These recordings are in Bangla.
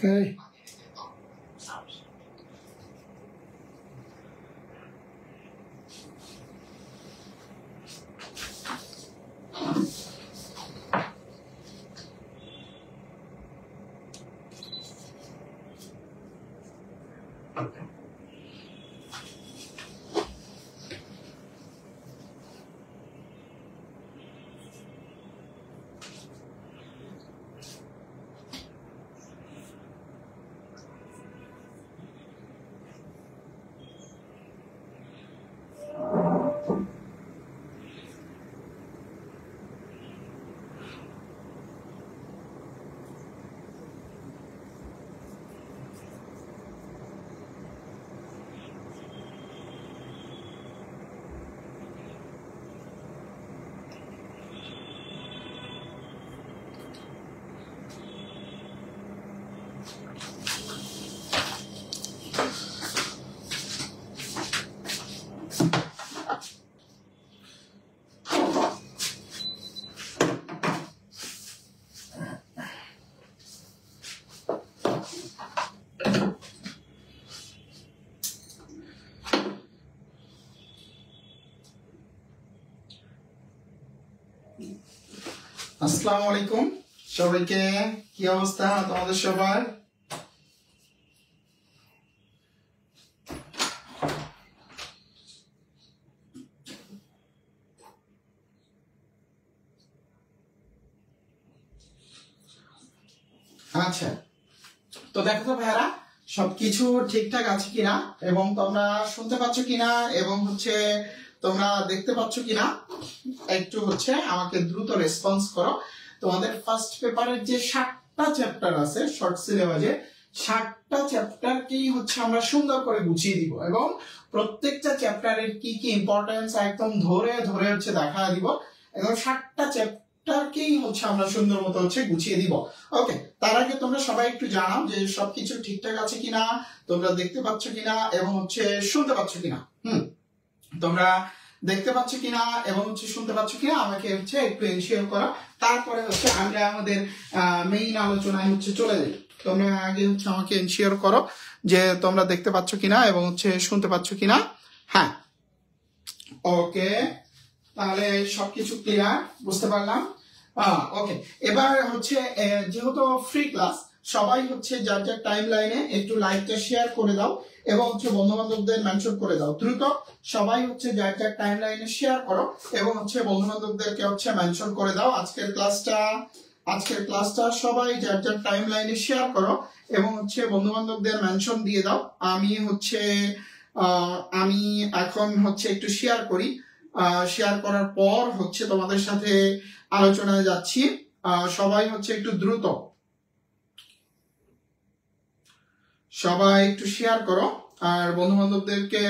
Okay. আসসালামু আলাইকুম সবাইকে, কি অবস্থা তোমাদের সবার? আচ্ছা, তো দেখো তো ভাইয়ারা সবকিছু ঠিকঠাক আছে কিনা এবং তোমরা শুনতে পাচ্ছ কিনা এবং তোমরা দেখতে পাচ্ছ কিনা একটু আমাকে দ্রুত রেসপন্স করো। তোমাদের ফার্স্ট পেপারের যে 7টা চ্যাপ্টার আছে শর্ট সিলেবাসে, 7টা চ্যাপ্টারকেই আমরা সুন্দর করে গুছিয়ে দিব এবং প্রত্যেকটা চ্যাপ্টারের কি কি ইম্পর্টেন্স একদম ধরে ধরে দেখা দিব এবং 7টা চ্যাপ্টারকেই আমরা সুন্দর মতো গুছিয়ে দিব। ওকে, তার আগে তোমরা সবাই একটু জানাও যে সবকিছু ঠিকঠাক আছে কিনা, তোমরা দেখতে পাচ্ছ কিনা এবং শুনতে পাচ্ছ কিনা। তোমরা দেখতে পাচ্ছ কিনা এবং শুনতে পাচ্ছ কিনা আমাকে একটু এনশিওর করা, তারপরে আমরা আমাদের মেইন আলোচনায় চলে যাই। তোমরা আগে আমাকে এনশিওর করো যে তোমরা দেখতে পাচ্ছ কিনা এবং শুনতে পাচ্ছ কিনা। হ্যাঁ, ওকে, তাহলে সবকিছু ক্লিয়ার, বুঝতে পারলাম। ওকে, এবার যেহেতু ফ্রি ক্লাস, সবাই যার যার টাইম লাইনে একটু লাইভটা শেয়ার করে দাও এবং বন্ধু বান্ধবদের মেনশন করে দাও। দ্রুত সবাই যার যার টাইম লাইনে শেয়ার করো এবং বন্ধু বান্ধবদেরকে মেনশন করে দাও। আজকের ক্লাসটা সবাই যার যার টাইম লাইনে শেয়ার করো এবং বন্ধু বান্ধবদের মেনশন দিয়ে দাও। আমি এখন একটু শেয়ার করি, শেয়ার করার পর তোমাদের সাথে আলোচনায় যাচ্ছি। সবাই একটু দ্রুত সবাই একটু শেয়ার করো আর বন্ধু বান্ধবদেরকে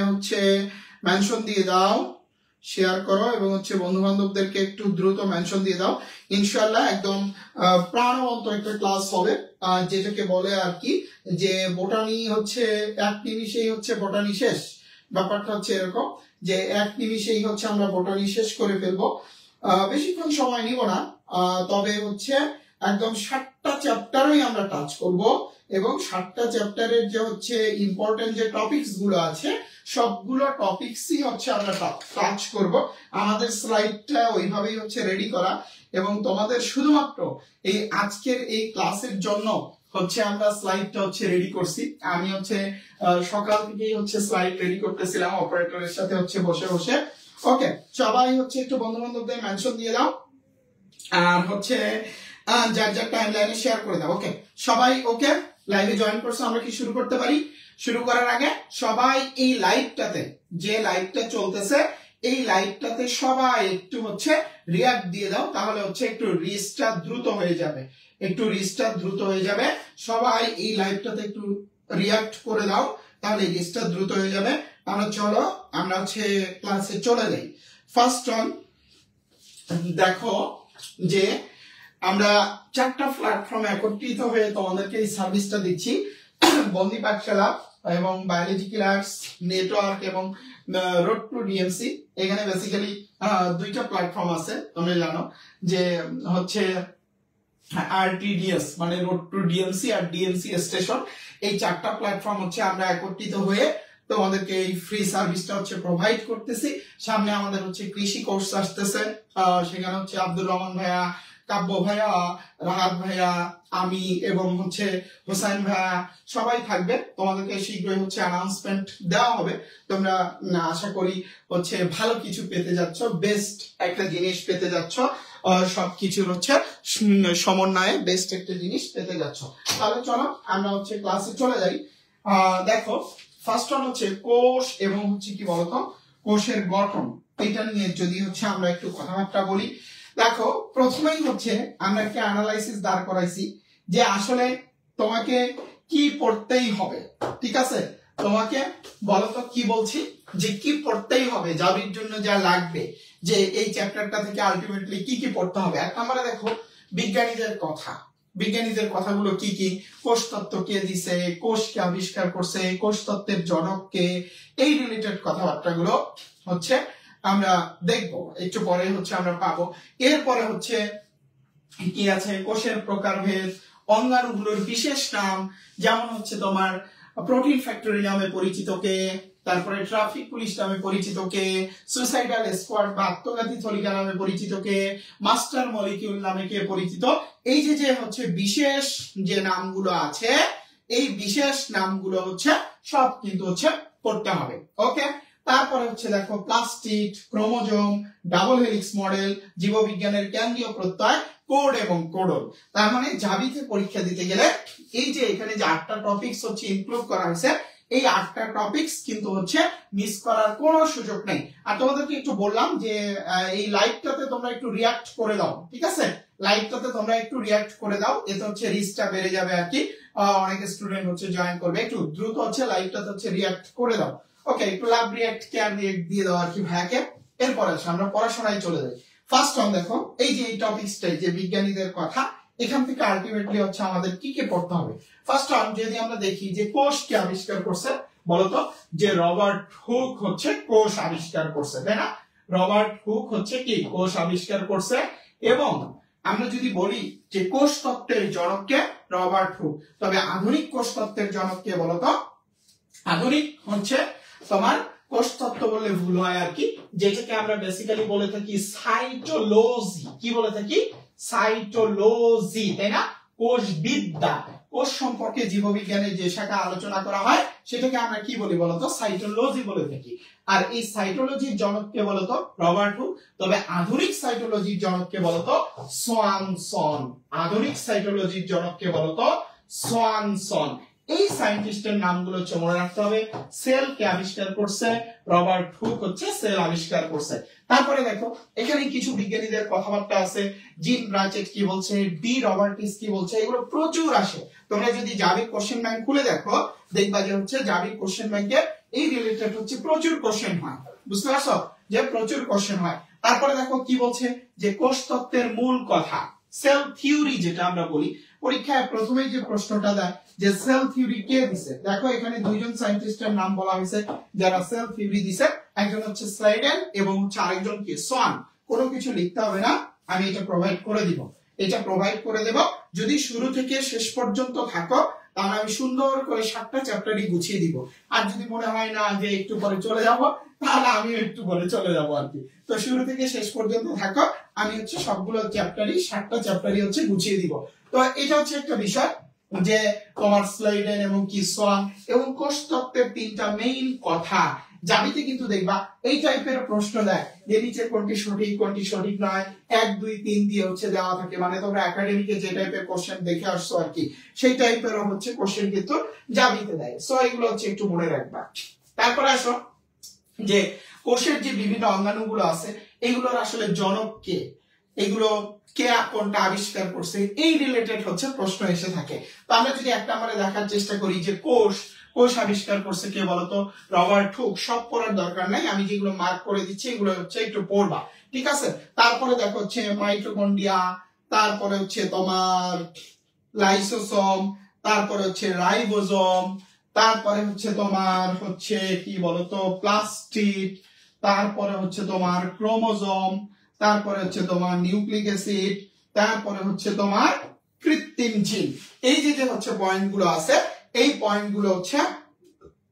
মেনশন দিয়ে দাও, শেয়ার করো এবং বন্ধু বান্ধবদেরকে একটু দ্রুত মেনশন দিয়ে দাও। ইনশাআল্লাহ একদম প্রাণবন্ত একটা ক্লাস হবে, যেটাকে বলে আর কি যে বোটানি এক নিমিষেই বোটানি শেষ। ব্যাপারটা এরকম যে এক নিমিষেই আমরা বোটানি শেষ করে ফেলবো। বেশিক্ষণ সময় নিব না, তবে একদম 7টা চ্যাপ্টারই আমরা টাচ করব এবং 7টা চ্যাপ্টারের যে ইম্পর্টেন্ট যে টপিকস গুলো আছে সবগুলো টপিকসই আমরা টাচ করব। আমাদের স্লাইডটা ওইভাবেই রেডি করা এবং তোমাদের শুধুমাত্র এই আজকের এই ক্লাসের জন্য আমরা স্লাইডটা রেডি করছি। আমি সকাল থেকেই স্লাইড রেডি করতেছিলাম অপারেটরের সাথে বসে বসে। ওকে, সবাই একটু বন্ধু বান্ধবদের মেনশন দিয়ে দাও আর যার যার টাইম লাইনে শেয়ার করে দাও। ওকে, সবাই ওকে লাইভে জয়েন করছো, আমরা কি শুরু করতে পারি? শুরু করার আগে সবাই এই লাইভটাতে, যে লাইভটা চলতেছে এই লাইভটাতে সবাই একটু রিঅ্যাক্ট দিয়ে দাও, তাহলে একটু রিচটা দ্রুত হয়ে যাবে, সবাই এই লাইভটাতে একটু রিয়াক্ট করে দাও, তাহলে জিনিসটা দ্রুত হয়ে যাবে। চলো আমরা হচ্ছে ক্লাসে চলে যাই। ফার্স্ট অন দেখো যে আমরা 4টা প্ল্যাটফর্মে একত্রিত হয়ে তোমাদেরকে এই সার্ভিসটা দিচ্ছি, বন্দি পাঠশালা এবং বায়োলজি ক্লাস নেটওয়ার্ক এবং রোড টু ডিএমসি। এখানে বেসিক্যালি 2টা প্ল্যাটফর্ম আছে, তোমরা জানো যে হচ্ছে আরটিডিএস মানে রোড টু ডিএমসি আর ডিএমসি স্টেশন। এই 4টা প্ল্যাটফর্ম হচ্ছে আমরা একত্রিত হয়ে তোমাদেরকে এই ফ্রি সার্ভিসটা হচ্ছে প্রোভাইড করতেছি। সামনে আমাদের হচ্ছে কৃষি কোর্স আসতেছে, সেখানে হচ্ছে আব্দুর রহমান ভাইয়া, কাব্য ভাইয়া, রাহাত ভাইয়া, আমি এবং হচ্ছে হোসাইন ভাইয়া সবাই থাকবে। তোমাদেরকে শীঘ্রই হচ্ছে অ্যানাউন্সমেন্ট দেওয়া হবে। তোমরা আশা করি হচ্ছে ভালো কিছু পেতে যাচ্ছ, বেস্ট একটা জিনিস পেতে যাচ্ছ, সবকিছুর হচ্ছে সমন্বয়ে বেস্ট একটা জিনিস পেতে যাচ্ছ। তাহলে চলো আমরা হচ্ছে ক্লাসে চলে যাই। দেখো ফার্স্ট ওয়ান হচ্ছে কোষ এবং হচ্ছে কি বলতো কোষের গঠন, এটা নিয়ে যদি হচ্ছে আমরা একটু কথাবার্তা বলি। দেখো প্রথমেই হচ্ছে আমরা একটা অ্যানালাইসিস দাঁড় করাইছি যে আসলে তোমাকে কি পড়তেই হবে, ঠিক আছে? তোমাকে বলতো কি বলছি, যে কি পড়তেই হবে, জাবির জন্য যা লাগবে, যে এই চ্যাপ্টারটা থেকে আলটিমেটলি কি কি পড়তে হবে। 1 নম্বরে দেখো বিজ্ঞানীদের কথা, বিজ্ঞানীদের কথাগুলো কি কি, কোষতত্ত্ব কে দিছে, কোষকে আবিষ্কার করছে, কোষতত্ত্বের জনক কে, এই রিলেটেড কথাবার্তাগুলো হচ্ছে আমরা দেখবো, একটু পরে হচ্ছে আমরা পাবো। এরপরে হচ্ছে কি আছে, কোষের প্রকারভেদ, অঙ্গাণুগুলোর বিশেষ নাম, যেমন হচ্ছে তোমার প্রোটিন ফ্যাক্টরি নামে পরিচিত কে, তারপরে ট্রাফিক পুলিশ নামে পরিচিত কে, সুইসাইডাল স্কোয়াড বা আত্মঘাতী থলিকা নামে পরিচিত কে, মাস্টার মলিকিউল নামে কে পরিচিত। এই যে হচ্ছে বিশেষ যে নামগুলো আছে, এই বিশেষ নামগুলো হচ্ছে সব কিন্তু হচ্ছে পড়তে হবে। ওকে, তারপরে হচ্ছে দেখো plastid, chromosome, double helix model, জীববিজ্ঞানের কেন্দ্রীয় প্রত্যয়, কোড এবং কোডন। তার মানে জাবিতে পরীক্ষা দিতে গেলে এই যে এখানে যে 8টা টপিকস হচ্ছে ইনক্লুড করা হয়েছে, এই 8টা টপিকস কিন্তু হচ্ছে মিস করার কোনো সুযোগ নেই। আর তোমাদেরকে একটু বললাম যে এই লাইভটাতে তোমরা একটু রিয়াক্ট করে দাও, ঠিক আছে? লাইভটাতে তোমরা একটু রিয়াক্ট করে দাও, এতে হচ্ছে রিচটা বেড়ে যাবে আর কি, অনেক স্টুডেন্ট হচ্ছে জয়েন করবে। একটু দ্রুত হচ্ছে লাইভটাতে হচ্ছে রিয়াক্ট করে দাও। ওকে, একটু লাভ রিয়াক্ট কেয়ার রিয়াক্ট দিয়ে দাও আর কি ভাইয়াকে। এরপর আছে আমরা পড়াশোনায় চলে যাই। ফার্স্ট অন দেখো এই যে এই টপিকসটাই যে বিজ্ঞানীদের কথা, এখান থেকে আলটিমেটলি হচ্ছে আমাদের কি কি পড়তে হবে। ফার্স্ট অন যদি আমরা দেখি যে কোষ কে আবিষ্কার করছে, বলতো যে রবার্ট হুক হচ্ছে কোষ আবিষ্কার করছে, তাই না? রবার্ট হুক হচ্ছে কি কোষ আবিষ্কার করছে। এবং আমরা যদি বলি যে কোষ তত্ত্বের জনককে রবার্ট হুক, তবে আধুনিক কোষ তত্ত্বের জনককে বলতো, আধুনিক হচ্ছে তোমার কোষ তত্ত্ব বললে ভুল হয় আর কি, যেটাকে আমরা বেসিক্যালি বলে থাকি সাইটোলজি। কি বলে থাকি? সাইটোলজি, তাই না? কোষ বিদ্যা, কোষ সম্পর্কে জীববিজ্ঞানের যে শাখা আলোচনা করা হয় সেটাকে আমরা কি বলি বলতো? সাইটোলজি বলে থাকি। আর এই সাইটোলজির জনককে বলতো রবার্ট হুক, তবে আধুনিক সাইটোলজির জনককে বলতো সোয়ানসন। আধুনিক সাইটোলজির জনককে বলতো সোয়ানসন। এই সায়েন্টিস্টের নামগুলো হচ্ছে মনে রাখতে হবে। সেল কে আবিষ্কার করছে? রবার্ট হুক হচ্ছে সেল আবিষ্কার করছে। তারপরে দেখো এখানে কিছু বিজ্ঞানীদের কথাবার্তা আছে, জিন ব্রাচেট কি বলছে, ডি রবার্টিস কি বলছে, এগুলো প্রচুর আসে। তোমরা যদি জাবির কোশ্চেন ব্যাংক খুলে দেখো, দেখবা যে হচ্ছে জাবির কোশ্চেন ব্যাংকে এই রিলেটেড হচ্ছে প্রচুর কোশ্চেন হয়। বুঝতে পারছো যে প্রচুর কোশ্চেন হয়। তারপরে দেখো কি বলছে যে কোষ তত্ত্বের মূল কথা, সেল থিওরি যেটা আমরা বলি, পরীক্ষায় প্রথমেই যে প্রশ্নটা দেয় যে সেল থিওরি কে দিছে, দেখো এখানে দুইজন সায়েন্টিস্টের নাম বলা হয়েছে যারা সেল থিওরি দিছে। একজন হচ্ছে স্লাইডেন এবং হচ্ছে আরেকজন কি সোয়ান। কোনো কিছু লিখতে হবে না, আমি এটা প্রোভাইড করে দিব, এটা প্রোভাইড করে দেব। যদি শুরু থেকে শেষ পর্যন্ত থাকো তাহলে আমি সুন্দর করে 7টা চ্যাপ্টারই গুছিয়ে দিব। আর যদি মনে হয় না যে একটু পরে চলে যাব, তাহলে আমি একটু পরে চলে যাব আর কি। তো শুরু থেকে শেষ পর্যন্ত থাকো, আমি হচ্ছে সবগুলো চ্যাপ্টারই 7টা চ্যাপ্টারই হচ্ছে গুছিয়ে দিব। তো এটা হচ্ছে একটা বিষয় যে তোমার স্লাইডেন এবং কি সোয়ান এবং কোষ তত্ত্বের 3টা মেইন কথা। জাবিতে কিন্তু দেখবা এই টাইপের প্রশ্ন দেয় যে নিচে কোনটি সঠিক নয়, 1 2 3 দিয়ে হচ্ছে দেওয়া থাকে। মানে তোমরা একাডেমিকে যে টাইপের কোশ্চেন দেখে আসছো আর কি, সেই টাইপের হচ্ছে কোশ্চেন কিন্তু জাবিতে দেয়। সো এগুলো হচ্ছে একটু মনে রাখবা। তারপরে আসো যে কোষের যে বিভিন্ন অঙ্গাণুগুলো আছে, এগুলোর আসলে জনক কে, এগুলো কে কোনটা আবিষ্কার করছে, এই রিলেটেড হচ্ছে প্রশ্ন এসে থাকে। তো আমরা যদি এক নম্বরে দেখার চেষ্টা করি যে কোষ আবিষ্কার করছে কে বলতো, রবার্ট হুক। সব পড়ার দরকার নাই, আমি যেগুলো মার্ক করে দিচ্ছি এগুলো হচ্ছে একটু পড়বা, ঠিক আছে। তারপরে দেখো হচ্ছে মাইটোকন্ড্রিয়া, তারপরে হচ্ছে তোমার লাইসোসোম, তারপরে হচ্ছে রাইবোজোম, তারপরে হচ্ছে তোমার হচ্ছে কি বলতো প্লাস্টিড, তারপরে হচ্ছে তোমার ক্রোমোজোম, তারপরে হচ্ছে তোমার নিউক্লিক অ্যাসিড, তারপরে হচ্ছে তোমার কৃত্রিম জিন। এই যে হচ্ছে পয়েন্টগুলো আছে, এই পয়েন্টগুলো হচ্ছে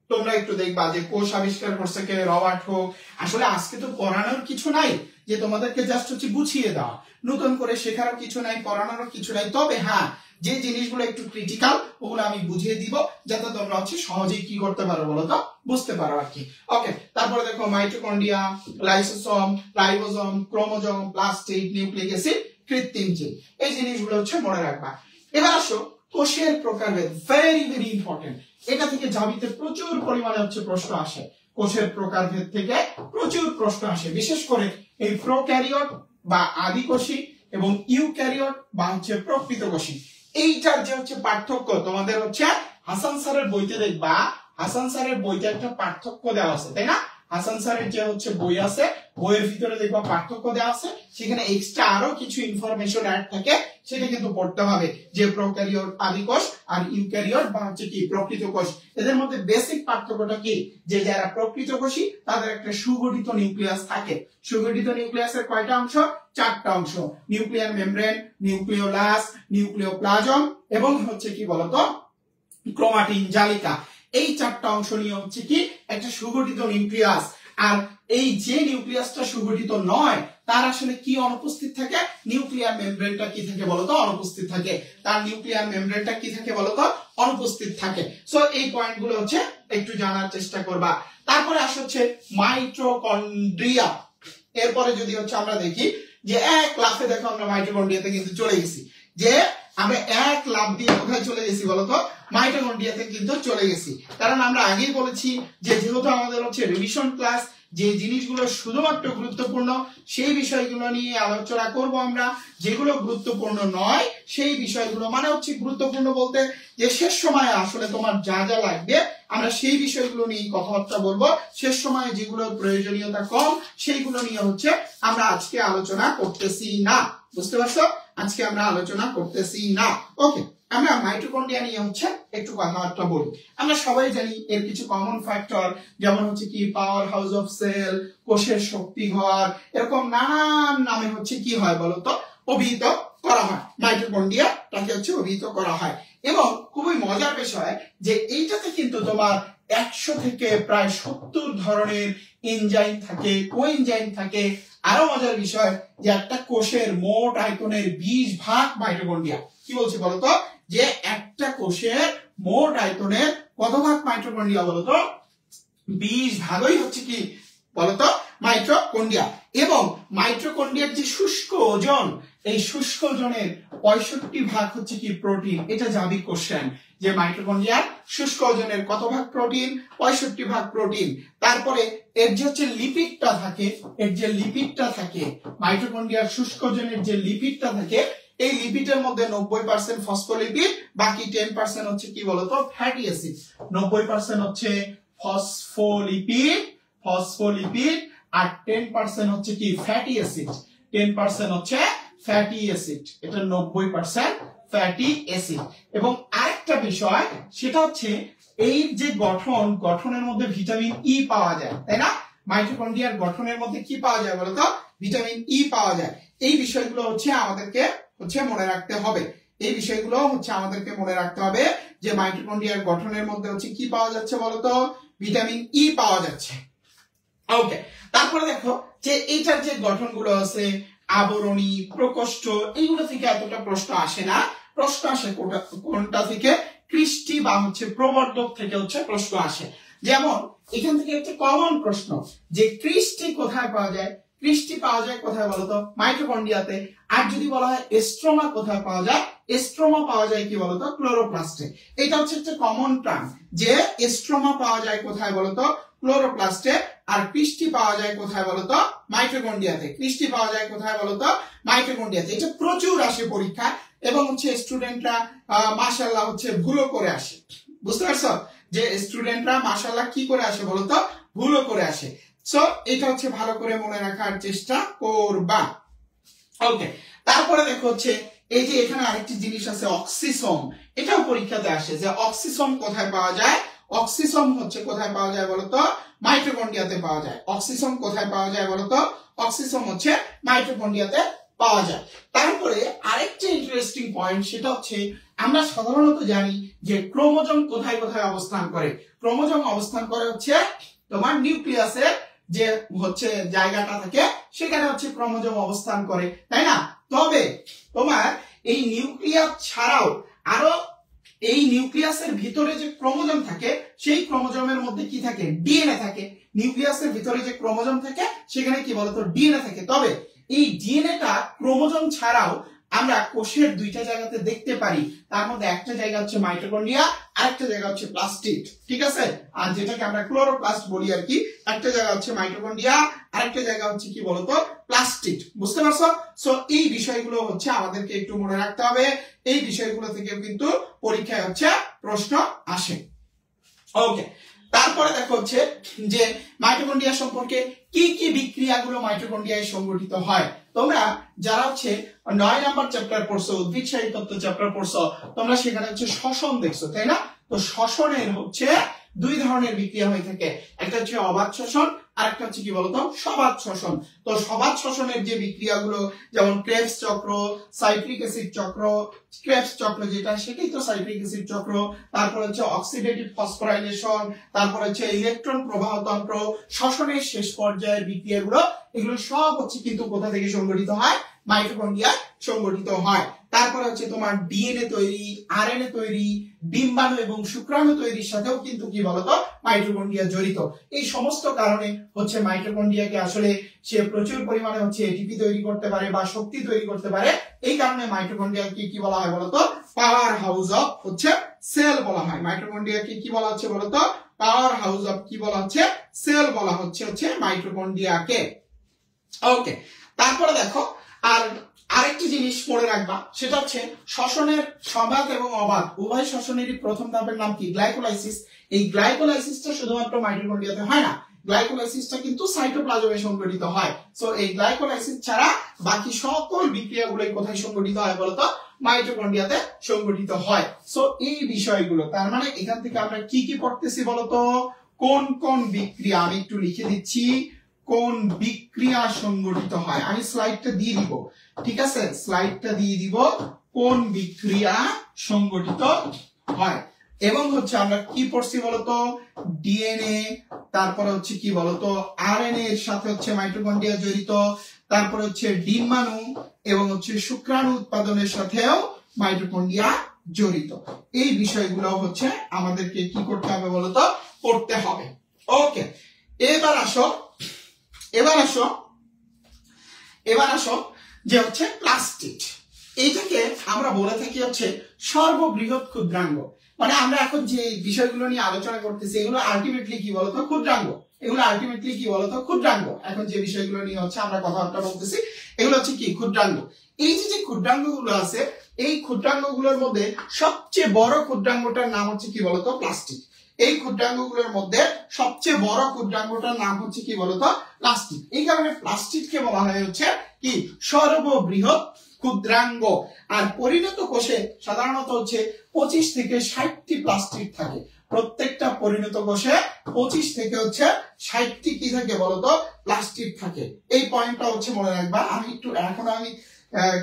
তোমরা একটু দেখবা যে কোষ আবিষ্কার করছে কে, রবার্ট হুক। আসলে আজকে তো পড়ানোর কিছু নাই, যে তোমাদেরকে জাস্ট হচ্ছে বুঝিয়ে দেওয়া, নতুন করে শেখারও কিছু নাই, পড়ানোরও কিছু নাই। তবে হ্যাঁ, যে জিনিসগুলো একটু ক্রিটিক্যাল ওগুলো আমি বুঝিয়ে দিব, যাতে তোমরা হচ্ছে সহজেই কি করতে পারো বলতো, বুঝতে পারো আর কি। ওকে, তারপরে দেখো mitochondria, lysosome, ribosome, chromosome, plastid, nucleic acid, কৃত্রিম জিন, এই জিনিসগুলো হচ্ছে মনে রাখবা। এবার আসো কোষের প্রকারভেদ, ভেরি ভেরি ইম্পর্টেন্ট। এটা থেকে জাবিতে প্রচুর পরিমাণে হচ্ছে প্রশ্ন আসে, কোষের প্রকারভেদ থেকে প্রচুর প্রশ্ন আসে, বিশেষ করে এই প্রোক্যারিওট বা আদিকোষী এবং ইউক্যারিওট বা হচ্ছে প্রকৃতকোষী। এইটার যে হচ্ছে পার্থক্য তোমাদের হচ্ছে হাসান স্যারের বইতে দেখবা, হাসান স্যারের বইতে একটা পার্থক্য দেওয়া আছে, তাই না? হাসান স্যারের যে হচ্ছে বই আছে, বইয়ের ভিতরে দেখবা পার্থক্য দেওয়া আছে, সেখানে এক্সট্রা আরো কিছু ইনফরমেশন অ্যাড থাকে, সেটা কিন্তু পড়তে হবে। যে প্রোক্যারিওট আদিকোষ আর ইউক্যারিওট বা হচ্ছে কি প্রকৃতকোষ, এদের মধ্যে বেসিক পার্থক্যটা কি, যে যারা প্রকৃতকোষী তাদের একটা সুগঠিত নিউক্লিয়াস থাকে। সুগঠিত নিউক্লিয়াসের কয়টা অংশ? 4টা অংশ, নিউক্লিয়ার মেমব্রেন, নিউক্লিওলাস, নিউক্লিওপ্লাজম এবং হচ্ছে কি বলতো ক্রোমাটিন জালিকা। এই 4টা অংশ নিয়ে হচ্ছে কি একটা সুগঠিত নিউক্লিয়াস। আর এই যে নিউক্লিয়াসটা সুগঠিত নয়, তার আসলে কি অনুপস্থিত থাকে? নিউক্লিয়ার মেমব্রেনটা কি থাকে বলতো? অনুপস্থিত থাকে। তার নিউক্লিয়ার মেমব্রেনটা কি থাকে বলতো? অনুপস্থিত থাকে। সো এই পয়েন্টগুলো হচ্ছে একটু জানার চেষ্টা করবা। তারপরে আসে হচ্ছে মাইটোকন্ড্রিয়া। এরপরে যদি হচ্ছে আমরা দেখি যে এক লাফে দেখো আমরা মাইটোকন্ড্রিয়াতে কিন্তু চলে গেছি, যে আমরা এক লাফ দিয়ে কোথায় চলে গেছি বলতো? মাইটোকন্ড্রিয়াতে কিন্তু চলে গেছি। কারণ আমরা আগেই বলেছি যে যেহেতু আমাদের হচ্ছে রিভিশন ক্লাস, যে জিনিসগুলো শুধুমাত্র গুরুত্বপূর্ণ সেই বিষয়গুলো নিয়ে আলোচনা করব আমরা, যেগুলো গুরুত্বপূর্ণ নয় সেই বিষয়গুলো, মানে হচ্ছে গুরুত্বপূর্ণ বলতে যে শেষ সময়ে আসলে তোমার যা যা লাগবে আমরা সেই বিষয়গুলো নিয়ে কথাবার্তা বলবো। শেষ সময়ে যেগুলোর প্রয়োজনীয়তা কম সেইগুলো নিয়ে হচ্ছে আমরা আজকে আলোচনা করতেছি না, বুঝতে পারছো? আজকে আমরা আলোচনা করতেছি না। ওকে, আমরা মাইটোকন্ড্রিয়া নিয়ে হচ্ছে একটু কথাবার্তা বলি। আমরা সবাই জানি এর কিছু কমন ফ্যাক্টর, যেমন হচ্ছে কি পাওয়ার হাউস অফ সেল, কোষের শক্তি ঘর, এরকম নানান নামে হচ্ছে কি হয় বলতো অভিহিত করা হয়। মাইটোকন্ড্রিয়াটাকে হচ্ছে অভিহিত করা হয়। এবং খুবই মজার বিষয় যে এইটাতে কিন্তু তোমার 100 থেকে প্রায় 70 ধরনের এনজাইম থাকে, কোএনজাইম থাকে। আরো মজার বিষয় যে একটা কোষের মোট আয়তনের 20 ভাগ মাইটোকন্ড্রিয়া। কি বলছি বলতো? যে একটা কোষের মোট আয়তনের কত ভাগ মাইটোকন্ড্রিয়া বলতো? 20 ভাগই হচ্ছে কি বলতো মাইটোকন্ড্রিয়া। এবং মাইটোকন্ড্রিয়ার যে শুষ্ক ওজন, এই শুষ্ক ওজনের 65 ভাগ হচ্ছে কি প্রোটিন। এটা যাবি কোশ্চেন যে মাইটোকন্ড্রিয়ার শুষ্ক ওজনের কত ভাগ প্রোটিন? 65 ভাগ প্রোটিন। তারপরে এর যে হচ্ছে লিপিডটা থাকে, এর যে লিপিডটা থাকে মাইটোকন্ড্রিয়ার শুষ্ক ওজনের যে লিপিডটা থাকে, এই লিপিডের মধ্যে 90% ফসফোলিপিড, বাকি 10% হচ্ছে কি বলতো ফ্যাটি অ্যাসিড। 90% হচ্ছে ফসফোলিপিড আর 10% হচ্ছে কি ফ্যাটি অ্যাসিড। 10% হচ্ছে ফ্যাটি অ্যাসিড, এটা 90% ফ্যাটি অ্যাসিড। এবং আরেকটা বিষয় সেটা হচ্ছে এই যে গঠনের মধ্যে ভিটামিন ই পাওয়া যায়, তাই না? মাইটোকন্ড্রিয়ার গঠনের মধ্যে কি পাওয়া যায় বলতো? ভিটামিন ই পাওয়া যায়। এই বিষয়গুলো হচ্ছে আমাদেরকে হচ্ছে মনে রাখতে হবে। এই বিষয়গুলো হচ্ছে আমাদেরকে মনে রাখতে হবে যে মাইটোকন্ড্রিয়ার গঠনের মধ্যে হচ্ছে কি পাওয়া যাচ্ছে বলতো? ভিটামিন ই পাওয়া যাচ্ছে। ওকে, তারপরে দেখো যে এইটার যে গঠনগুলো আছে আবরণী, প্রকোষ্ঠ, এইগুলো থেকে এতটা প্রশ্ন আসে না। প্রশ্ন আসে কোনটা থেকে? কৃষ্টি বা হচ্ছে প্রবর্ধক থেকে হচ্ছে প্রশ্ন আসে। যেমন এখান থেকে একটা কমন প্রশ্ন যে কৃষ্টি কোথায় পাওয়া যায়? কৃষ্টি পাওয়া যায় কোথায় বলতো? মাইটোকন্ড্রিয়াতে। আর যদি বলা হয় স্ট্রোমা কোথায় পাওয়া যায়? স্ট্রোমা পাওয়া যায় কি বলতো? ক্লোরোপ্লাস্টে। এটা হচ্ছে একটা কমন টার্ম যে স্ট্রোমা পাওয়া যায় কোথায় বলতো? ক্লোরোপ্লাস্টে। আর ক্রিস্টি পাওয়া যায় কোথায় বলতো? মাইটোকন্ড্রিয়াতে। ক্রিস্টি পাওয়া যায় কোথায় বলতো? মাইটোকন্ড্রিয়াতে। এটা প্রচুর আসে পরীক্ষা এবং হচ্ছে স্টুডেন্টরা মাশাআল্লাহ হচ্ছে ভুলও করে আসে। বুঝতে পারছো যে স্টুডেন্টরা মাশাআল্লাহ কি করে আসে বলতো? ভুলও করে আসে। সো এটা হচ্ছে ভালো করে মনে রাখার চেষ্টা করবা। ওকে, তারপরে দেখো হচ্ছে এই যে এখানে আরেকটি জিনিস আছে অক্সিসোম। এটাও পরীক্ষাতে আসে যে অক্সিসোম কোথায় পাওয়া যায়? অক্সিসোম হচ্ছে কোথায় পাওয়া যায় বলতো? মাইটোকন্ড্রিয়াতে পাওয়া যায়। অক্সিসোম কোথায় পাওয়া যায় বলতো? অক্সিসোম হচ্ছে মাইটোকন্ড্রিয়াতে পাওয়া যায়। তারপরে আরেকটা ইন্টারেস্টিং পয়েন্ট, সেটা হচ্ছে আমরা সাধারণত জানি যে ক্রোমোজোম কোথায় কোথায় অবস্থান করে। ক্রোমোজোম অবস্থান করে হচ্ছে তোমার নিউক্লিয়াসের যে হচ্ছে জায়গাটা থাকে সেখানে হচ্ছে ক্রোমোজোম অবস্থান করে, তাই না? তবে তোমার এই নিউক্লিয়াস ছাড়াও আরো এই নিউক্লিয়াসের ভিতরে যে ক্রোমোজোম থাকে সেই ক্রোমোজোমের মধ্যে কি থাকে? ডিএনএ থাকে। নিউক্লিয়াসের ভিতরে যে ক্রোমোজোম থাকে সেখানে কি বলতো? ডিএনএ থাকে। তবে এই ডিএনএটা ক্রোমোজোম ছাড়াও আমরা কোষের দুইটা জায়গাতে দেখতে পারি। তার মধ্যে একটা জায়গা হচ্ছে মাইটোকন্ড্রিয়া, আরেকটা জায়গা হচ্ছে প্লাস্টিড, ঠিক আছে? আর যেটাকে আমরা ক্লোরোপ্লাস্ট বলি আর কি। একটা জায়গা হচ্ছে মাইটোকন্ড্রিয়া, আরেকটা জায়গা হচ্ছে কি বলতো? প্লাস্টিড। বুঝতে পারছো? সো এই বিষয়গুলো হচ্ছে আমাদেরকে একটু মনে রাখতে হবে। এই বিষয়গুলো থেকেও কিন্তু পরীক্ষায় হচ্ছে প্রশ্ন আসে। ওকে, তারপরে দেখো হচ্ছে যে মাইটোকন্ড্রিয়া সম্পর্কে কি কি বিক্রিয়াগুলো মাইটোকন্ড্রিয়ায় সংঘটিত হয়। তোমরা যারা হচ্ছে 9 নাম্বার চ্যাপ্টার পড়ছো, উদ্ভিদ তত্ত্ব চ্যাপ্টার পড়ছো, তোমরা সেখানে হচ্ছে শ্বসন দেখছো, তাই না? তো শ্বসনের হচ্ছে দুই ধরনের বিক্রিয়া হয়ে থাকে। একটা হচ্ছে অবাধ শ্বসন, আর একটা হচ্ছে কি বলতো? সবাধ শ্বসন। তো সবাধ শ্বসনের যে বিক্রিয়াগুলো, যেমন ক্রেবস চক্র, সাইট্রিক অ্যাসিড চক্র, ক্রেবস চক্র যেটা সেটাই তো সাইট্রিক অ্যাসিড চক্র। তারপর হচ্ছে অক্সিডেটিভ ফসফোরাইলেশন, তারপর হচ্ছে ইলেকট্রন প্রবাহ তন্ত্র, শ্বসনের শেষ পর্যায়ের বিক্রিয়াগুলো, এগুলো সব হচ্ছে কিন্তু কোথা থেকে সংঘটিত হয়? মাইটোকন্ড্রিয়ায় সংঘটিত হয়। তারপরে হচ্ছে তোমার ডিএনএ তৈরি, আরএনএ তৈরি, ডিম্বাণু এবং শুক্রাণু তৈরির সাথেও কিন্তু কি বলতো? মাইটোকন্ড্রিয়া জড়িত। এই সমস্ত কারণে হচ্ছে মাইটোকন্ড্রিয়াকে আসলে সে প্রচুর পরিমাণে হচ্ছে এটিপি তৈরি করতে পারে বা শক্তি তৈরি করতে পারে। এই কারণে মাইটোকন্ড্রিয়াকে কি বলা হয় বলতো? পাওয়ার হাউস অফ হচ্ছে সেল বলা হয়। মাইটোকন্ড্রিয়াকে কি বলা হচ্ছে বলতো? পাওয়ার হাউস অফ কি বলা হচ্ছে? সেল বলা হচ্ছে মাইটোকন্ড্রিয়াকে। ওকে, তারপরে দেখো আর আরেকটি জিনিস মনে রাখবা, সেটা হচ্ছে শ্বসনের সবাধ এবং অবাধ উভয় শ্বসনেরই প্রথম ধাপের নাম কি? গ্লাইকোলাইসিস। এই গ্লাইকোলাইসিসটা শুধুমাত্র মাইটোকন্ড্রিয়াতে হয় না, গ্লাইকোলাইসিসটা কিন্তু সাইটোপ্লাজমে সংঘটিত হয়। সো এই গ্লাইকোলাইসিস ছাড়া বাকি সকল বিক্রিয়াগুলোই কোথায় সংঘটিত হয় বলতো? মাইটোকন্ড্রিয়াতে সংঘটিত হয়। সো এই বিষয়গুলো, তার মানে এখান থেকে আমরা কি কি পড়তেছি বলতো? কোন কোন বিক্রিয়া, আমি একটু লিখে দিচ্ছি, কোন বিক্রিয়া সংঘটিত হয়। আমি স্লাইডটা দিয়ে দিব, ঠিক আছে? স্লাইডটা দিয়ে দিব, কোন বিক্রিয়া সংঘটিত হয়। এবং হচ্ছে আমরা কি পড়ছি বলতো? ডিএনএ, তারপরে হচ্ছে কি বলতো? আরএনএ এর সাথে হচ্ছে মাইটোকন্ড্রিয়া জড়িত, তারপরে হচ্ছে ডিম্বাণু এবং হচ্ছে শুক্রাণু উৎপাদনের সাথেও মাইটোকন্ড্রিয়া জড়িত। এই বিষয়গুলো হচ্ছে আমাদেরকে কি করতে হবে বলতো? পড়তে হবে। ওকে, এবার আসো যে হচ্ছে প্লাস্টিড। এইটাকে আমরা বলে থাকি হচ্ছে সর্ববৃহৎ ক্ষুদ্রাঙ্গ। মানে আমরা এখন যে বিষয়গুলো নিয়ে আলোচনা করতেছি এগুলো আলটিমেটলি কি বলতো? ক্ষুদ্রাঙ্গ। এগুলো আলটিমেটলি কি বলতো? ক্ষুদ্রাঙ্গ। এখন যে বিষয়গুলো নিয়ে হচ্ছে আমরা কথাবার্তা বলতেছি এগুলো হচ্ছে কি? ক্ষুদ্রাঙ্গ। এই যে ক্ষুদ্রাঙ্গগুলো আছে, এই ক্ষুদ্রাঙ্গগুলোর মধ্যে সবচেয়ে বড় ক্ষুদ্রাঙ্গটার নাম হচ্ছে কি বলতো? প্লাস্টিড। এই ক্ষুদ্রাঙ্গগুলোর মধ্যে সবচেয়ে বড় ক্ষুদ্রাঙ্গটার নাম হচ্ছে কি বলতো? প্লাস্টিড। এই কারণে প্লাস্টিডকে বলা হয় হচ্ছে কি? সর্ববৃহৎ ক্ষুদ্রাঙ্গ। আর পরিণত কোষে সাধারণত হচ্ছে 25 থেকে 60টি প্লাস্টিড থাকে। প্রত্যেকটা পরিণত কোষে 25 থেকে হচ্ছে 60টি কি থাকে বলতো? প্লাস্টিড থাকে। এই পয়েন্টটা হচ্ছে মনে রাখবা। আমি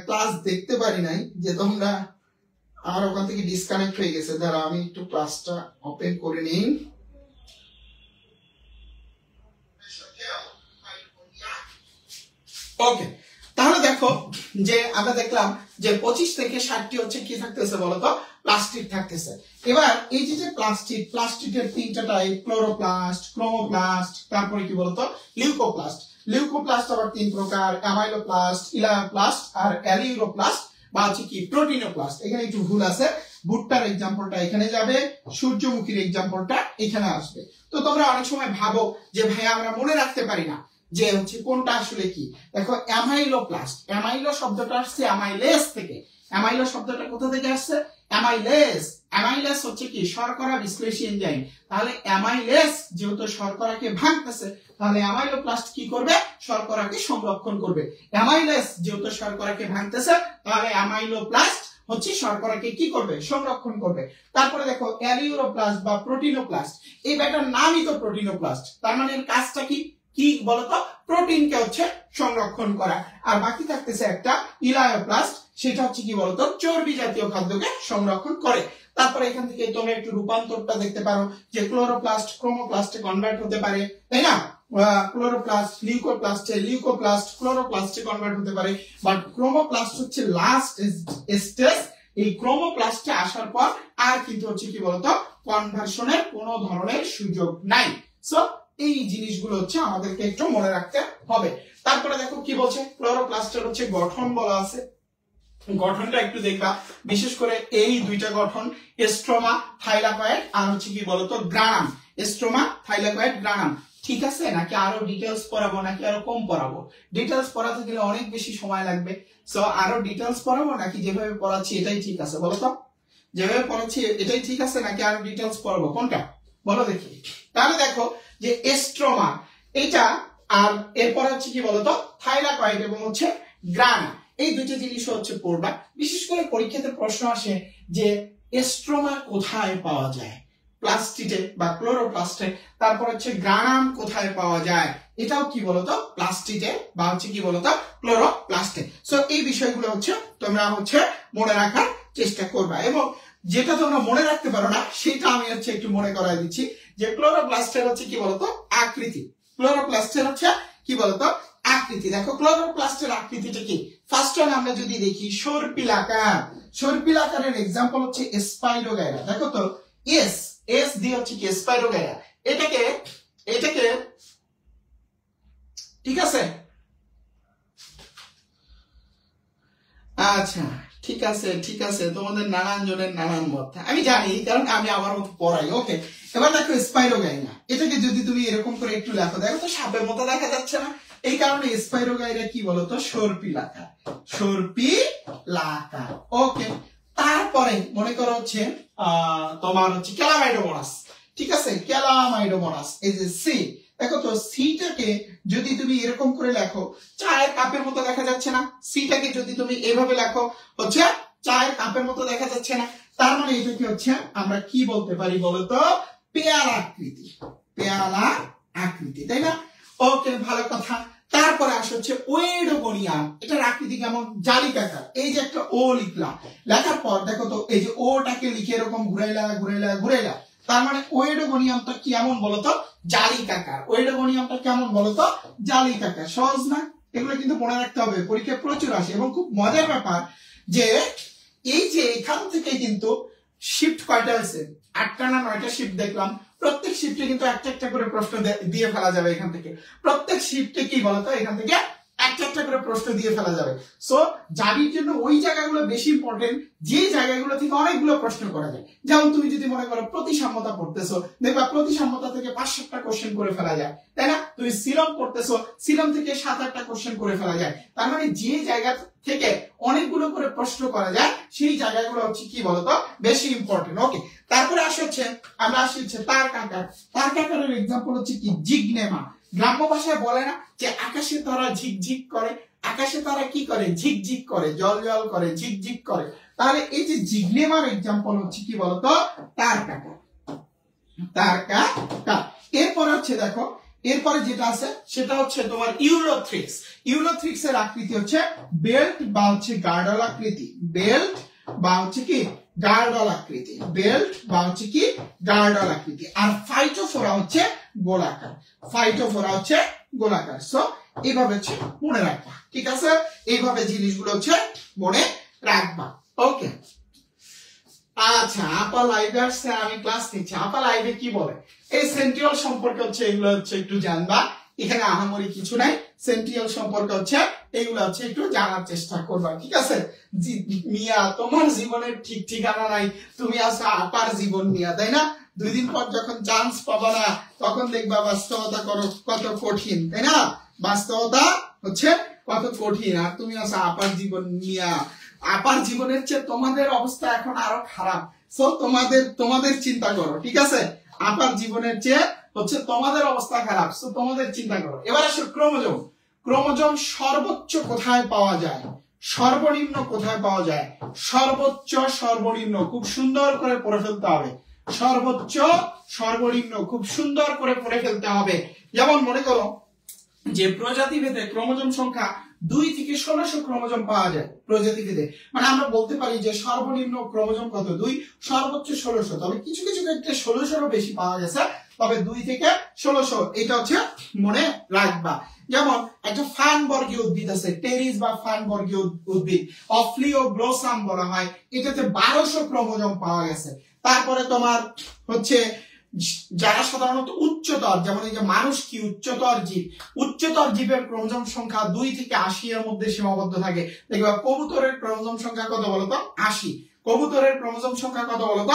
ক্লাস দেখতে পারি নাই, যে তোমরা আমার ওখান থেকে ডিসকানেক্ট হয়ে গেছে। দাঁড়া, আমি একটু ক্লাসটা ওপেন করে নিই। ওকে, তাহলে দেখো যে আমরা দেখলাম যে 25 থেকে 60টি হচ্ছে কি থাকতেছে বলতো? প্লাস্টিড থাকতেছে। এবার এই যে প্লাস্টিডের তিনটা টাইপ, ক্লোরোপ্লাস্ট, ক্রোমোপ্লাস্ট, তারপরে কি বলতো? লিউকোপ্লাস্ট। লিউকোপ্লাস্ট আবার 3 প্রকার, অ্যামাইলোপ্লাস্ট, ইলায়োপ্লাস্ট আর অ্যালিউরোপ্লাস্ট বা হচ্ছে কি প্রোটিনোপ্লাস্ট। এখানে একটু ভুল আছে, ভুট্টার এক্সাম্পলটা এখানে যাবে, সূর্যমুখীর এক্সাম্পলটা এখানে আসবে। তো তোমরা অনেক সময় ভাবো যে ভাইয়া আমরা মনে রাখতে পারি না যে হচ্ছে কোনটা আসলে কি। দেখো অ্যামাইলোপ্লাস্ট, অ্যামাইলো শব্দটা আসছে অ্যামাইলেস থেকে। অ্যামাইলো শব্দটা কোথা থেকে আসছে? অ্যামাইলেস। অ্যামাইলেস হচ্ছে কি শর্করা বিশ্লেষী এনজাইম। তাহলে অ্যামাইলেস যেহেতু শর্করাকে ভাঙতেছে, তাহলে অ্যামাইলোপ্লাস্ট কি করবে? শর্করাকে সংরক্ষণ করবে। অ্যামাইলেস যেহেতু শর্করাকে ভাঙতেছে, তাহলে অ্যামাইলোপ্লাস্ট হচ্ছে শর্করাকে কি করবে? সংরক্ষণ করবে। তারপরে দেখো অ্যালিউরোপ্লাস্ট বা প্রোটিনোপ্লাস্ট, এই ব্যাটার নামই তো প্রোটিনোপ্লাস্ট। তার মানে এর কাজটা কি কি বলতো? প্রোটিনকে হচ্ছে সংরক্ষণ করা। আর বাকি থাকতেছে একটা ইলায়োপ্লাস্ট, সেটা হচ্ছে কি বলতো? চর্বি জাতীয় খাদ্যকে সংরক্ষণ করে। তারপরে এখান থেকে তোমরা একটু রূপান্তরটা দেখতে পারো যে ক্লোরোপ্লাস্ট ক্রোমোপ্লাস্টে কনভার্ট হতে পারে, তাই না? ক্লোরোপ্লাস্ট লিউকোপ্লাস্ট ক্লোরোপ্লাস্টে কনভার্ট হতে পারে, বাট ক্রোমোপ্লাস্ট হচ্ছে লাস্ট স্টেজ। এই ক্রোমোপ্লাস্টে আসার পর আর কিন্তু হচ্ছে কি বলতো? কনভার্সনের কোনো ধরনের সুযোগ নাই। সো এই জিনিসগুলো হচ্ছে আমাদেরকে একটু মনে রাখতে হবে। তারপরে দেখো কি বলছে, ক্লোরোপ্লাস্টের হচ্ছে গঠন বলা আছে। গঠনটা একটু দেখবা, বিশেষ করে এই দুইটা গঠন, স্ট্রোমা থাইলাকয়েড আর হচ্ছে কি বলতো? গ্রানাম। Stroma thylakoid granum. ঠিক আছে, নাকি আরো ডিটেলস পড়াবো, নাকি আরো কম পড়াবো? ডিটেলস পড়াতে গেলে অনেক বেশি সময় লাগবে। সো আরো ডিটেলস পড়াবো, নাকি যেভাবে পড়াচ্ছি এটাই ঠিক আছে? বলো তো, যেভাবে পড়াচ্ছি এটাই ঠিক আছে, নাকি আরো ডিটেলস পড়াবো? কোনটা বলো দেখি। তাহলে দেখো যে স্ট্রোমা এটা, আর এরপর হচ্ছে কি বলতো? থাইলাকয়েড এবং হচ্ছে গ্রানাম। এই দুটো জিনিস হচ্ছে পড়বা। বিশেষ করে পরীক্ষাতে প্রশ্ন আসে যে স্ট্রোমা কোথায় পাওয়া যায়? প্লাস্টিডে বা ক্লোরোপ্লাস্টে। তারপর হচ্ছে গ্রানাম কোথায় পাওয়া যায়? এটাও কি বলতো? প্লাস্টিডে বা হচ্ছে কি বলতো? ক্লোরোপ্লাস্টে। সো এই বিষয়গুলো হচ্ছে তোমরা হচ্ছে মনে রাখার চেষ্টা করবা, এবং যেটা তোমরা মনে রাখতে পারো না সেটা আমি হচ্ছে একটু মনে করাই দিচ্ছি যে ক্লোরোপ্লাস্টের হচ্ছে কি বলতো? আকৃতি। ক্লোরোপ্লাস্টের হচ্ছে কি বলতো? আকৃতি। দেখো ক্লোরোপ্লাস্টের আকৃতিটা কি? ফার্স্ট ওয়ান আমরা যদি দেখি সর্পিলাকার। সর্পিলাকারের এক্সাম্পল হচ্ছে স্পাইরোগাইরা। দেখো তো এস দিয়ে হচ্ছে কি স্পাইরোগাইরা। এটাকে ঠিক আছে, আচ্ছা ঠিক আছে তোমাদের নানান জনের নানান মত আমি জানি, কারণ আমি আমার মতো পড়াই। ওকে, এবার দেখো স্পাইরোগাইরা, এটাকে যদি তুমি এরকম করে একটু লেখো, দেখো তো সাপের মতো দেখা যাচ্ছে না? এই কারণে স্পাইরোগাইরা কি বলতো? সর্পিলাকার। সর্পিলাকার। ওকে, তারপরে মনে করো হচ্ছে তোমার হচ্ছে ক্যালামাইডোমোনাস। ঠিক আছে, ক্যালামাইডোমোনাস। এই যে সি, দেখো তো সিটাকে যদি তুমি এরকম করে লেখো, চায়ের কাপের মতো দেখা যাচ্ছে না? সিটাকে যদি তুমি এভাবে লেখো, হচ্ছে চায়ের কাপের মতো দেখা যাচ্ছে না? তার মানে এটা কি হচ্ছে? আমরা কি বলতে পারি বলতো? পেয়ালা আকৃতি। পেয়ালা আকৃতি, তাই না? ওকে, ভালো কথা। তারপরে আসে হচ্ছে ওয়েডোগোনিয়াম। এটার আকৃতি কেমন? জালিকাকার। এই যে একটা ও লিখলাম, লেখার পর দেখো তো এই যে ওটাকে লিখে এরকম ঘুরাইলা, তার মানে ওয়েডোগোনিয়ামটা কেমন বলতো? জালিকাকার। ওয়েডোগোনিয়ামটা কেমন বলতো? জালিকাকার। সহজ না? এগুলো কিন্তু মনে রাখতে হবে, পরীক্ষায় প্রচুর আসে। এবং খুব মজার ব্যাপার যে এই যে এখান থেকে কিন্তু শিফট কয়টা হয়েছে? 8টা না 9টা শিফট দেখলাম। প্রত্যেক শিফটে কিন্তু একটা একটা করে প্রশ্ন দিয়ে ফেলা যাবে এখান থেকে। প্রত্যেক শিফটে কি বলতো? এখান থেকে একটা একটা করে প্রশ্ন দিয়ে ফেলা যাবে। সো জাবির জন্য ওই জায়গাগুলো বেশি ইম্পর্টেন্ট, যে জায়গাগুলো থেকে অনেকগুলো প্রশ্ন করা যায়। যেমন তুমি যদি মনে করো প্রতিসাম্যতা পড়তেছো, দেখবা প্রতিসাম্যতা থেকে 5-7টা কোশ্চেন করে ফেলা যায়, তাই না? তুমি সিলম পড়তেছো, সিলম থেকে 7-8টা কোশ্চেন করে ফেলা যায়। তার মানে যে জায়গা থেকে অনেকগুলো করে প্রশ্ন করা যায়, সেই জায়গাগুলো হচ্ছে কি বলতো? বেশি ইম্পর্টেন্ট। ওকে, তারপরে আসে হচ্ছে আমরা আসি হচ্ছে তারকাকার। তারকাকারের এক্সাম্পল হচ্ছে কি? জিগনেমা। গ্রাম্য ভাষায় বলে না যে আকাশে তারা ঝিকঝিক করে? আকাশে তারা কি করে? ঝিকঝিক করে, জল জল করে, ঝিকঝিক করে। তাহলে এই যে জিগনেমার এক্সাম্পল হচ্ছে কি বলতো? তারকাকার। তারকাকার। এরপর হচ্ছে দেখো, এরপরে যেটা আছে সেটা হচ্ছে তোমার ইউলোথ্রিক্স। ইউলোথ্রিক্স এর আকৃতি হচ্ছে বেল্ট বা হচ্ছে গার্ডল আকৃতি। বেল্ট বা হচ্ছে কি? গার্ডল আকৃতি। বেল্ট বা হচ্ছে কি? গার্ডল আকৃতি। আর ফাইটোফোরা হচ্ছে গোলাকার। ফাইটোফোরা হচ্ছে গোলাকার। সো এইভাবে হচ্ছে মনে রাখবা। ঠিক আছে, এইভাবে জিনিসগুলো হচ্ছে মনে রাখবা। ওকে, আচ্ছা, আপা লাইভে আসছে, আমি ক্লাস নিচ্ছি। আপা লাইভে কি বলে? এই সেন্ট্রিওল সম্পর্কে হচ্ছে এগুলো হচ্ছে একটু জানবা। এখানে আহামরি কিছু নাই, সেন্ট্রিওল সম্পর্কে হচ্ছে এগুলো হচ্ছে একটু জানার চেষ্টা করবা, ঠিক আছে? মিয়া তোমার জীবনের ঠিক ঠিকানা নাই, তুমি আছো আপার জীবন নিয়া, তাই না? 2 দিন পর যখন চান্স পাবা না তখন দেখবা বাস্তবতা কত কঠিন, তাই না? বাস্তবতা হচ্ছে কত কঠিন, আর তুমি আছো আপার জীবন নিয়া। আপার জীবনের চেয়ে তোমাদের অবস্থা এখন আরো খারাপ, সো তোমাদের চিন্তা করো, ঠিক আছে? আপার জীবনের চেয়ে হচ্ছে তোমাদের অবস্থা খারাপ, সো তোমাদের চিন্তা করো। এবার আসো ক্রোমোজোম। ক্রোমোজোম সর্বোচ্চ কোথায় পাওয়া যায়, সর্বনিম্ন কোথায় পাওয়া যায়? সর্বোচ্চ সর্বনিম্ন খুব সুন্দর করে পড়ে ফেলতে হবে। সর্বোচ্চ সর্বনিম্ন খুব সুন্দর করে পড়ে ফেলতে হবে। যেমন মনে করো যে প্রজাতিভেদে ক্রোমোজোম সংখ্যা 2 থেকে 1600 ক্রোমোজোম পাওয়া যায় প্রজাতিভেদে। মানে আমরা বলতে পারি যে সর্বনিম্ন ক্রোমোজোম কত? 2, সর্বোচ্চ 1600। তবে কিছু কিছু ক্ষেত্রে 1600 বেশি পাওয়া গেছে, তবে 2 থেকে 1600 এটা হচ্ছে মনে রাখবা। যেমন একটা ফান বর্গীয় উদ্ভিদ আছে, টেরিস বা ফান বর্গীয় উদ্ভিদ, অফলিও ব্লসম বলা হয়, এটাতে 1200 ক্রোমোজোম পাওয়া গেছে। তারপরে তোমার হচ্ছে যারা সাধারণত উচ্চতর, যেমন এই যে মানুষ কি উচ্চতর জীব, উচ্চতর জীবের ক্রোমোজোম সংখ্যা 2 থেকে 80 এর মধ্যে সীমাবদ্ধ থাকে। দেখবা কবুতরের ক্রোমোজোম সংখ্যা কত বলতো? 80। কবুতরের ক্রোমোজোম সংখ্যা কত বলতো?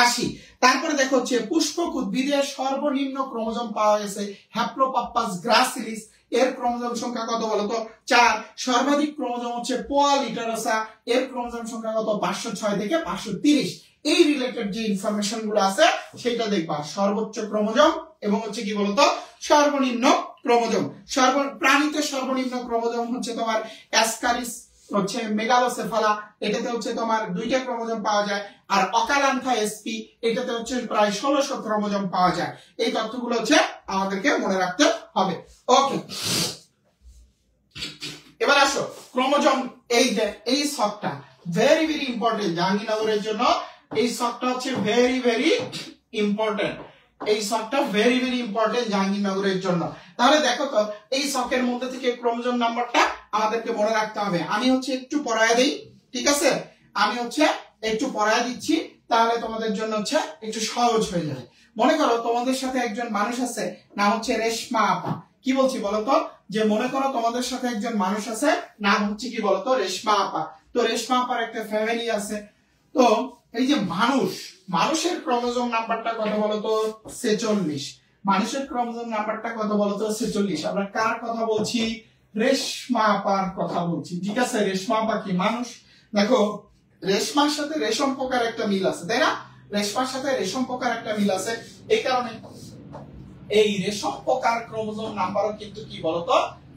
80। তারপরে দেখো হচ্ছে পুষ্পক উদ্ভিদের সর্বনিম্ন ক্রোমোজোম পাওয়া গেছে হ্যাপ্লোপাপ্পাস গ্রাসিলিস, এর ক্রোমোজোম সংখ্যা কত বলতো? 4। সর্বাধিক ক্রোমোজোম হচ্ছে পোয়া লিটারাসা, এর ক্রোমোজোম সংখ্যা কত? 506 থেকে 530। এই রিলেটেড যে ইনফরমেশন গুলো আছে সেটা দেখবা। সর্বোচ্চ ক্রোমোজোম এবং হচ্ছে কি বলতো সর্বনিম্ন ক্রোমোজোম। প্রাণীতে সর্বনিম্ন ক্রোমোজোম হচ্ছে তোমার অ্যাসকারিস হচ্ছে মেগালোসেফালা, এটাতে হচ্ছে তোমার 2টা ক্রোমোজোম পাওয়া যায়। আর অকালান্থা এসপি, এটাতে হচ্ছে প্রায় 1600 ক্রোমোজোম পাওয়া যায়। এই তথ্যগুলো হচ্ছে আমাদেরকে মনে রাখতে হবে। ওকে, এবার আসো ক্রোমোজোম। এই শখটা ভেরি ভেরি ইম্পর্টেন্ট জাহাঙ্গীরনগরের জন্য। এই শখটা হচ্ছে ভেরি ভেরি ইম্পর্টেন্ট, এই শখটা ভেরি ভেরি ইম্পর্টেন্ট জাহাঙ্গীরনগরের জন্য। তাহলে দেখো তো এই শখের মধ্যে থেকে ক্রোমোজোম নাম্বারটা আমাদেরকে মনে রাখতে হবে। আমি হচ্ছে একটু পড়ায় দেই, ঠিক আছে? আমি হচ্ছে একটু পড়ায় দিচ্ছি, তাহলে তোমাদের জন্য হচ্ছে একটু সহজ হয়ে যাবে। মনে করো তোমাদের সাথে একজন মানুষ আছে, নাম হচ্ছে রেশমা আপা। কি বলছি বলতো? যে মনে করো তোমাদের সাথে একজন মানুষ আছে, নাম হচ্ছে কি বলতো? রেশমা আপা। তো রেশমা আপার একটা ফ্যামিলি আছে। তো এই যে মানুষের ক্রোমোজোম নাম্বারটা কত বলতো? 46। মানুষের ক্রোমোজোম নাম্বারটা কত বলতো? 46। আমরা কার কথা বলছি? রেশমা আপার কথা বলছি, ঠিক আছে? রেশমা আপা কি মানুষ? দেখো রেশমার সাথে রেশম পোকার একটা মিল আছে, তাই না? রেশমার সাথে রেশম পোকার একটা মিল আছে, এই কারণে এই রেশম পোকার ক্রোমোজোম নাম্বারও কিন্তু কি বলতো?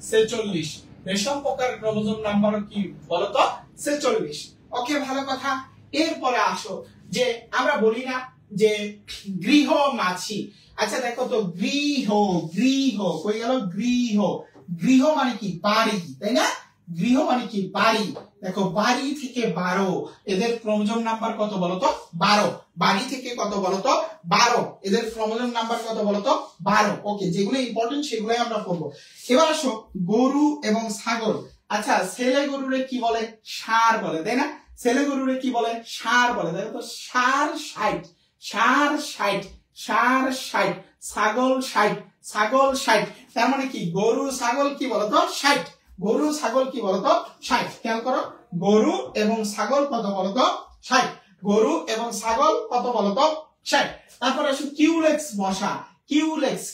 46। রেশম পোকার ক্রোমোজোম নাম্বারও কি বলতো? 46। ওকে, ভালো কথা। এরপরে আসো যে আমরা বলি না যে গৃহ মাছি। আচ্ছা দেখো তো গৃহ কই গেল? গৃহ মানে কি? বাড়ি, তাই না? গৃহ মানে কি? বাড়ি। দেখো বাড়ি থেকে 12, এদের ক্রোমোজোম নাম্বার কত বলতো? 12। বাড়ি থেকে কত বলতো? 12, এদের ক্রোমোজোম নাম্বার কত বলতো? 12। ওকে, যেগুলো ইম্পর্টেন্ট সেগুলোই আমরা পড়বো। এবার আসো গরু এবং ছাগল। আচ্ছা ছেলে গরুরে কি বলে? ষাঁড় বলে, তাই না? ছেলে গরুরে কি বলে? ষাঁড় বলে। দেখো তো ষাঁড় 60, ছাগল 60। তার মানে কি গরু ছাগল কি বলতো? 60। গরু ছাগল কি বলতো? 60। খেয়াল করো, গরু এবং ছাগল কত বলতো? 60। গরু এবং ছাগল কত বলতো? 60। তারপরে আসো কিউলেক্স মশা। কিউলেক্স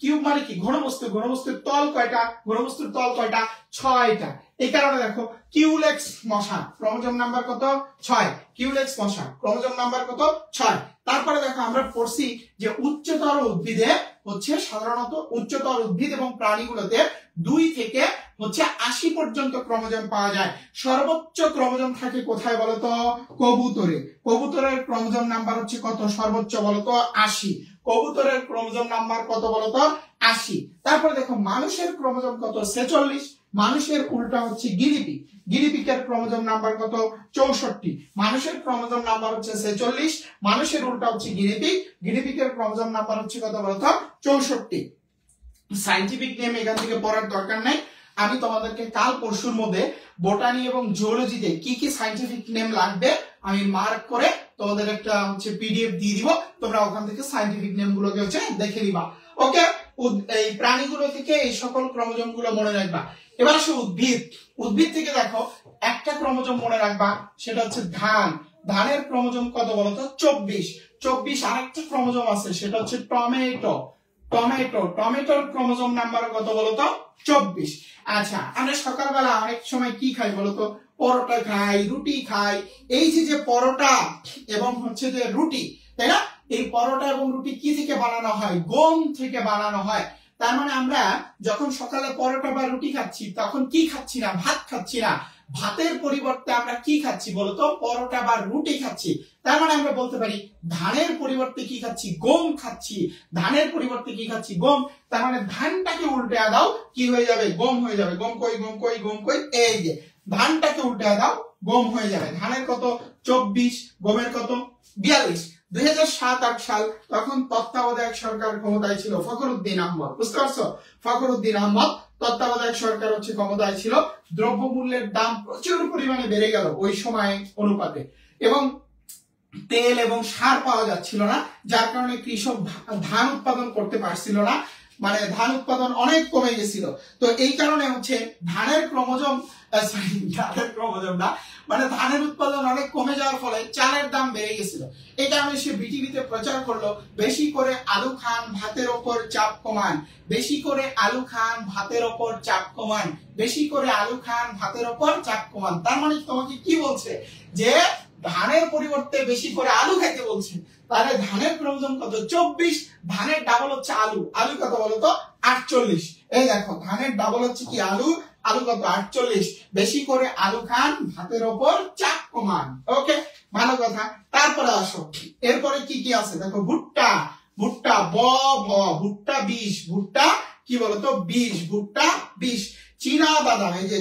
কিউব মানে কি? ঘনবস্তুর তল কয়টা? ঘনবস্তুর তল কয়টা? 6টা। এই কারণে দেখো কিউলেক্স মশা ক্রোমোজোম নাম্বার কত? 6। কিউলেক্স মশা ক্রোমোজোম নাম্বার কত? 6। তারপরে দেখো আমরা পড়ছি যে উচ্চতর উদ্ভিদে হচ্ছে সাধারণত উচ্চতর উদ্ভিদ এবং প্রাণীগুলোতে 2 থেকে হচ্ছে 80 পর্যন্ত ক্রোমোজোম পাওয়া যায়। সর্বোচ্চ ক্রোমোজোম থাকে কোথায় বলতো? কবুতরে। কবুতরের ক্রোমোজোম নাম্বার হচ্ছে কত? সর্বোচ্চ বলতো 80। কবুতরের ক্রোমোজোম নাম্বার কত বলতো? 80। তারপরে দেখো মানুষের ক্রোমোজোম কত? 46। মানুষের উল্টা হচ্ছে গিনিপিগ। গিনিপিগের ক্রোমোজোম নাম্বার কত? 64। মানুষের ক্রোমোজোম নাম্বার হচ্ছে 46, মানুষের উল্টা হচ্ছে গিনিপিগ। গিনিপিগের ক্রোমোজোম নাম্বার হচ্ছে কত বলতো? 64। সায়েন্টিফিক নেম এখান থেকে পড়ার দরকার নাই। আমি তোমাদেরকে কাল পরশুর মধ্যে বোটানি এবং জুওলজিতে কি কি সায়েন্টিফিক নেম লাগবে আমি মার্ক করে তোমাদের একটা হচ্ছে পিডিএফ দিয়ে দিব, তোমরা ওখান থেকে সায়েন্টিফিক নেম গুলোকে হচ্ছে দেখে নিবা। ওকে, এই প্রাণীগুলো থেকে এই সকল ক্রোমোজোম গুলো মনে রাখবা। এবার আসো উদ্ভিদ। উদ্ভিদ থেকে দেখো একটা ক্রোমোজোম মনে রাখবা, সেটা হচ্ছে ধান। ধানের ক্রোমোজোম কত বলতো? 24। 24 আরেকটা ক্রোমোজোম আছে, সেটা হচ্ছে টমেটো। টমেটোর ক্রোমোজোম নাম্বার কত বলতো? 24। আচ্ছা, আমরা সকালবেলা অনেক সময় কি খাই বলতো? পরোটা খাই, রুটি খাই। এই যে পরোটা এবং হচ্ছে যে রুটি, তাই না? এই পরোটা এবং রুটি কি থেকে বানানো হয়? গম থেকে বানানো হয়। তার মানে আমরা যখন সকালে পরোটা বা রুটি খাচ্ছি, তখন কি খাচ্ছি না? ভাত খাচ্ছি না। ভাতের পরিবর্তে আমরা কি খাচ্ছি বলতো? পরোটা বা রুটি খাচ্ছি। তার মানে আমরা বলতে পারি ধানের পরিবর্তে কি খাচ্ছি? গম খাচ্ছি। ধানের পরিবর্তে কি খাচ্ছি? গম। তার মানে ধানটাকে উল্টে দাও, কি হয়ে যাবে? গম হয়ে যাবে। গম কই, গম কই, গম কই, এই যে ধানটাকে উল্টে দাও, গম হয়ে যাবে। ধানের কত? 24, গমের কত? 42। 2007-8 সাল, তখন তত্ত্বাবধায়ক সরকার ক্ষমতায় ছিল ফখরুদ্দিন আহমদ। বুঝতে পারছো? ফখরুদ্দিন আহমদ তত্ত্বাবধায়ক সরকার হচ্ছে ক্ষমতায় ছিল। দ্রব্যমূল্যের দাম প্রচুর পরিমাণে বেড়ে গেল ওই সময় অনুপাতে, এবং তেল এবং সার পাওয়া যাচ্ছিল না, যার কারণে কৃষক ধান উৎপাদন করতে পারছিল না। মানে ধান উৎপাদন অনেক কমে গেছিল। তো এই কারণে হচ্ছে ধানের ক্রোমোজোম না, মানে ধানের উৎপাদন অনেক কমে যাওয়ার ফলে চালের দাম বেড়ে গেছিল। এই কারণে সে বিটিভিতে প্রচার করলো, বেশি করে আলু খান, ভাতের ওপর চাপ কমান। বেশি করে আলু খান, ভাতের ওপর চাপ কমান। বেশি করে আলু খান, ভাতের ওপর চাপ কমান। তার মানে তোমাকে কি বলছে? যে ধানের পরিবর্তে বেশি করে আলু খাইতে বলছে। তাহলে ধানের ক্রোমোজোম কত? 24। ধানের ডাবল হচ্ছে আলু। আলু কত বলতো? 48। এই দেখো, ধানের ডাবল হচ্ছে কি? আলু। আলু কত? 48। বেশি করে আলু খান, ভাতের ওপর চাপ কমান। ওকে, ভালো কথা। তারপরে আসো, এরপরে কি কি আছে দেখো। ভুট্টা। ভুট্টা ভুট্টা 20। ভুট্টা কি বলতো? 20। ভুট্টা 20। চীনা বাদাম, এই যে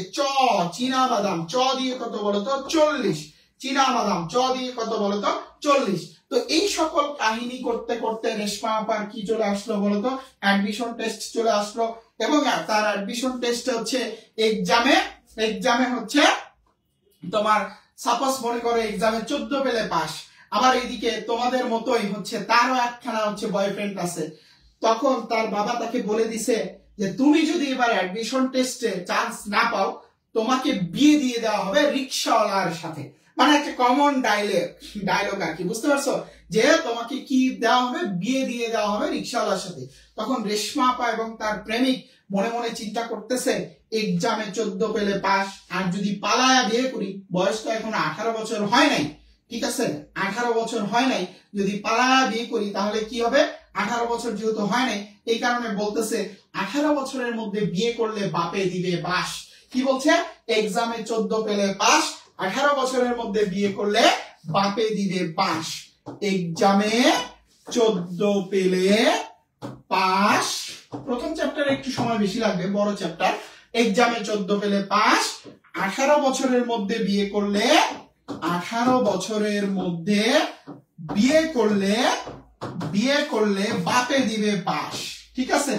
চীনা বাদাম, দিয়ে কত বলতো? 40। চীনা বাদাম দিয়ে কত বলতো? 40। তো এই সকল কাহিনী করতে করতে রেশমা আপার কি চলে আসলো বলতো? অ্যাডমিশন টেস্ট চলে আসলো। এবং তার অ্যাডমিশন টেস্ট হচ্ছে এক্সামে হচ্ছে তোমার সাপোজ মনে করো এক্সামে 14 পেলে পাস। আবার এইদিকে তোমাদের মতোই হচ্ছে তারও একখানা হচ্ছে বয়ফ্রেন্ড আছে। তখন তার বাবা তাকে বলে দিছে যে তুমি যদি এবার অ্যাডমিশন টেস্টে চান্স না পাও, তোমাকে বিয়ে দিয়ে দেওয়া হবে রিকশাওয়ালার সাথে। মানে একটা কমন ডায়লগ আর কি, বুঝতে পারছো? যে তোমাকে কি দেওয়া হবে? বিয়ে দিয়ে দেওয়া হবে রিকশাওয়ালার সাথে। তখন রেশমা আপা এবং তার প্রেমিক মনে মনে চিন্তা করতেছে, এক্সামে 14 পেলে পাস, আর যদি পালায়া বিয়ে করি, বয়স তো এখন 18 বছর হয় নাই, ঠিক আছে? 18 বছর হয় নাই, যদি পালায়া বিয়ে করি তাহলে কি হবে? 18 বছর যেহেতু হয় নাই, এই কারণে বলতেছে 18 বছরের মধ্যে বিয়ে করলে বাপে দিবে বাস। কি বলছে? এক্সামে 14 পেলে পাস, 18 বছরের মধ্যে বিয়ে করলে বাপে দিবে বাস। এক্সামে 14 পেলে পাস, প্রথম চ্যাপ্টারে একটু সময় বেশি লাগবে, বড় চ্যাপ্টার। এক্সামে 14 পেলে পাস, 18 বছরের মধ্যে বিয়ে করলে, 18 বছরের মধ্যে বিয়ে করলে বাপে দিবে বাস। ঠিক আছে?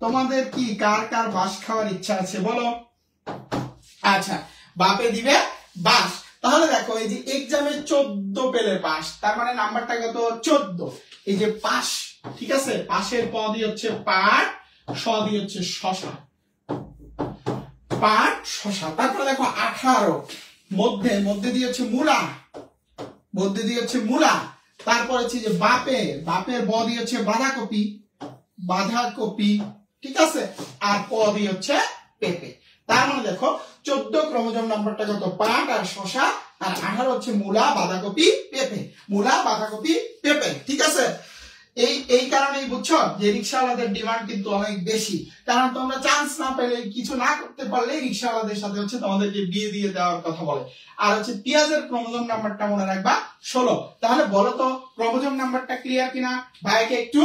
তোমাদের কি কার কার বাস খাওয়ার ইচ্ছা আছে বলো? আচ্ছা, বাপে দিবে বাস। তাহলে দেখো, এই যে এক্সামে 14 পেলে পাস, তার মানে নাম্বারটা কত? 14। এই যে পাস, ঠিক আছে? পাশের প দিয়ে হচ্ছে পাট, স দিয়ে হচ্ছে শশা। পাট, শশা। তারপরে দেখো 18 মধ্যে দিয়ে হচ্ছে মূলা। তারপর হচ্ছে যে বাপের ব দিয়ে হচ্ছে বাঁধাকপি, ঠিক আছে? আর প দিয়ে হচ্ছে পেঁপে। তার মানে দেখো 14 ক্রোমোজোম নাম্বারটা কত? পাট আর শশা, আর 18 হচ্ছে মূলা, বাঁধাকপি, পেঁপে। মূলা, বাঁধাকপি, পেঁপে, ঠিক আছে? এই কারণেই বুঝছো যে রিকশাওয়ালাদের ডিমান্ড কিন্তু অনেক বেশি। কারণ তোমরা চান্স না পেলে, কিছু না করতে পারলে রিকশাওয়ালাদের সাথে হচ্ছে তোমাদেরকে বিয়ে দিয়ে দেওয়ার কথা বলে। আর হচ্ছে পেঁয়াজের ক্রোমোজোম নাম্বারটা মনে রাখবা 16। তাহলে বলো তো ক্রোমোজোম নাম্বারটা ক্লিয়ার কিনা? ভাইকে একটু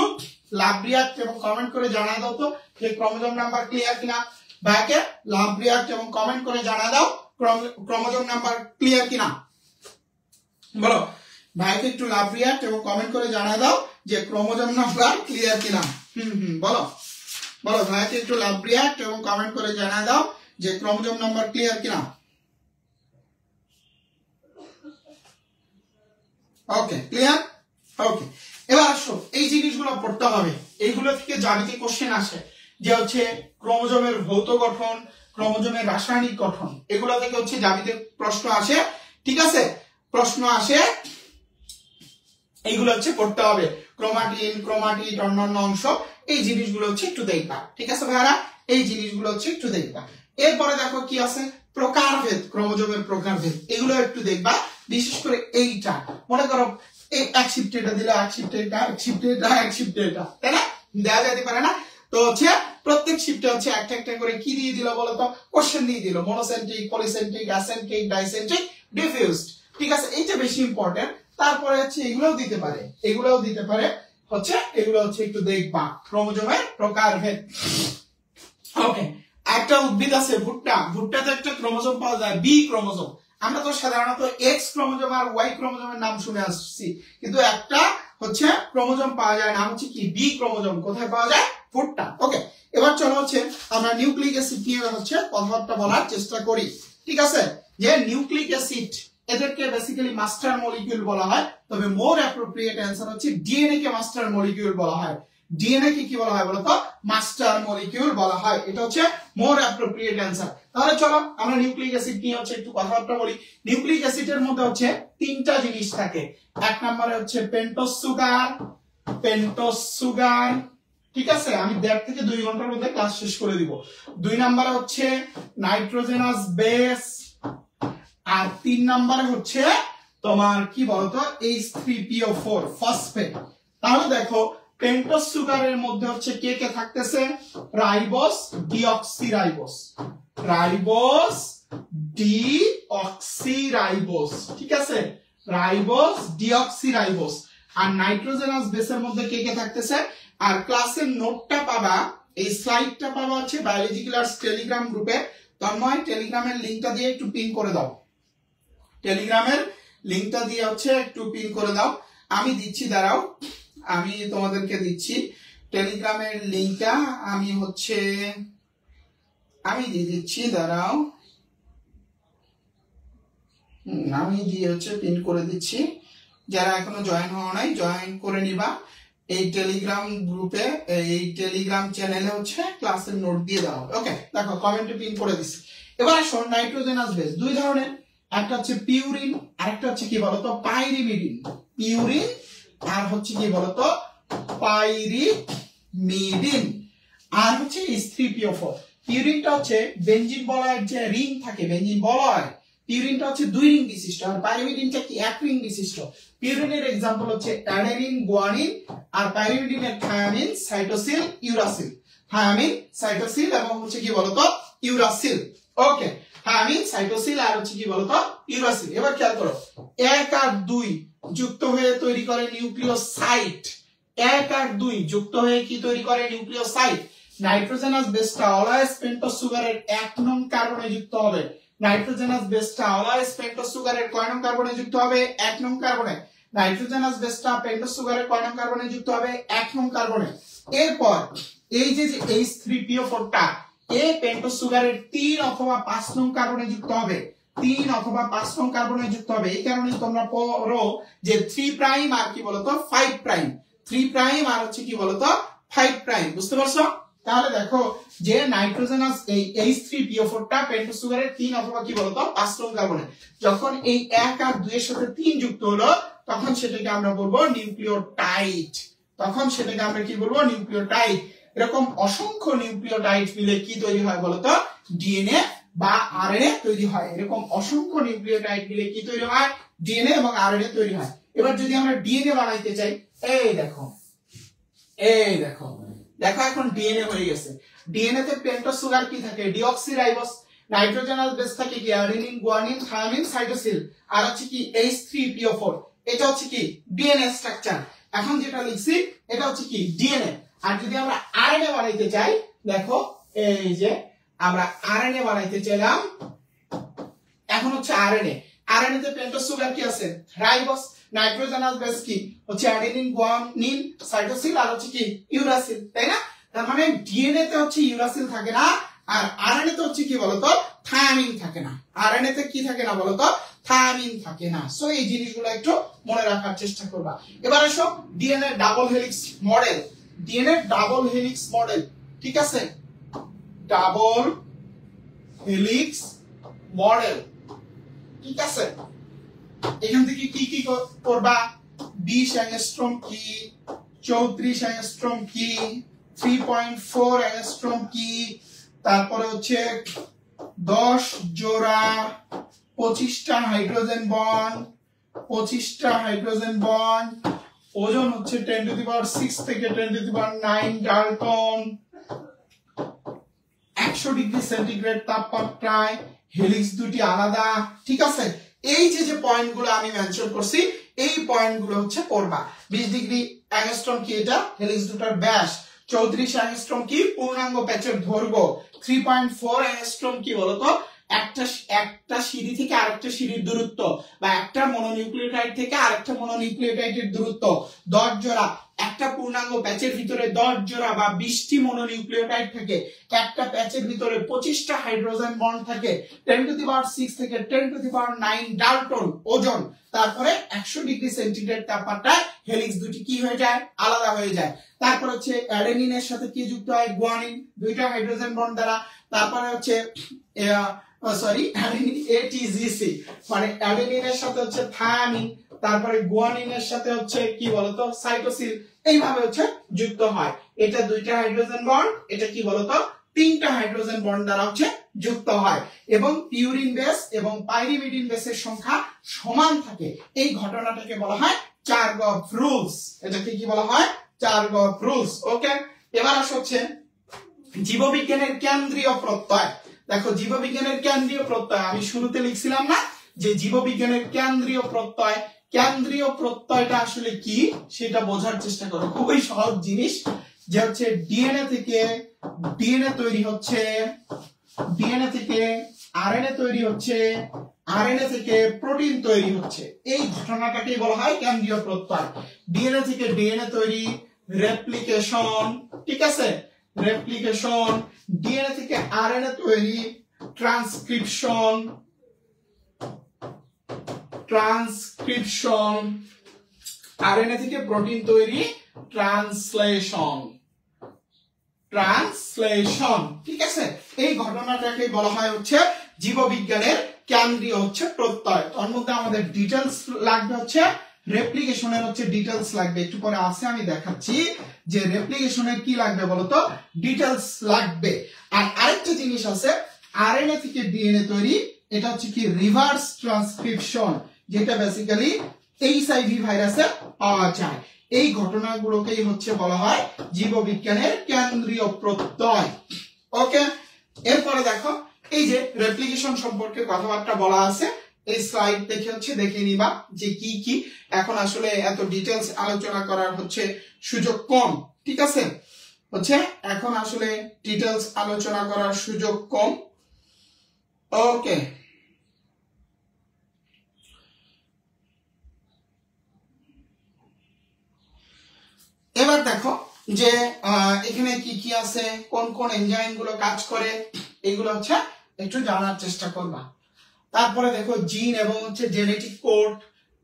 লাভ রিয়াক্ট এবং কমেন্ট করে জানাই দাও তো যে ক্রোমোজোম নাম্বার ক্লিয়ার কিনা। ভাইকে লাভ রিয়াক্ট এবং কমেন্ট করে জানাই দাও ক্রোমোজোম নাম্বার ক্লিয়ার কিনা। বলো, ভাইকে একটু লাভ রিয়াক্ট এবং কমেন্ট করে জানাই দাও যে ক্রোমোজোম নাম্বার ক্লিয়ার কিনা। বলো ভাইকে একটু লাভ রিয়াক্ট এবং কমেন্ট করে জানাই দাও যে ক্রোমোজোম নাম্বার ক্লিয়ার কিনা। ওকে, ক্লিয়ার? ওকে, এবার আসো এই জিনিসগুলো পড়তে হবে, এইগুলো থেকে জ্যামিতিক কোশ্চেন আসে যে হচ্ছে ক্রোমোজোমের ভৌত গঠন, ক্রোমোজোমের রাসায়নিক গঠন, এগুলো থেকে হচ্ছে জ্যামিতিক প্রশ্ন আসে, ঠিক আছে, প্রশ্ন আসে, এইগুলো হচ্ছে পড়তে হবে। ক্রোমাটিন, ক্রোমাটিড, অন্যান্য অংশ, এই জিনিসগুলো হচ্ছে একটু দেখবা, ঠিক আছে ভাইরা, এই জিনিসগুলো হচ্ছে একটু দেখবা। এরপরে দেখো কি আছে, প্রকারভেদ, ক্রোমোজোমের প্রকারভেদ, এগুলো একটু দেখবা, বিশেষ করে এইটা মনে করো এই এক শিফট এটা দিলে এক শিফট এটা, এক শিফট এটা, এক শিফট এটা, তাই না, দেওয়া যেতে পারে না? তো হচ্ছে প্রত্যেক শিফটে হচ্ছে একটা একটা করে কি দিয়ে দিল বলতো, কোশ্চেন দিয়ে দিল, মনোসেন্ট্রিক, পলিসেন্ট্রিক, অ্যাসেন্ট্রিক, ডাইসেন্ট্রিক, ডিফিউজড, ঠিক আছে, এইটা বেশি ইম্পর্টেন্ট। তারপরে হচ্ছে এগুলোও দিতে পারে, এগুলোও দিতে পারে, হচ্ছে এগুলো হচ্ছে একটু দেখবা, ক্রোমোজোমের প্রকারভেদ। ওকে, একটা উদ্ভিদ আছে ভুট্টা, ভুট্টাতে একটা ক্রোমোজোম পাওয়া যায় বি ক্রোমোজোম। আমরা তো সাধারণত এক্স ক্রোমোজোম আর ওয়াই ক্রোমোজোমের নাম শুনে আসছি, কিন্তু একটা হচ্ছে ক্রোমোজোম পাওয়া যায়, নাম হচ্ছে কি বি ক্রোমোজোম। কোথায় পাওয়া যায়? ভুট্টা। ওকে, এবার চলো হচ্ছে আমরা নিউক্লিক অ্যাসিড নিয়ে হচ্ছে কথাবার্তা বলার চেষ্টা করি, ঠিক আছে, যে নিউক্লিক অ্যাসিড এদেরকে বেসিক্যালি মাস্টার মলিকিউল বলা হয়, তবে মোর অ্যাপ্রোপ্রিয়েট অ্যান্সার হচ্ছে ডিএনএ কে মাস্টার মলিকিউল বলা হয়। ডিএনএ কে কি বলা হয় বলতো? মাস্টার মলিকিউল বলা হয়, এটা হচ্ছে মোর অ্যাপ্রোপ্রিয়েট অ্যান্সার। তাহলে চলো আমরা নিউক্লিক অ্যাসিড নিয়ে হচ্ছে একটু কথাবার্তা বলি। নিউক্লিক অ্যাসিডের মধ্যে হচ্ছে তিনটা জিনিস থাকে। এক নম্বরে হচ্ছে পেন্টোজ সুগার, পেন্টোজ সুগার, ঠিক আছে, আমি 1.5 থেকে 2 ঘন্টার মধ্যে ক্লাস শেষ করে দিব। 2 নম্বরে হচ্ছে নাইট্রোজেনাস বেস, আর 3 নম্বরে হচ্ছে তোমার কি বলতো H3PO4 ফসফেট। তাহলে দেখো পেন্টোজ সুগারের মধ্যে হচ্ছে কে কে থাকতেছে? রাইবোস, ডিঅক্সিরাইবোস, রাইবোস, ডিঅক্সিরাইবোস, ঠিক আছে, রাইবোস, ডিঅক্সিরাইবোস। আর নাইট্রোজেনাস বেসের মধ্যে কে কে থাকতেছে? আর ক্লাসের নোটটা পাবা, এই স্লাইডটা পাবা হচ্ছে বায়োলজিক্যাল আর্টস টেলিগ্রাম গ্রুপে। তন্ময় টেলিগ্রামের লিংকটা দিয়ে একটু পিন করে দাও, টেলিগ্রামের লিংকটা দিয়ে হচ্ছে একটু পিন করে দাও। আমি দিচ্ছি, দাঁড়াও, আমি তোমাদেরকে দিচ্ছি টেলিগ্রামের লিংকটা, আমি হচ্ছে আমি দিয়ে দিচ্ছি, দাঁড়াও, আমি দিয়ে হচ্ছে পিন করে দিচ্ছি। যারা এখনো জয়েন হওয়া নাই জয়েন করে নিবা এই টেলিগ্রাম গ্রুপে, এই টেলিগ্রাম চ্যানেলে হচ্ছে ক্লাসের নোট দিয়ে দেওয়া হবে। ওকে, দেখো কমেন্টে পিন করে দিচ্ছি। এবার আসো নাইট্রোজেনাস বেস দুই ধরনের, একটা হচ্ছে পিউরিন আর একটা হচ্ছে কি বলতো পাইরিমিডিন। পিউরিন আর হচ্ছে কি বলতো পাইরিমিডিন, আর হচ্ছে H3PO4। পিউরিনটা হচ্ছে বেনজিন বলয়ের যে রিং থাকে, বেনজিন বলয়, পিউরিনটা হচ্ছে 2 রিং বিশিষ্ট, আর পাইরিমিডিনটা কি 1 রিং বিশিষ্ট। পিউরিনের एग्जांपल হচ্ছে অ্যাডেনিন, গুয়ানিন, আর পাইরিমিডিনের থায়ামিন, সাইটোসিল, ইউরাসিল। থায়ামিন, সাইটোসিল এবং হচ্ছে কি বলতো ইউরাসিল। ওকে, থায়ামিন, সাইটোসিল আর হচ্ছে কি বলতো ইউরাসিল। এবার খেয়াল করো, 1 আর 2 যুক্ত হয়ে তৈরি করে নিউক্লিওসাইট। 1 আর 2 যুক্ত হয়ে কি তৈরি করে? নিউক্লিওসাইট। নাইট্রোজেনাস বেসটা অলওয়েজ পেন্টোজ সুগারের 1 নং কার্বনে যুক্ত হবে। নাইট্রোজেনাস বেসটা অলওয়েজ পেন্টোজ সুগারের কয় নং কার্বনে যুক্ত হবে? 1 নং কার্বনে। নাইট্রোজেনাস বেসটা পেন্টোজ সুগারের কয় নং কার্বনে যুক্ত হবে? 1 নং কার্বনে। এরপর এই যে H3PO4 টা এই পেন্টোজ সুগারের 3 অথবা 5 নং কার্বনে যুক্ত হবে। 3 অথবা 5 নং কার্বনে যুক্ত হবে। এই কারণে তোমরা পড়ো যে 3 প্রাইম আর কি বলতো 5 প্রাইম, 3 প্রাইম আর হচ্ছে কি বলতো 5 প্রাইম। বুঝতে পারছো? তাহলে দেখো যে নাইট্রোজেনাস এই H3PO4 টা পেন্টোজ সুগারের 3 অথবা কি বলতো 5 নং কার্বনে, যখন এই 1 আর 2 এর সাথে 3 যুক্ত হলো তখন সেটাকে আমরা বলবো নিউক্লিওটাইড। তখন সেটাকে আমরা কি বলবো? নিউক্লিওটাইড। এরকম অসংখ্য নিউক্লিওটাইড মিলে কি তৈরি হয় বলতো? ডিএনএ বা আরএনএ তৈরি হয়। এরকম অসংখ্য নিউক্লিওটাইড মিলে কি তৈরি হয়? ডিএনএ এবং আরএনএ তৈরি হয়। এবার যদি আমরা ডিএনএ বানাইতে চাই, এই দেখো, এই দেখো, দেখো এখন ডিএনএ হয়ে গেছে। ডিএনএ তে পেন্টোজ সুগার কি থাকে? ডিঅক্সিরাইবোস। নাইট্রোজেনাস বেস থাকে কি? অ্যাডেনিন, গুয়ানিন, থায়ামিন, সাইটোসিল, আর হচ্ছে কি H3PO4। এটা হচ্ছে কি ডিএনএ স্ট্রাকচার। এখন যেটা লিখছি এটা হচ্ছে কি ডিএনএ। আর যদি আমরা আরএনএ বানাইতে চাই, দেখো এই যে আমরা আরএনএ বানাইতে চাইলাম, এখন হচ্ছে আরএনএ। আরএনএ তে পেন্টোজ সুগার কি আছে? রাইবোস। নাইট্রোজেনাস বেস কি হচ্ছে? অ্যাডেনিন, গুয়ানিন, সাইটোসিল আর হচ্ছে কি ইউরাসিল, তাই না? তার মানে ডিএনএ তে হচ্ছে ইউরাসিল থাকে না, আর আরএনএ তে হচ্ছে কি বলতো থায়ামিন থাকে না। আরএনএ তে কি থাকে না বলতো? থায়ামিন থাকে না। সো এই জিনিসগুলো একটু মনে রাখার চেষ্টা করবা। এবার আসো DNA double helix model. DNA double helix model, ঠিক আছে, ডাবল হেলিক্স মডেল, ঠিক আছে। এখান থেকে কি কি করবা, 20 অ্যাংস্ট্রম কি, 34 অ্যাংস্ট্রম কি, 3.4 অ্যাংস্ট্রম কি, তারপরে হচ্ছে 10 জোড়া 25টা হাইড্রোজেন বন্ড, 25টা হাইড্রোজেন বন্ড, ওজন হচ্ছে 10⁶ থেকে 10⁹ ডাল্টন, 100 ডিগ্রি সেন্টিগ্রেড তাপমাত্রায়, হেলিক্স দুটি আলাদা, ঠিক আছে। এই যে পয়েন্টগুলো আমি মেনশন করছি, এই পয়েন্টগুলো হচ্ছে পড়বা। 20 ডিগ্রি অ্যাংস্ট্রম কি, এটা হেলিক্স দুটার ব্যাস। 34 অ্যাংস্ট্রম কি, পূর্ণাঙ্গ প্যাচের দৈর্ঘ্য। 3.4 অ্যাংস্ট্রম কি বলতো, একটা সিঁড়ি থেকে আরেকটা সিঁড়ির দূরত্ব, বা একটা মনোনিউক্লিওটাইড থেকে আরেকটা মনোনিউক্লিওটাইডের দূরত্ব। 10 জোড়া, একটা পূর্ণাঙ্গ প্যাচের ভিতরে 10 জোড়া বা 20টি মনোনিউক্লিওটাইড থাকে, একটা প্যাচের ভিতরে 25টা হাইড্রোজেন বন্ড থাকে, 10⁶ থেকে 10⁹ ডাল্টন ওজন। তারপরে 100 ডিগ্রি সেন্টিগ্রেড তাপমাত্রায় হেলিক্স দুটি কি হয়ে যায়, আলাদা হয়ে যায়। তারপর হচ্ছে অ্যাডেনিনের সাথে কি যুক্ত হয়, গুয়ানিন, দুইটা হাইড্রোজেন বন্ড দ্বারা। তারপরে হচ্ছে এটিজিসি, মানে অ্যাডেনিনের সাথে হচ্ছে থায়ামিন, তারপরে গুয়ানিনের সাথে হচ্ছে কি বলতো, সাইটোসিন, এইভাবে হচ্ছে যুক্ত হয়। এটা দুইটা হাইড্রোজেন বন্ড, এটা কি বলতো, 3টা হাইড্রোজেন বন্ড দ্বারা হচ্ছে যুক্ত হয়। এবং পিউরিন বেস এবং পাইরিমিডিন বেসের সংখ্যা সমান থাকে। এই ঘটনাটাকে বলা হয় চারগভ রুলস। এটাকে কি বলা হয়, চারগভ রুলস। ওকে, এবার হচ্ছে জীববিজ্ঞানের কেন্দ্রীয় প্রত্যয়। দেখো জীববিজ্ঞানের কেন্দ্রীয় প্রত্যয় আমি শুরুতে লিখছিলাম না, যে জীববিজ্ঞানের কেন্দ্রীয় প্রত্যয়, কেন্দ্রীয় প্রত্যয়টা আসলে কি সেটা বোঝার চেষ্টা করো। খুবই সহজ জিনিস, যে হচ্ছে ডিএনএ থেকে ডিএনএ তৈরি হচ্ছে, ডিএনএ থেকে আরএনএ তৈরি হচ্ছে, আরএনএ থেকে প্রোটিন তৈরি হচ্ছে। এই ঘটনাটাকেই বলা হয় কেন্দ্রীয় প্রত্যয়। ডিএনএ থেকে ডিএনএ তৈরি, রেপ্লিকেশন, ঠিক আছে, রেপ্লিকেশন। ডিএনএ থেকে আরএনএ তৈরি, ট্রান্সক্রিপশন, ট্রান্সক্রিপশন। আরএনএ থেকে প্রোটিন তৈরি, ট্রান্সলেশন, ট্রান্সলেশন, ঠিক আছে। এই ঘটনাটাকে বলা হয় হচ্ছে জীববিজ্ঞানের কেন্দ্রীয় হচ্ছে প্রত্যয়। তার মধ্যে আমাদের ডিটেইলস লাগবে হচ্ছে রেপ্লিকেশনের হচ্ছে ডিটেইলস লাগবে, একটু পরে আছে আমি দেখাচ্ছি যে রেপ্লিকেশনের কি লাগবে বলতো, ডিটেইলস লাগবে। আর আরেকটা জিনিস আছে, আরএনএ থেকে ডিএনএ তৈরি, এটা হচ্ছে কি রিভার্স ট্রান্সক্রিপশন, যেটা বেসিক্যালি এইচআইভি ভাইরাসে পাওয়া যায়। এই ঘটনাগুলোকেই হচ্ছে বলা হয় জীববিজ্ঞানের কেন্দ্রীয় প্রত্যয়। ওকে, এরপরে দেখো এই যে রেপ্লিকেশন সম্পর্কে কথাবার্তা বলা আছে, এই স্লাইড দেখে হচ্ছে দেখে নিবা যে কি কি। এখন আসলে এত ডিটেইলস আলোচনা করার হচ্ছে সুযোগ কম, ঠিক আছে, হচ্ছে এখন আসলে ডিটেইলস আলোচনা করার সুযোগ কম। ওকে, এবার দেখো যে এখানে কি কি আছে, কোন কোন এনজাইম গুলো কাজ করে, এগুলো হচ্ছে একটু জানার চেষ্টা করবা। তারপরে দেখো জিন এবং হচ্ছে জেনেটিক কোড,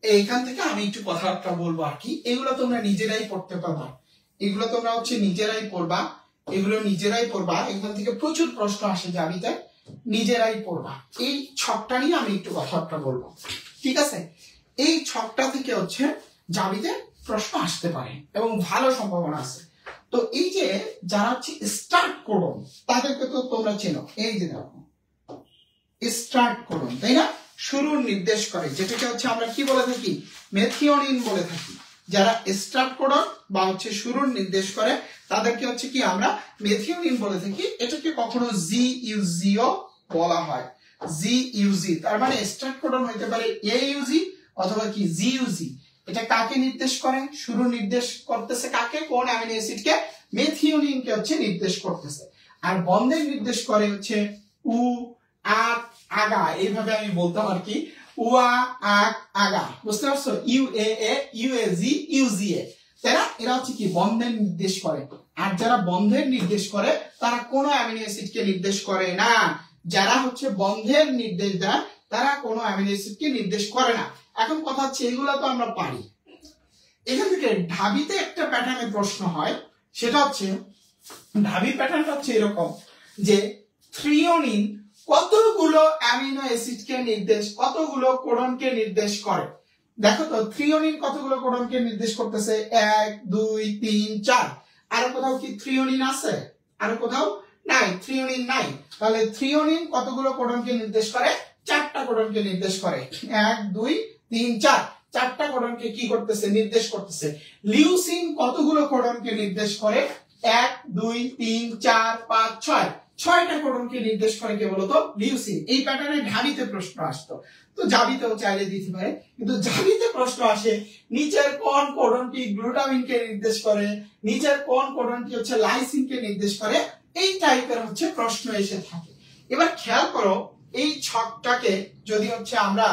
এইখান থেকে আমি একটু কথাবার্তা বলবো আর কি। এগুলো তোমরা নিজেরাই পড়তে পারবা, এগুলো তোমরা হচ্ছে নিজেরাই পড়বা, এগুলো নিজেরাই পড়বা। এখান থেকে প্রচুর প্রশ্ন আসে জাবিতে, নিজেরাই পড়বা। এই ছকটা নিয়ে আমি একটু কথাবার্তা বলবো, ঠিক আছে। এই ছকটা থেকে হচ্ছে জাবিতে প্রশ্ন আসতে পারে এবং ভালো সম্ভাবনা আছে। তো এই যে যারা হচ্ছে স্টার্ট কোডন, তাদেরকে তো তোমরা চেনো, এই যে দেখো স্টার্ট কোডন, তাই না, শুরুর নির্দেশ করে, যেটাকে হচ্ছে আমরা কি বলে থাকি, মেথিওনিন বলে থাকি। যারা স্টার্ট কোডন বা হচ্ছে শুরুর নির্দেশ করে তাদেরকে হচ্ছে কি আমরা মেথিওনিন বলে থাকি। এটাকে কখনো জিইউজিও বলা হয়, জিইউজি, তার মানে স্টার্ট কোডন হইতে পারে এইউজি অথবা কি জিইউজি। এটা কাকে নির্দেশ করে, শুরু নির্দেশ করতেছে কাকে, কোন অ্যামিনো অ্যাসিডকে, মেথিওনিনকে হচ্ছে নির্দেশ করতেছে। আর বন্ধের নির্দেশ করে হচ্ছে উ আক আগা, এইভাবে আমি বলতাম আর কি, উয়া আক আগা, বুঝতে পারছো, U A A U A G U G A, তাই না, এরা হচ্ছে কি বন্ধের নির্দেশ করে। আর যারা বন্ধের নির্দেশ করে তারা কোনো অ্যামিনো অ্যাসিডকে নির্দেশ করে না। যারা হচ্ছে বন্ধের নির্দেশ দেয় তারা কোনো অ্যামিনো অ্যাসিডকে নির্দেশ করে না। এখন কথা হচ্ছে এগুলো তো আমরা পারি। এখান থেকে ঢাবিতে একটা প্যাটার্নের প্রশ্ন হয়, সেটা হচ্ছে ঢাবি প্যাটার্নটা হচ্ছে এরকম যে থ্রিওনিন কতগুলো অ্যামিনো অ্যাসিডকে নির্দেশ, কতগুলো কোডনকে নির্দেশ করে। দেখো তো থ্রিওনিন কতগুলো কোডনকে নির্দেশ করতেছে, 1 2 3 4। আর কোথাও কি থ্রিওনিন আছে? আর কোথাও নাই, থ্রিওনিন নাই। তাহলে থ্রিওনিন কতগুলো কোডনকে নির্দেশ করে? 4টা কোডনকে নির্দেশ করে। 1 2 3 4, 4টা কোডনকে কি করতেছে? নির্দেশ করতেছে। লিউসিন কতগুলো কোডনকে নির্দেশ করে? 1 2 3 4 5 6, 6টা কোডনকে নির্দেশ করে কে বলতো? লিউসিন। এই প্যাটার্নে ঢাবিতে প্রশ্ন আসতো, তো জাবিতেও চাইলে দিতে পারে, কিন্তু জাবিতে প্রশ্ন আসে নিচের কোন কোডনটি গ্লুটামিনকে নির্দেশ করে, নিচের কোন কোডনটি হচ্ছে লাইসিনকে নির্দেশ করে, এই টাইপের হচ্ছে প্রশ্ন এসে থাকে। এবার খেয়াল করো এই ছকটাকে যদি হচ্ছে আমরা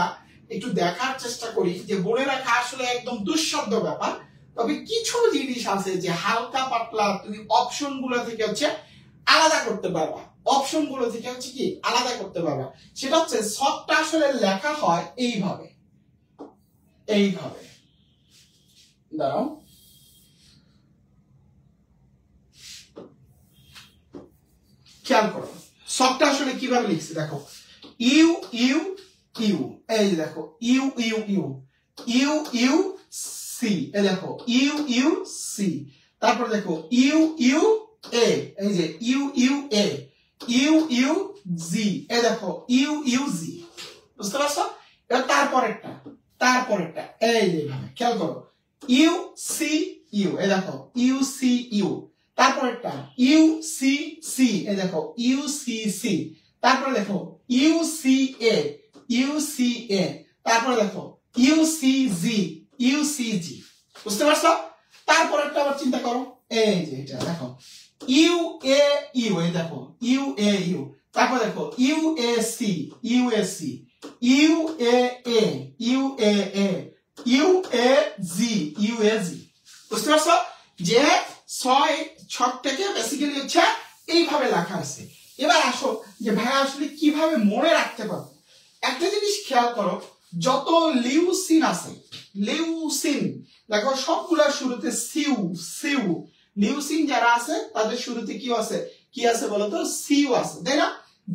একটু দেখার চেষ্টা করি, যে বলে রাখা আসলে একদম দুঃসাধ্য ব্যাপার, তবে কিছু জিনিস আছে যে হালকা পাতলা তুমি অপশন গুলো থেকে হচ্ছে আলাদা করতে পারবা, অপশন গুলো থেকে হচ্ছে কি আলাদা করতে পারবা। সেটা হচ্ছে ছকটা আসলে লেখা হয় এইভাবে, এইভাবে দাঁড়াও, খেয়াল করো ছকটা আসলে কিভাবে লিখছি। দেখো ইউ ইউ ইউ, এই দেখো U U U U U C, এই দেখো ইউ ইউ সি। তারপর দেখো ইউ ইউ এ, এই যে U U A, U U G, এই দেখো ইউ ইউ জি। বুঝতে পারছো? এবার তারপরেরটা, তারপরেরটা এই যে খেয়াল করো ইউ সি ইউ, এই দেখো ইউ সি ইউ। তারপরেরটা ইউ সি সি, এই দেখো ইউ সি সি। তারপরে দেখো U C A, U C A. তারপরে দেখো U C G, U C G. বুঝতে পারছো? তারপরেরটা আবার চিন্তা করো, এই যে এটা দেখো ইউ এ ইউ, এই দেখো ইউ এ ইউ। তারপর দেখো U A C, U A C, U A A, U A A, U A G, U A G. বুঝতে পারছো? যে ছয় ছকটাকে বেসিক্যালি হচ্ছে এইভাবে লেখা আছে। এবার আসো যে ভাই আসলে কিভাবে মনে রাখতে পারবো। একটা জিনিস খেয়াল করো, যত লিউসিন আছে, লিউসিন দেখো সবগুলোর শুরুতে সিউ সিউ, লিউসিন যারা আছে তাদের শুরুতে কি আছে, কি আছে বলতো? সিউ আছে, তাই না?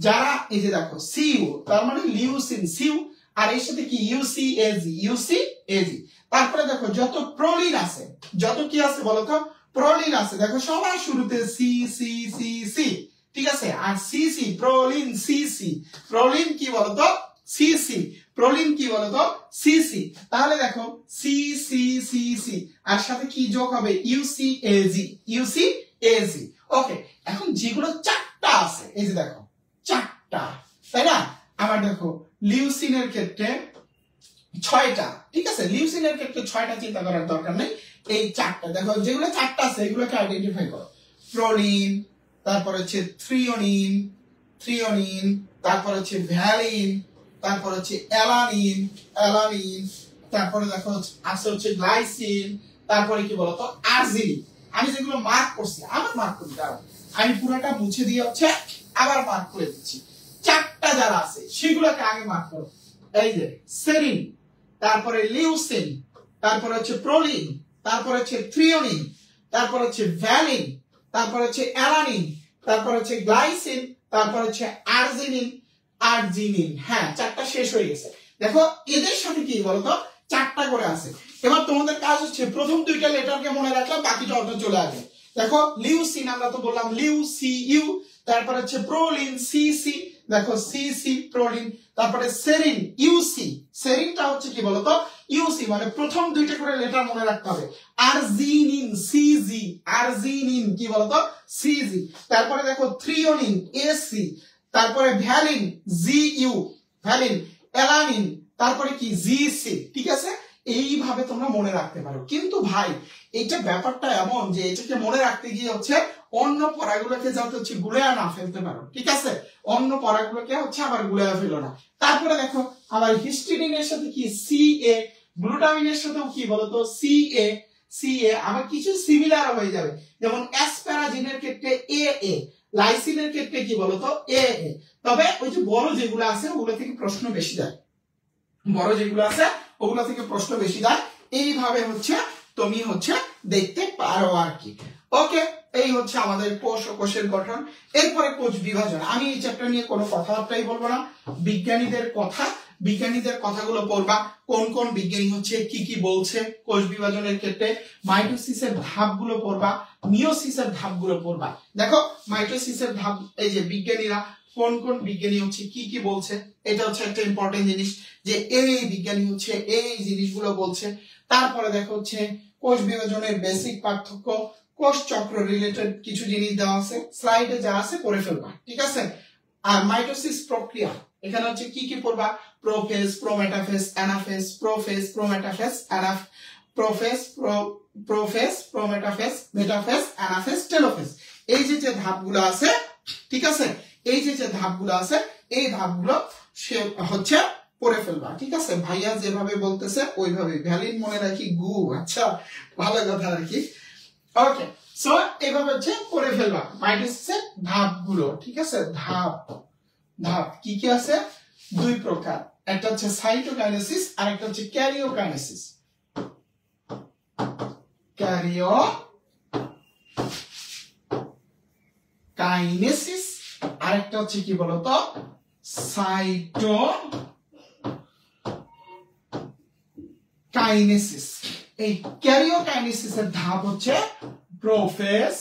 যারা এই যে দেখো সিউ, তার মানে লিউসিন সিউ, আর এর সাথে কি ইউসি এজি, ইউসি এজি। তারপরে দেখো যত প্রোলিন আছে, যত কি আছে বলতো? প্রোলিন আছে, দেখো সবার শুরুতে সি সি সি সি, ঠিক আছে? আর C C proline, C C proline কি বলতো? সি সি প্রোলিন কি বলতো? C C. তাহলে দেখো সি সি সি সি, আর সাথে কি যোগ হবে? ইউসি এজি, ইউসি এজি। ওকে, এখন যেগুলো 4টা আছে, এই যে দেখো 4টা, তাই না? আবার দেখো লিউসিনের ক্ষেত্রে 6টা, ঠিক আছে? লিউসিনের ক্ষেত্রে 6টা, চিন্তা করার দরকার নেই, এই 4টা। দেখো যেগুলো 4টা আছে এগুলোকে আইডেন্টিফাই করো। প্রোলিন, তারপর হচ্ছে থ্রিওনিন, থ্রিওনিন, তারপর হচ্ছে ভ্যালিন, তারপর হচ্ছে অ্যালানিন, অ্যালানিন, তারপরে দেখো আছে হচ্ছে গ্লাইসিন, তারপরে কি বলতো? আর্জিনিন। আমি যেগুলো মার্ক করছি, আবার মার্ক করি, দাঁড়াও আমি পুরোটা মুছে দিয়ে হচ্ছে আবার মার্ক করে দিচ্ছি। 4টা যারা আছে সেগুলোকে আগে মার্ক করো। এই যে সেরিন, তারপরে লিউসিন, তারপরে হচ্ছে প্রোলিন, তারপরে হচ্ছে থ্রিওনিন, তারপর হচ্ছে ভ্যালিন, তারপর হচ্ছে অ্যালানিন, তারপর হচ্ছে গ্লাইসিন, তারপর হচ্ছে আর্জিনিন, আর্জিনিন। হ্যাঁ 4টা শেষ হয়ে গেছে। দেখো এদের সাথে কি বলতো? 4টা করে আছে। এবার তোমাদের কাজ হচ্ছে প্রথম 2টা লেটারকে মনে রাখলাম, বাকিটা অর্থ চলে আসবে। দেখো লিউসিন আমরা তো বললাম লিউ সি ইউ, তারপর হচ্ছে প্রোলিন সি সি, দেখো সি সি প্রোলিন, তারপরে সেরিন ইউসি, সেরিনটা হচ্ছে কি বলতো? ইউসি, মানে প্রথম 2টা করে লেটার মনে রাখতে হবে। আরজিনিন সিজি, আরজিনিন কি বলতো? সিজি। তারপরে দেখো থ্রিওনিন এসি, তারপরে valine G U, valine, alanine, তারপরে কি জিসি, ঠিক আছে? এইভাবে তোমরা মনে রাখতে পারো। কিন্তু ভাই এটা ব্যাপারটা এমন যে এটাকে মনে রাখতে গিয়ে হচ্ছে অন্য পড়াগুলোকে যাতে হচ্ছে গুলিয়ে না ফেলতে পারো, ঠিক আছে? অন্য পড়াগুলোকে হচ্ছে আবার গুলিয়ে ফেলো না। তারপরে দেখো আবার হিস্টিডিনের সাথে কি সি এ, গ্লুটামিনের সাথেও কি বলতো? সি এ, সি এ। আবার কিছু সিমিলার হয়ে যাবে, যেমন অ্যাসপারাজিনের ক্ষেত্রে এ এ, লাইসিনের ক্ষেত্রে কি বলতো এ। তবে ওই যে বড় যেগুলো আছে ওগুলো থেকে প্রশ্ন বেশি দেয়, বড় যেগুলো আছে ওগুলো থেকে প্রশ্ন বেশি দেয়। এইভাবে হচ্ছে তুমি হচ্ছে দেখতে পারো আর কি। ওকে, এই হচ্ছে আমাদের কোষ ও কোষের গঠন। এরপরে কোষ বিভাজন। আমি এই চ্যাপ্টার নিয়ে কোনো কথাবার্তাই বলবো না, বিজ্ঞানীদের কথা, বিজ্ঞানীদের কথাগুলো পড়বা, কোন কোন বিজ্ঞানী হচ্ছে কি কি বলছে কোষ বিভাজনের ক্ষেত্রে। মাইটোসিসের ধাপগুলো পড়বা, মিওসিসের ধাপগুলো পড়বা। দেখো মাইটোসিসের ধাপ, এই যে বিজ্ঞানীরা কোন কোন বিজ্ঞানী হচ্ছে কি কি বলছে, এটা হচ্ছে একটা ইম্পর্টেন্ট জিনিস যে এই বিজ্ঞানী হচ্ছে এই জিনিসগুলো বলছে। তারপরে দেখো হচ্ছে কোষ বিভাজনের বেসিক পার্থক্য, কোষ চক্র রিলেটেড কিছু জিনিস দেওয়া আছে, স্লাইডে যা আছে পড়ে ফেলবা, ঠিক আছে। আর মাইটোসিস প্রক্রিয়া, এখানে হচ্ছে কি কি পড়বা, prophase, prometaphase, anaphase, prophase, prometaphase, prophase, prometaphase, metaphase, anaphase, telophase. এই যে যে ধাপগুলো আছে, ঠিক আছে, এই যে যে ধাপগুলো আছে এই ধাপগুলো সে হচ্ছে পড়ে ফেলবা, ঠিক আছে। ভাইয়া যেভাবে বলতেছে ওইভাবে ভ্যালিড মনে রাখি গু, আচ্ছা ভালো কথা আর কি। ওকে, সো এইভাবে হচ্ছে পড়ে ফেলবা মাইটোসিসের ধাপগুলো, ঠিক আছে। ধাপ ধাপ কি কি আছে, দুই প্রকার, একটা হচ্ছে সাইটোকাইনেসিস আর একটা হচ্ছে ক্যারিওকাইনেসিস। ক্যারিওকাইনেসিস আর একটা হচ্ছে কি বলতো সাইটোকাইনেসিস। এই ক্যারিওকাইনেসিসের ধাপ হচ্ছে prophase,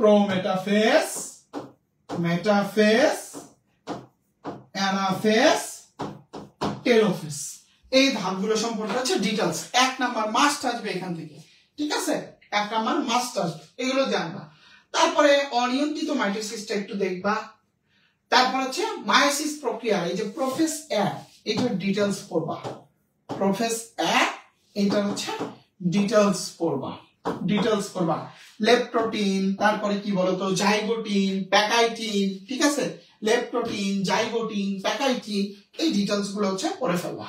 prometaphase, metaphase, anaphase, telophase. এই ধাপগুলো সম্পর্কে হচ্ছে ডিটেইলস, 1 নাম্বার মাস্ট আসবে এখান থেকে, ঠিক আছে। 1 নাম্বার মাস্ট আসবে, এগুলো জানবা। তারপরে অনিয়ন্ত্রিত মাইটোসিসটা একটু দেখবা। তারপর হচ্ছে মায়োসিস প্রক্রিয়া, এই যে প্রোফেজ 1 এটার ডিটেইলস পড়বা, প্রোফেজ 1 এটা হচ্ছে ডিটেইলস পড়বা, ডিটেইলস পড়বা। লেপ্টোটিন, তারপরে কি বলতো জাইগোটিন, প্যাকাইটিন, ঠিক আছে। লেপ্টোটিন, জাইগোটিন, প্যাকাইটিন, এই ডিটেইলস গুলো হচ্ছে পড়ে ফেলবা।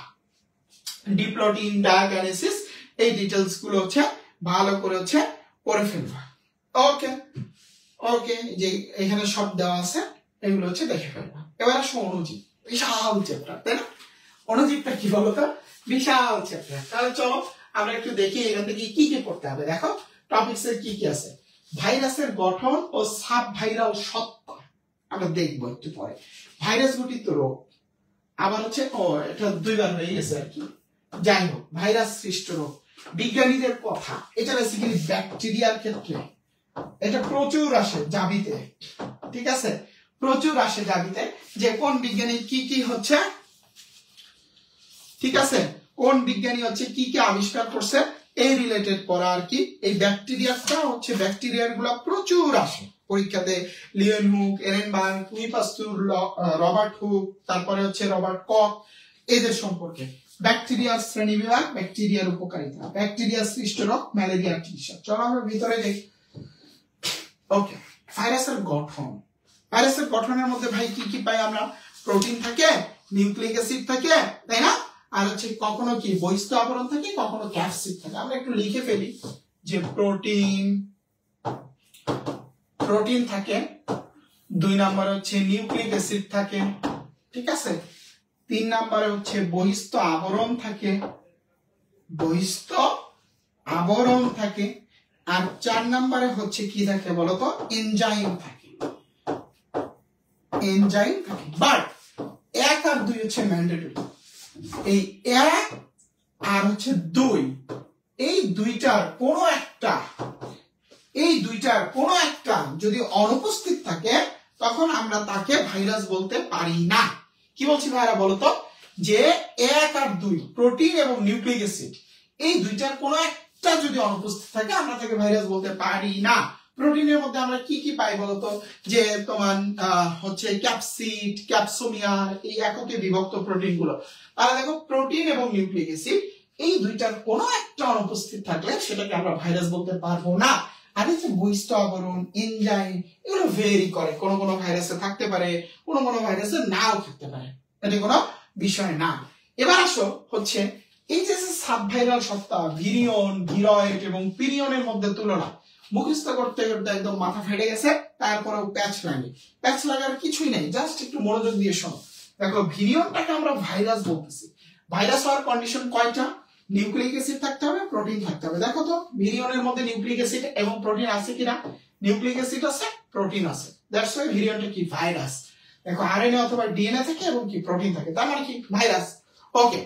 ডিপ্লোটিন, ডায়াগনেসিস, এই ডিটেইলস গুলো হচ্ছে ভালো করে হচ্ছে পড়ে ফেলবা। ওকে ওকে, যে এখানে সব দেওয়া আছে এগুলো হচ্ছে দেখে ফেলবা। এবার আসো অণুজীব, বিশাল চ্যাপ্টার, তাই না? অণুজীবটা কি বলতো বিশাল চ্যাপ্টার। তাহলে চলো আমরা একটু দেখি এখান থেকে কি কি পড়তে হবে। দেখো টপিকস এর কি কি আছে, ভাইরাসের গঠন ও সাব ভাইরাল শর্করা আমরা দেখবো একটু পরে। ভাইরাস ঘটিত রোগ, আবার হচ্ছে এটা 2 বার হয়ে গেছে আর কি। যাই হোক, ভাইরাস সৃষ্ট রোগ, বিজ্ঞানীদের কথা, এটা বেসিক্যালি ব্যাকটেরিয়ার ক্ষেত্রে এটা প্রচুর আসে জাবিতে, ঠিক আছে, প্রচুর আসে জাবিতে যে কোন বিজ্ঞানী কি কি হচ্ছে, ঠিক আছে, কোন বিজ্ঞানী হচ্ছে কি কি আবিষ্কার করছে এই রিলেটেড করা আর কি। এই ব্যাকটেরিয়াটা হচ্ছে ব্যাকটেরিয়ার গুলা প্রচুর আসে পরীক্ষাতে, Leeuwenhoek, Ehrenberg, Louis Pasteur, Robert Hooke, তারপরে হচ্ছে রবার্ট কক, এদের সম্পর্কে। ব্যাকটেরিয়ার শ্রেণীবিভাগ, ব্যাকটেরিয়ার উপকারিতা, ব্যাকটেরিয়া সৃষ্ট রোগ, ম্যালেরিয়ার চিকিৎসা। চলো আমরা ভিতরে দেখি। ওকে, ভাইরাসের গঠন, ভাইরাসের গঠনের মধ্যে ভাই কি কি পাই আমরা, প্রোটিন থাকে, নিউক্লিক অ্যাসিড থাকে, তাই না, আর হচ্ছে কখনো কি বহিস্থ আবরণ থাকে, কখনো ক্যাপসিড থাকে। আমরা একটু লিখে ফেলি যে প্রোটিন, প্রোটিন থাকে, 2 নম্বরে হচ্ছে নিউক্লিক অ্যাসিড থাকে, ঠিক আছে, 3 নম্বরে হচ্ছে বহিস্থ আবরণ থাকে, বহিস্থ আবরণ থাকে, আর 4 নম্বরে হচ্ছে কি থাকে বলতো এনজাইম থাকে, এনজাইম থাকে। বাট 1 আর 2 হচ্ছে ম্যান্ডেটরি। এই 1 আর হচ্ছে 2, এই দুইটার কোনো একটা, এই দুইটার কোনো একটা যদি অনুপস্থিত থাকে তখন আমরা তাকে ভাইরাস বলতে পারি না। কি বলছি ভাইরা বলতো, যে 1 আর 2 প্রোটিন এবং নিউক্লিক অ্যাসিড, এই দুইটার কোনো একটা যদি অনুপস্থিত থাকে আমরা তাকে ভাইরাস বলতে পারি না। প্রোটিনের মধ্যে আমরা কি কি পাই বলতো, যে তোমার হচ্ছে ক্যাপসিড, ক্যাপসোমিয়ার, এই এককে বিভক্ত প্রোটিন গুলো। তাহলে দেখো প্রোটিন এবং নিউক্লিক অ্যাসিড এই দুইটার কোনো একটা অনুপস্থিত থাকলে সেটাকে আমরা ভাইরাস বলতে পারবো না। আর এই যে বহিস্থ আবরণ, এনজাইম, এগুলো ভেরি করে, কোন কোন ভাইরাসে থাকতে পারে, কোন কোন ভাইরাসে নাও থাকতে পারে, এটা কোনো বিষয় না। এবার আসো হচ্ছে এই যে সাব ভাইরাল সত্তা, ভিরিয়ন, ভিরয়েড এবং পিরিয়নের মধ্যে তুলনা, মুখস্থ করতে করতে একদম মাথা ফেটে গেছে, তারপরেও প্যাচ লাগে। প্যাচ লাগার কিছুই নেই, জাস্ট একটু মনোযোগ দিয়ে শোনো। দেখো ভিরিয়নটাকে আমরা ভাইরাস বলতেছি। ভাইরাস হওয়ার কন্ডিশন কয়টা? নিউক্লিক অ্যাসিড থাকতে হবে, প্রোটিন থাকতে হবে। দেখো তো ভিরিয়নের মধ্যে নিউক্লিক অ্যাসিড এবং প্রোটিন আছে কিনা? নিউক্লিক অ্যাসিড আছে, প্রোটিন আছে, দ্যাটস ওয়াই ভিরিয়নটা কি ভাইরাস। দেখো আরএনএ অথবা ডিএনএ থাকে এবং কি প্রোটিন থাকে, তার মানে কি ভাইরাস। ওকে,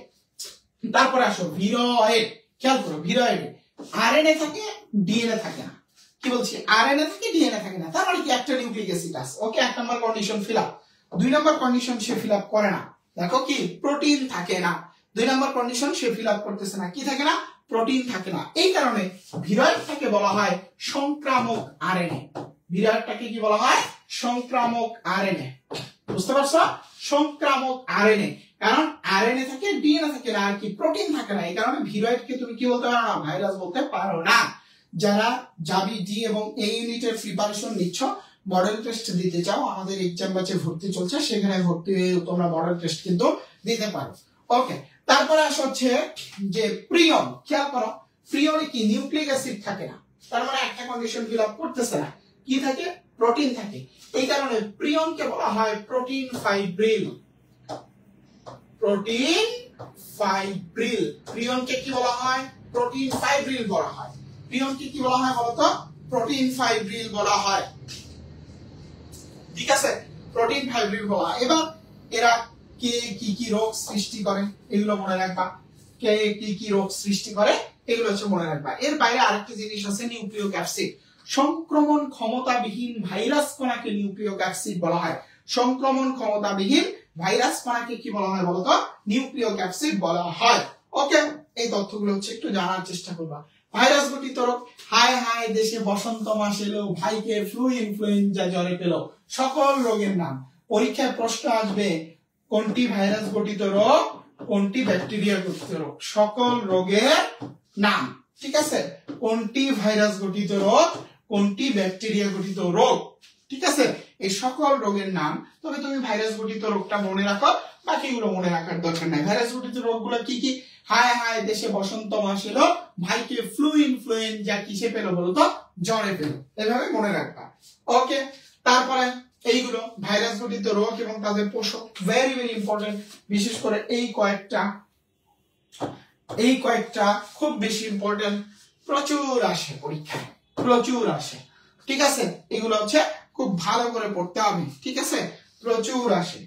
তারপরে আসো ভিরয়েড। খেয়াল করো, ভিরয়েডে আরএনএ থাকে, ডিএনএ থাকে না। কি বলছি? আরএনএ থাকে, ডিএনএ থাকে না, তার মানে কি একটা নিউক্লিক অ্যাসিড আছে। ওকে, 1 নম্বর কন্ডিশন ফিল আপ। 2 নম্বর কন্ডিশন সে ফিল আপ করে না। দেখো কি প্রোটিন থাকে না। 2 নম্বর কন্ডিশন সে ফিল আপ করতেছে না। কি থাকে না? প্রোটিন থাকে না। এই কারণে ভিরয়েডটাকে বলা হয় সংক্রামক আরএনএ। ভিরয়েডটাকে কি বলা হয়? সংক্রামক আরএনএ। বুঝতে পারছো? সংক্রামক আরএনএ, কারণ আরএনএ থাকে, ডিএনএ থাকে না, আর কি প্রোটিন থাকে না। এই কারণে ভিরয়েডকে তুমি কি বলতে পারো না? ভাইরাস বলতে পারো না। যারা জাবি ডি এবং এই ইউনিটের প্রিপারেশন নিচ্ছ, মডেল টেস্ট দিতে চাও, আমাদের এক্সাম ব্যাচে ভর্তি চলছে, সেখানে ভর্তি হয়ে তোমরা মডেল টেস্ট কিন্তু দিতে পারো। ওকে, তারপরে আসা হচ্ছে যে প্রিয়ন। খেয়াল করো, প্রিয়নে কি নিউক্লিক অ্যাসিড থাকে না, তার মানে একটা কন্ডিশন ফিল আপ করতেছে না। কি থাকে? প্রোটিন থাকে। এই কারণে প্রিয়নকে বলা হয় প্রোটিন ফাইব্রিল। Protein fibril. প্রিয়নকে কি বলা হয়? প্রোটিন ফাইব্রিল বলা হয়। প্রিয়নকে কি বলা হয় বলতো? প্রোটিন ফাইব্রিল বলা হয়। ঠিক আছে, প্রোটিন ফাইব্রিল বলা হয়। এবার এরা কে কি রোগ সৃষ্টি করে এগুলো মনে রাখবা। কে কি রোগ সৃষ্টি করে এগুলো হচ্ছে মনে রাখবা। এর বাইরে আরেকটা জিনিস আছে, নিউক্লিয়িক অ্যাসিড। সংক্রমণ ক্ষমতাবিহীন ভাইরাস কণাকে নিউক্লিয়িক অ্যাসিড বলা হয়। সংক্রমণ ক্ষমতাবিহীন ভাইরাস কণাকে কি বলা হয় বলতো? নিউক্লিয়িক অ্যাসিড বলা হয়। ওকে, এই তথ্যগুলো হচ্ছে একটু জানার চেষ্টা করবা। ভাইরাস ঘটিত রোগ। হায় হায় দেশে বসন্ত মাস এলো, ভাইকে ফ্লু ইনফ্লুয়েঞ্জা জ্বরে পেল। সকল রোগের নাম। পরীক্ষায় প্রশ্ন আসবে, কোনটি ভাইরাস ঘটিত রোগ, কোনটি ব্যাকটেরিয়া ঘটিত রোগ? সকল রোগের নাম। ঠিক আছে, কোনটি ভাইরাস ঘটিত রোগ, কোনটি ব্যাকটেরিয়া ঘটিত রোগ। ঠিক আছে, এই সকল রোগের নাম। তবে তুমি ভাইরাস ঘটিত রোগটা মনে রাখো, বাকিগুলো মনে রাখার দরকার নাই। ভাইরাস ঘটিত রোগগুলো কি কি? হায় হায় দেশে বসন্ত মাস এলো, ভাইকে ফ্লু ইনফ্লুয়েঞ্জা কিসে পেলো বলতো? জ্বরে পেলো। এভাবে মনে রাখবা। ওকে, তারপরে এইগুলো ভাইরাস ঘটিত রোগ এবং তাদের পোষক, ভেরি ভেরি ইম্পর্টেন্ট। বিশেষ করে এই কয়েকটা খুব বেশি ইম্পর্টেন্ট, প্রচুর আসে পরীক্ষায়, প্রচুর আসে। ঠিক আছে, এগুলো হচ্ছে খুব ভালো করে পড়তে হবে। ঠিক আছে, প্রচুর আসে।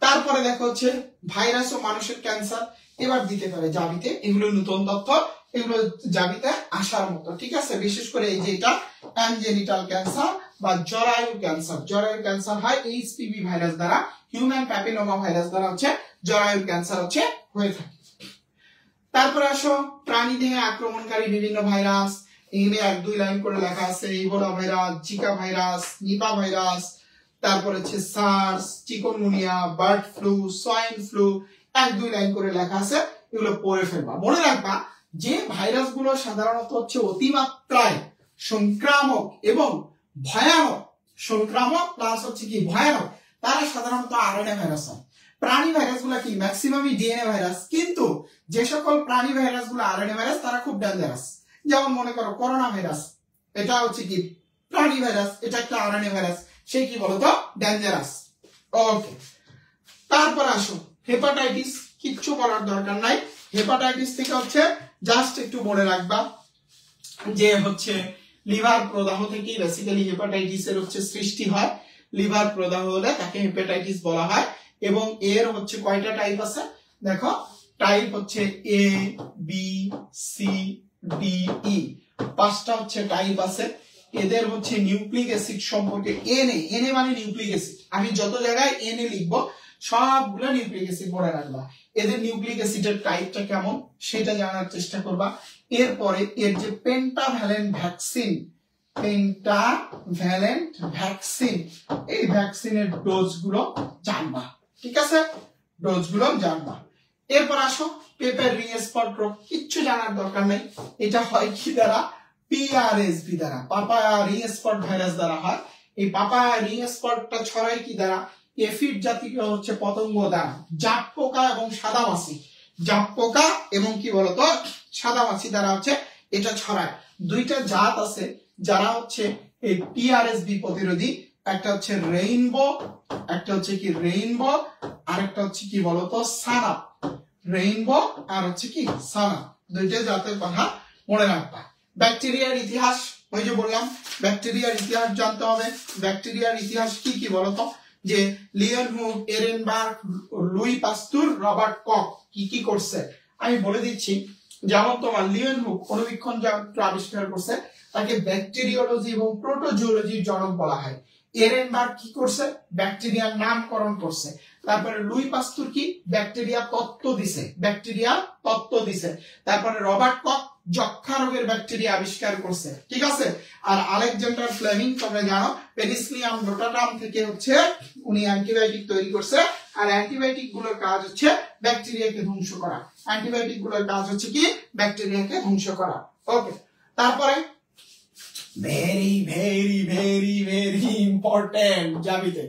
তারপরে দেখো হচ্ছে ভাইরাস ও মানুষের ক্যান্সার। এবার দিতে পারে জাবিতে, এগুলো নতুন তথ্য, এগুলো জাবিতে আসার মতো। ঠিক আছে, বিশেষ করে এই যে এটা অ্যানজেনিটাল ক্যান্সার বা জরায়ু ক্যান্সার। জরায়ু ক্যান্সার হয় এইচপিভি ভাইরাস দ্বারা, হিউম্যান প্যাপিলোমা ভাইরাস দ্বারা হচ্ছে জরায়ু ক্যান্সার হচ্ছে হয়ে থাকে। তারপরে আসো প্রাণী দেহে আক্রমণকারী বিভিন্ন ভাইরাস। এখানে 1-2 লাইন করে লেখা আছে, ebola virus, zika virus, nipah virus, তারপরে হচ্ছে SARS, chikungunya, bird flu, swine flu, 1-2 line করে লেখা আছে, এগুলো পড়ে ফেলবা। মনে রাখবা যে ভাইরাসগুলো সাধারণত হচ্ছে অতিমাত্রায় সংক্রামক এবং ভয়ানক, সংক্রামক প্লাস হচ্ছে কি ভয়ানক, তারা সাধারণত আরএনএ ভাইরাস হয়। প্রাণী ভাইরাসগুলো কি ম্যাক্সিমামই ডিএনএ ভাইরাস, কিন্তু যে সকল প্রাণী ভাইরাসগুলো আরএনএ ভাইরাস তারা খুব ডেঞ্জারাস। যেমন মনে করো করোনা ভাইরাস, এটা হচ্ছে কি প্রাণী ভাইরাস, এটা একটা আরএনএ ভাইরাস, সে কি বলতো? ডেঞ্জারাস। ওকে, তারপর আসো হেপাটাইটিস। কিচ্ছু বলার দরকার নাই। হেপাটাইটিস থেকে হচ্ছে জাস্ট একটু মনে রাখবা যে হচ্ছে লিভার প্রদাহ থেকে বেসিক্যালি হেপাটাইটিস এর হচ্ছে সৃষ্টি হয়। লিভার প্রদাহ হলে তাকে হেপাটাইটিস বলা হয়। এবং এর হচ্ছে কয়টা টাইপ আছে দেখো, টাইপ হচ্ছে A B C D E, 5টা হচ্ছে টাইপ আছে। এদের হচ্ছে নিউক্লিক অ্যাসিড সম্পর্কে এনএ মানে নিউক্লিক অ্যাসিড, আমি যত জায়গায় এনএ লিখবো সবগুলো নিউক্লিক অ্যাসিড মনে রাখবা। এদের নিউক্লিক অ্যাসিডের টাইপটা কেমন সেটা জানার চেষ্টা করবা। এরপরে এর যে পেন্টাভ্যালেন্ট ভ্যাকসিন, পেন্টাভ্যালেন্ট ভ্যাকসিন, এই ভ্যাকসিনের ডোজ গুলো জানবা। ঠিক আছে, ডোজ গুলো জানবা। এরপর আসো পেপার রিং স্পট রোগ। কিচ্ছু জানার দরকার নেই, এটা হয় কি দ্বারা? পিআরএসভি দ্বারা, পাপায়া রিং স্পট ভাইরাস দ্বারা হয়। এই পাপায়া রিং স্পটটা ছড়ায় কি দ্বারা? এফিড জাতীয় হচ্ছে পতঙ্গ দ্বারা, জাপ পোকা এবং সাদামাছি, জাপ পোকা এবং কি বলতো সাদামাছি দ্বারা হচ্ছে এটা ছড়ায়। 2টা জাত আছে যারা হচ্ছে এই টিআরএসবি প্রতিরোধী, একটা হচ্ছে রেইনবো, একটা হচ্ছে কি রেইনবো, আর একটা হচ্ছে কি বলতো সানাপ। রেইনবো আর হচ্ছে কি সানাপ, দুইটা জাতের কথা মনে রাখবা। ব্যাকটেরিয়ার ইতিহাস, ওই যে বললাম ব্যাকটেরিয়ার ইতিহাস জানতে হবে। ব্যাকটেরিয়ার ইতিহাস কি কি বলতো, যে লিওনহুগ, এরেনবার্গ, লুই পাস্তুর, রবার্ট কখ কি কি করছে আমি বলে দিচ্ছি। যেমন তোমার লিওনহুগ অণুবীক্ষণ যন্ত্র আবিষ্কার করছে, তাকে ব্যাকটেরিওলজি এবং প্রোটোজুওলজির জনক বলা হয়। এরেনবার্গ কি করছে, ব্যাকটেরিয়ার নামকরণ করছে। তারপরে লুই পাস্তুর কি ব্যাকটেরিয়া তত্ত্ব দিছে, ব্যাকটেরিয়া তত্ত্ব দিছে। তারপরে রবার্ট কখ যক্ষা রোগের ব্যাকটেরিয়া আবিষ্কার করছে, ঠিক আছে। আর আলেকজান্ডার ফ্লেমিং তোমরা জানো পেনিসিলিয়াম নোটাটাম থেকে হচ্ছে উনি অ্যান্টিবায়োটিক তৈরি করছে। আর অ্যান্টিবায়োটিক গুলোর কাজ হচ্ছে ব্যাকটেরিয়াকে ধ্বংস করা। অ্যান্টিবায়োটিক গুলোর কাজ হচ্ছে কি ব্যাকটেরিয়াকে ধ্বংস করা। ওকে, তারপরে very very very very important জাবিতে,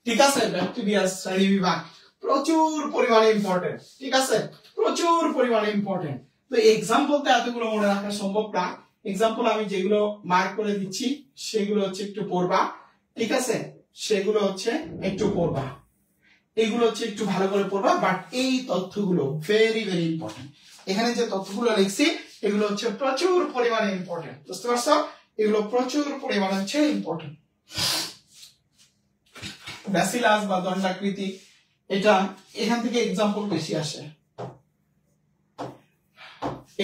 ঠিক আছে, ব্যাকটেরিয়া শ্রেণী বিভাগ প্রচুর পরিমাণে ইম্পর্টেন্ট, ঠিক আছে, প্রচুর পরিমাণে ইম্পর্টেন্ট। তো এক্সাম্পল তো এতগুলো মনে রাখা সম্ভব না। এক্সাম্পল আমি যেগুলো মার্ক করে দিচ্ছি সেগুলো হচ্ছে একটু পড়বা, ঠিক আছে, সেগুলো হচ্ছে একটু পড়বা, এগুলো হচ্ছে একটু ভালো করে পড়বা। বাট এই তথ্যগুলো ভেরি ভেরি ইম্পর্টেন্ট। এখানে যে তথ্যগুলো লিখছি এগুলো হচ্ছে প্রচুর পরিমাণে ইম্পর্টেন্ট, বুঝতে পারছো? এগুলো প্রচুর পরিমাণে হচ্ছে ইম্পর্টেন্ট। ব্যাসিলাস বা দণ্ডাকৃতি, এটা এখান থেকে এক্সাম্পল বেশি আসে,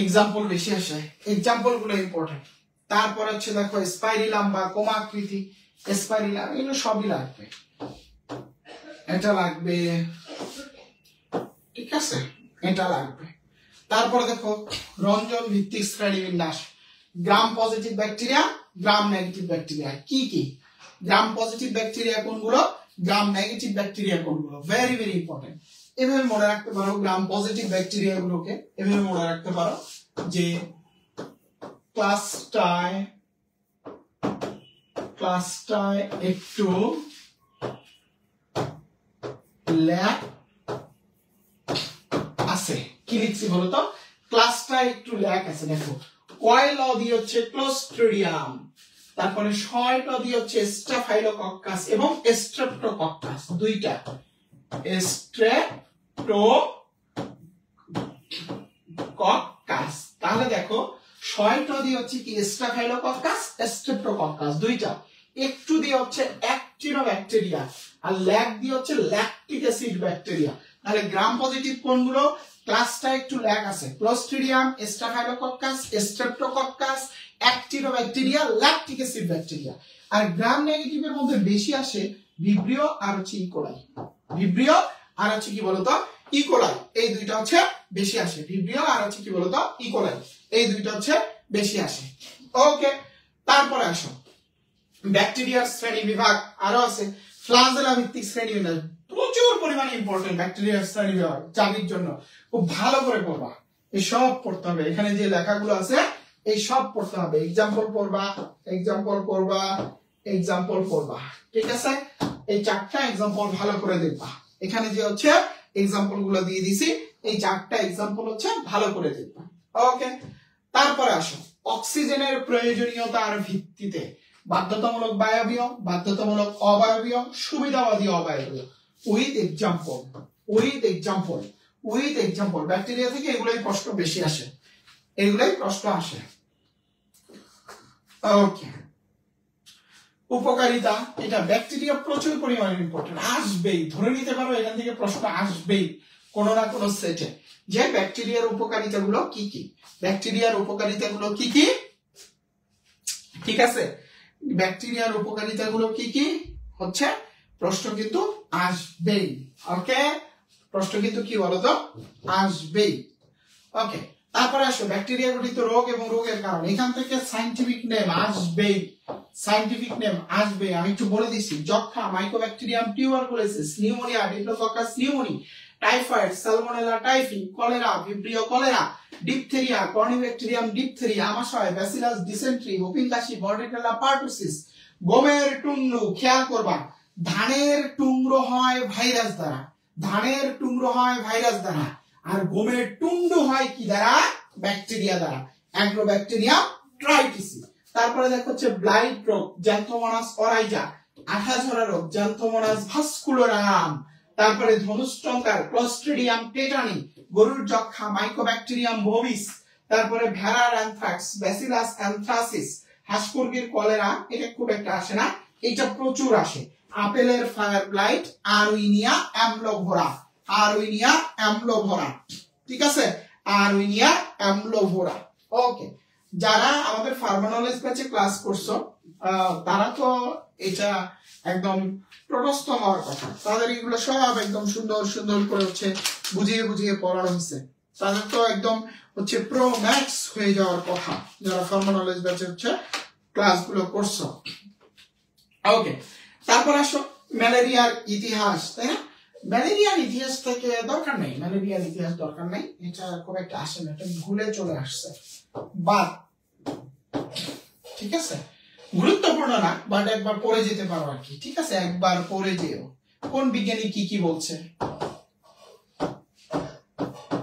এক্সাম্পল বেশি আসে, এক্সাম্পল গুলো ইম্পর্টেন্ট। তারপর হচ্ছে দেখো স্পাইরিলাম বা কোমাকৃতি, স্পাইরিলাম এগুলো সবই লাগবে, এটা লাগবে, ঠিক আছে, এটা লাগবে। তারপর দেখো রঞ্জন ভিত্তিক শ্রেণীবিন্যাস, gram positive bacteria, gram negative bacteria কি কি, গ্রাম পজিটিভ ব্যাকটেরিয়া কোনগুলো, গ্রাম নেগেটিভ ব্যাকটেরিয়া কোনগুলো, ভেরি ভেরি ইম্পর্টেন্ট। এভাবে মনে রাখতে পারো গ্রাম পজিটিভ ব্যাকটেরিয়া গুলোকে, এভাবে মনে রাখতে পারো যে ক্লাসটায় একটু ল্যাক আছে। কি লিখছি বলতো, ক্লাসটায় একটু ল্যাক আছে। দেখো কয়েল দিয়ে হচ্ছে ক্লোস্ট্রিডিয়াম, তারপরে শয়ট দিয়ে হচ্ছে স্টাফাইলোকক্কাস এবং স্ট্রেপ্টোকক্কাস, দুইটা স্ট্রেপ্টোকক্কাস। তাহলে দেখো শয়ট দিয়ে হচ্ছে কি স্টাফাইলোকক্কাস, স্ট্রেপ্টোকক্কাস দুইটা, একটু দিয়ে হচ্ছে অ্যাক্টিনোব্যাকটেরিয়া, আর ল্যাক দিয়ে হচ্ছে ল্যাকটিক অ্যাসিড ব্যাকটেরিয়া। তাহলে গ্রাম পজিটিভ কোনগুলো, ক্লাসটা একটু ল্যাক আছে, Clostridium, Staphylococcus, Streptococcus, Actinobacteria, lactic acid bacteria. আর গ্রাম নেগেটিভের মধ্যে বেশি আসে ভিব্রিও আর হচ্ছে ইকোলাই, ভিব্রিও আর হচ্ছে কি বলতো ইকোলাই, এই দুইটা হচ্ছে বেশি আসে, ভিব্রিও আর হচ্ছে কি বলতো ইকোলাই, এই দুইটা হচ্ছে বেশি আসে। ওকে, তারপরে আসো ব্যাকটেরিয়ার শ্রেণী বিভাগ আরো আছে, ফ্লাজেলা ভিত্তিক শ্রেণী বিভাগ প্রচুর পরিমাণে ইম্পর্টেন্ট। ব্যাকটেরিয়ার শ্রেণী বিভাগ চাবির জন্য খুব ভালো করে পড়বা, এই সব পড়তে হবে, এখানে যে লেখাগুলো আছে এই সব পড়তে হবে, এক্সাম্পল পড়বা, এক্সাম্পল পড়বা, এক্সাম্পল পড়বা, ঠিক আছে। এই চারটা এক্সাম্পল ভালো করে দেখবা, এখানে যে হচ্ছে এক্সাম্পল গুলো দিয়ে দিছি, এই চারটা এক্সাম্পল হচ্ছে ভালো করে দেখবা। ওকে, তারপরে আসো অক্সিজেনের প্রয়োজনীয়তার ভিত্তিতে বাধ্যতামূলক বায়বীয়, বাধ্যতামূলক অবায়বীয়, সুবিধাবাদী অবায়বীয়, with example, with example, with example. Bacteria থেকে এগুলাই প্রশ্ন বেশি আসে, এগুলাই প্রশ্ন আসে। ওকে, উপকারিতা, এটা ব্যাকটেরিয়া প্রচুর পরিমাণে ইম্পর্টেন্ট, আসবেই, ধরে নিতে পারো এখান থেকে প্রশ্ন আসবেই কোন না কোন সেটে, যে ব্যাকটেরিয়ার উপকারিতা গুলো কি কি, ব্যাকটেরিয়ার উপকারিতা গুলো কি কি, ঠিক আছে, ব্যাকটেরিয়ার উপকারিতা গুলো কি কি হচ্ছে প্রশ্ন কিন্তু আসবেই। ওকে, প্রশ্ন কিন্তু কি বলতো আসবেই। ওকে, তারপরে আসো ব্যাকটেরিয়া গঠিত রোগ এবং রোগের কারণ, এখান থেকে সায়েন্টিফিক নেম আসবেই, সায়েন্টিফিক নেম আসবে। আমি একটু বলে দিচ্ছি, যক্ষা, Mycobacterium tuberculosis, pneumonia, Diplococcus pneumoniae, typhoid, Salmonella typhi, cholera, Vibrio cholerae, diphtheria, Corynebacterium diphtheriae, আমাশয়, ব্যাসিলাস ডিসেন্ট্রি, হোপিং কাশি, বর্ডিনেলা পার্টুসিস। গমের টুংরো, খেয়াল করবা, ধানের টুংরো হয় ভাইরাস দ্বারা, ধানের টুংরো হয় ভাইরাস দ্বারা, আর গমের টুংরো হয় কি দ্বারা, ব্যাকটেরিয়া দ্বারা, অ্যাগ্রোব্যাকটেরিয়াম ট্রাইটিসি। তারপরে দেখো হচ্ছে ব্লাইট রোগ, জ্যান্থোমোনাস অরাইজা। আঠা ঝরা রোগ, জ্যান্থোমোনাস ভাস্কুলারাম। তারপরে ধনুষ্টঙ্কার, ক্লোস্ট্রিডিয়াম টেটানি। গরুর যক্ষা, মাইকোব্যাকটেরিয়াম বোভিস। তারপরে ভেড়ার অ্যানথ্রাক্স, ব্যাসিলাস অ্যানথ্রাসিস। হাঁস মুরগির কলেরা, এটা খুব একটা আসে না, এটা প্রচুর আসে। আপেলের ফায়ার ব্লাইট, আরউইনিয়া অ্যামলোভোরা। আরউইনিয়া অ্যামলোভোরা, ঠিক আছে, আরউইনিয়া অ্যামলোভোরা। ওকে, যারা আমাদের ফার্মানোলজি ব্যাচে ক্লাস করছো তারা তো এটা একদম প্রশস্ত হওয়ার কথা, তাদের এগুলো সব একদম সুন্দর সুন্দর করে হচ্ছে বুঝিয়ে বুঝিয়ে পড়ানো হচ্ছে, তাদের তো একদম হচ্ছে প্রো ম্যাক্স হয়ে যাওয়ার কথা যারা ফার্মানোলজি ব্যাচে হচ্ছে ক্লাসগুলো করছো। ওকে, তারপর আসো ম্যালেরিয়ার ইতিহাস, তাই না? ম্যালেরিয়ার ইতিহাস থেকে দরকার নেই, ম্যালেরিয়ার ইতিহাস দরকার নেই, এটা খুব একটা আসে না, এটা ভুলে চলে আসছে, বাট ঠিক আছে, গুরুত্বপূর্ণ না, বাট একবার পড়ে যেতে পারো আর কি, ঠিক আছে, একবার পড়ে যেও কোন বিজ্ঞানী কি কি বলছে,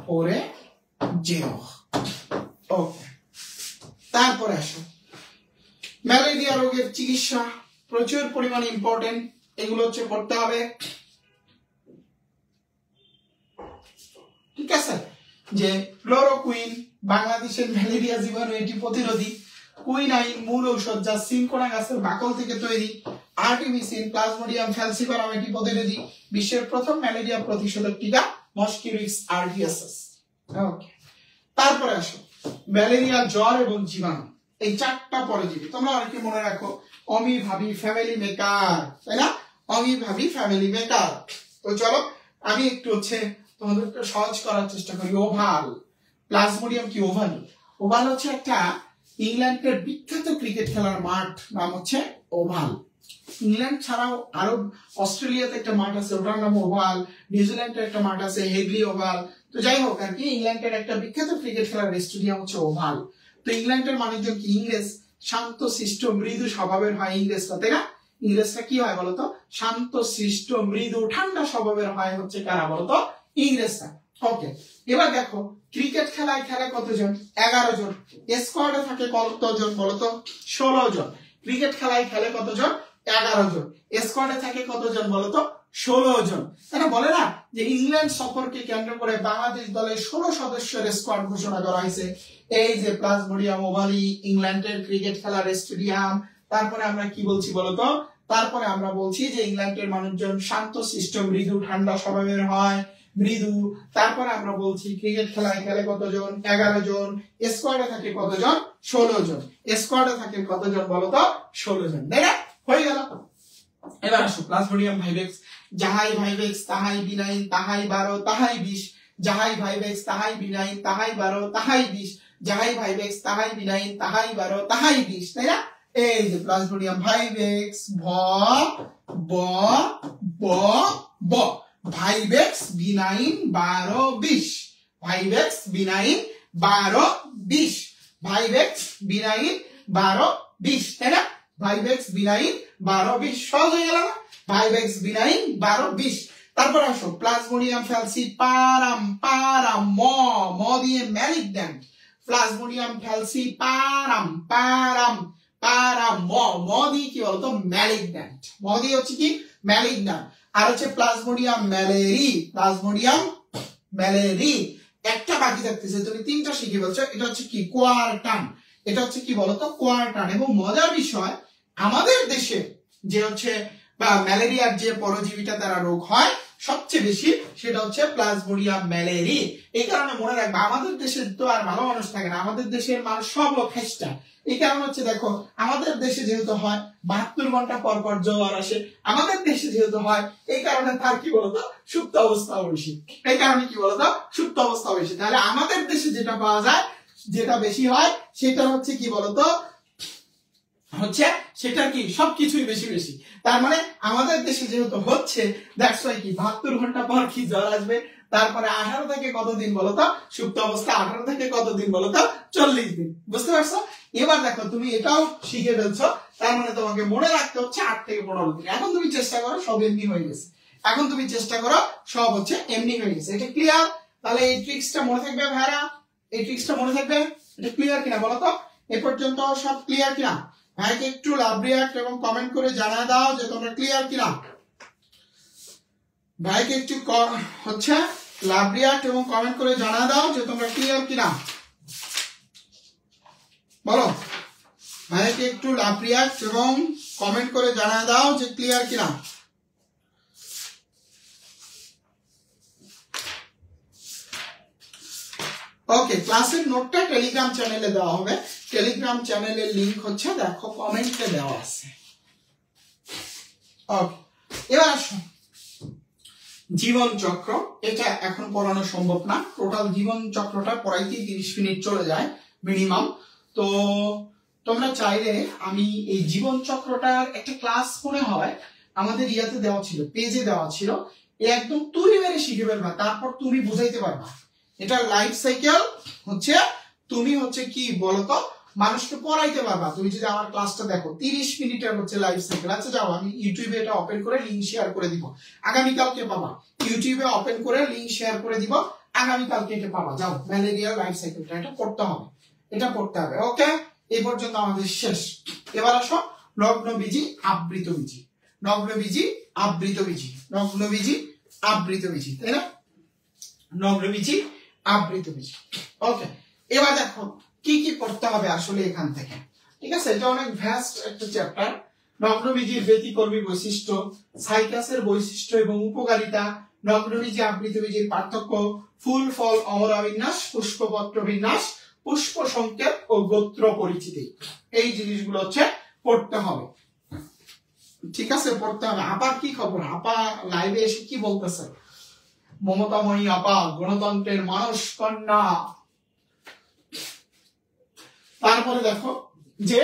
পড়ে যেও। ওকে, তারপরে আসো ম্যালেরিয়া রোগের চিকিৎসা, প্রচুর পরিমাণে ইম্পর্টেন্ট, এগুলো হচ্ছে পড়তে হবে, ঠিক আছে। যে ক্লোরোকুইন বাংলাদেশের ম্যালেরিয়া জীবাণু এটি প্রতিরোধী, কুইনাইন মূল ঔষধ যা সিনকোনা গাছের বাকল থেকে তৈরি, আর্টিমিসিন প্লাজমোডিয়াম ফ্যালসিপারাম এটি প্রতিরোধী, বিশ্বের প্রথম ম্যালেরিয়া প্রতিষেধক টিকা মস্কিরিক্স আরডিএসএস। ওকে, তারপরে আসো ম্যালেরিয়া, জ্বর এবং জীবাণু, এই চারটা পরজীবী তোমরা অনেকে মনে রাখো, অমিভাবী ফ্যামিলি মেকার, তাই না? অমিভাবী ফ্যামিলি মেকার। তো চলো আমি একটু হচ্ছে তোমাদেরকে সহজ করার চেষ্টা করি। ওভাল, প্লাজমোডিয়াম কি ওভাল? ওভাল হচ্ছে একটা ইংল্যান্ডের বিখ্যাত ক্রিকেট খেলার মাঠ, নাম হচ্ছে ওভাল। ইংল্যান্ড ছাড়াও আরো অস্ট্রেলিয়াতে একটা মাঠ আছে, ওটার নাম ওভাল। নিউজিল্যান্ডের একটা মাঠ আছে, হেগলি ওভাল। তো যাই হোক আর কি, ইংল্যান্ডের একটা বিখ্যাত ক্রিকেট খেলার স্টেডিয়াম হচ্ছে ওভাল। তো ইংল্যান্ডের মানুষজন কি ইংরেজ, শান্ত শিষ্ট মৃদু স্বভাবের হয় ইংরেজরা, তাই না? ইংরেজরা কি হয় বলতো? শান্ত শিষ্ট মৃদু ঠান্ডা স্বভাবের হয় হচ্ছে কারা বলতো? ইংরেজরা। ওকে, এবার দেখো ক্রিকেট খেলায় খেলে কতজন? 11 জন। স্কোয়াডে থাকে কতজন বলতো? 16 জন। ক্রিকেট খেলায় খেলে কতজন? 11 জন। স্কোয়াডে থাকে কতজন বলতো? 16 জন। তারা বলে না যে ইংল্যান্ড সফরকে কেন্দ্র করে বাংলাদেশ দলের 16 সদস্যের স্কোয়াড ঘোষণা করা হয়েছে। এই যে প্লাজমোডিয়াম ওভালি, ইংল্যান্ডের ক্রিকেট খেলার স্টেডিয়াম। তারপরে আমরা কি বলছি বলতো? তারপরে আমরা বলছি যে ইংল্যান্ডের মানুষজন শান্ত শিষ্ট মৃদু ঠান্ডা স্বভাবের হয়, মৃদু। তারপরে আমরা বলছি ক্রিকেট খেলায় খেলে কতজন? 11 জন। স্কোয়াডে থাকে কতজন? 16 জন। স্কোয়াডে থাকে কতজন বলতো? 16 জন। তাই না? হয়ে গেল। এবার আসো প্লাজমোডিয়াম ভাইভেক্স, যাহাই ভাইভেক্স তাহাই বিনাইন, তাহাই 12 তাহাই 20, যাহাই ভাইভেক্স তাহাই বিনাইন, তাহাই 12 তাহাই 20, যাহাই ভাইভেক্স তাহাই বিনাইন, তাহাই 12 তাহাই 20, তাই না? এই যে প্লাজমোডিয়াম ভাইভেক্স, ভ ব ব ব, vivax benign 12 20, vivax benign 12 20, vivax benign 12 20, তাই না? ভাইভেক্স বিনাইন 12 20, সহজ হয়ে গেল না? Vivax benign 12 20। তারপর আসো প্লাজমোডিয়াম ফ্যালসিপারাম, পারাম ম, ম দিয়ে ম্যালিগন্যান্ট, প্লাজমোডিয়াম ফ্যালসিপারাম, পারাম পারাম ম, ম দিয়ে কি বলতো? ম্যালিগন্যান্ট। ম দিয়ে হচ্ছে কি? ম্যালিগন্যান্ট। আর হচ্ছে প্লাজমোডিয়াম ম্যালেরি, প্লাজমোডিয়াম ম্যালেরি। একটা বাকি থাকতেছে, তুমি 3টা শিখে বলছো। এটা হচ্ছে কি? কোয়ার্টান। এটা হচ্ছে কি বলতো? কোয়ার্টান। এবং মজার বিষয়, আমাদের দেশে যে হচ্ছে ম্যালেরিয়ার যে পরজীবীটা দ্বারা রোগ হয় সবচেয়ে বেশি, সেটা হচ্ছে প্লাজমোডিয়াম ম্যালেরি। এই কারণে মনে রাখবে, আমাদের দেশে তো আর ভালো মানুষ থাকে না, আমাদের দেশের মানুষ সব লোক খ্রিস্টান। এই কারণে হচ্ছে দেখো, আমাদের দেশে যেহেতু হয় 72 ঘন্টা পর পর জ্বর আসে, আমাদের দেশে যেহেতু হয়, এই কারণে তার কি বলতো? সুপ্ত অবস্থা বেশি। এই কারণে কি বলতো? সুপ্ত অবস্থা বেশি। তাহলে আমাদের দেশে যেটা পাওয়া যায়, যেটা বেশি হয়, সেটা হচ্ছে কি বলতো? হচ্ছে সেটা কি? সবকিছুই বেশি বেশি। তার মানে আমাদের দেশে যেহেতু হচ্ছে, দ্যাটস ওয়াই কি 72 ঘন্টা পর কি জ্বর আসবে। তারপরে 18 থেকে কতদিন বলতো? সুপ্ত অবস্থা। 18 থেকে কতদিন বলতো? 40 দিন। বুঝতে পারছো? এবার দেখো তুমি এটাও শিখে ফেলছো, তার মানে তোমাকে মনে রাখতে হচ্ছে 8 থেকে 15 দিন। এখন তুমি চেষ্টা করো, সব এমনি হয়ে গেছে। এখন তুমি চেষ্টা করো, সব হচ্ছে এমনি হয়ে গেছে। এটা ক্লিয়ার? তাহলে এই ট্রিক্সটা মনে থাকবে ভাইরা, এই ট্রিক্সটা মনে থাকবে। এটা ক্লিয়ার কিনা বলো তো? এ পর্যন্ত সব ক্লিয়ার কিনা? ভাইকে একটু লাভ রিয়াক্ট এবং কমেন্ট করে জানা দাও যে তোমরা ক্লিয়ার কিনা। ভাইকে একটু হচ্ছে লাভ রিয়াক্ট এবং কমেন্ট করে জানা দাও যে তোমরা ক্লিয়ার কিনা। বলো, ভাইকে একটু লাভ রিয়াক্ট এবং কমেন্ট করে জানা দাও যে ক্লিয়ার কিনা। ওকে, ক্লাসের নোটটা টেলিগ্রাম চ্যানেলে দেওয়া হবে। টেলিগ্রাম চ্যানেলের লিংক হচ্ছে দেখো কমেন্টে দেওয়া আছে। ওকে, এবার আসো জীবন চক্র। এটা এখন পড়ানো সম্ভব না, টোটাল জীবন চক্রটা পড়াইতেই 30 মিনিট চলে যায় মিনিমাম। তো তোমরা চাইলে আমি এই জীবন চক্রটার একটা ক্লাস মনে হয় আমাদের ইয়াতে দেওয়া ছিল, পেজে দেওয়া ছিল, একদম তুলি মেরে শিখে ফেলবা, তারপর তুমি বুঝাইতে পারবা। এটা লাইফ সাইকেল হচ্ছে, তুমি হচ্ছে কি বলতো মানুষকে পড়াইতে পারবা তুমি যদি আমার ক্লাসটা দেখো। 30 মিনিটের হচ্ছে লাইফ সাইকেল। আচ্ছা যাও, আমি ইউটিউবে এটা ওপেন করে লিংক শেয়ার করে দিব, আগামীকালকে পাবা। ইউটিউবে ওপেন করে লিংক শেয়ার করে দিব, আগামীকালকে এটা পাবা। যাও, ম্যালেরিয়া লাইফ সাইকেলটা এটা পড়তে হবে, এটা পড়তে হবে। ওকে, এই পর্যন্ত আমাদের শেষ। এবার আসো নগ্নবীজি আবৃত বীজি। নগ্নবীজি আবৃত বীজি, নগ্নবীজি আবৃত বীজি, তাই না? নগ্নবীজি আবৃত বীজি। ওকে, এবার দেখো কি কি পড়তে হবে আসলে এখান থেকে। ঠিক আছে, এটা অনেক ভ্যাস্ট একটা চ্যাপ্টার। নগ্নবীজির ব্যতিকর্মী বৈশিষ্ট্য, সাইকাসের বৈশিষ্ট্য এবং উপকারিতা, নগ্নবীজি আবৃত বীজির পার্থক্য, ফুল ফল অমরা বিন্যাস, পুষ্পপত্র বিন্যাস, পুষ্প সংকেত ও গোত্র পরিচিতি, এই জিনিসগুলো হচ্ছে পড়তে হবে। ঠিক আছে, পড়তে হবে। আপার কি খবর? আপা লাইভে এসে কি বলতেছে? মমতাময়ী আপা, গণতন্ত্রের মানস কন্যা। তারপরে দেখো যে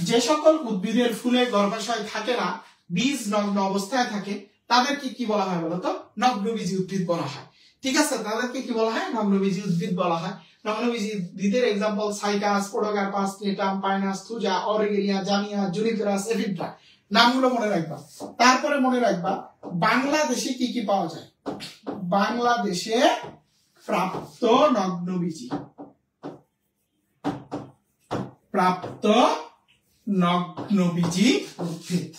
যে সকল উদ্ভিদের ফুলে গর্ভাশয় থাকে না, বীজ নগ্ন অবস্থায় থাকে, তাদেরকে কি বলা হয় বলতো? নগ্নবীজি উদ্ভিদ বলা হয়। ঠিক আছে, তাদেরকে কি বলা হয়? নগ্নবীজি উদ্ভিদ বলা হয়। নগ্নবীজি উদ্ভিদের example Cycas, Podocarpus, Gnetum, Pinus, Thuja, Araucaria, Zamia, Juniperus, Ephedra. নামগুলো মনে রাখবা। তারপরে মনে রাখবা বাংলাদেশে কি কি পাওয়া যায়। বাংলাদেশে প্রাপ্ত নগ্নবীজি, প্রাপ্ত নগ্নবীজি উদ্ভিদ।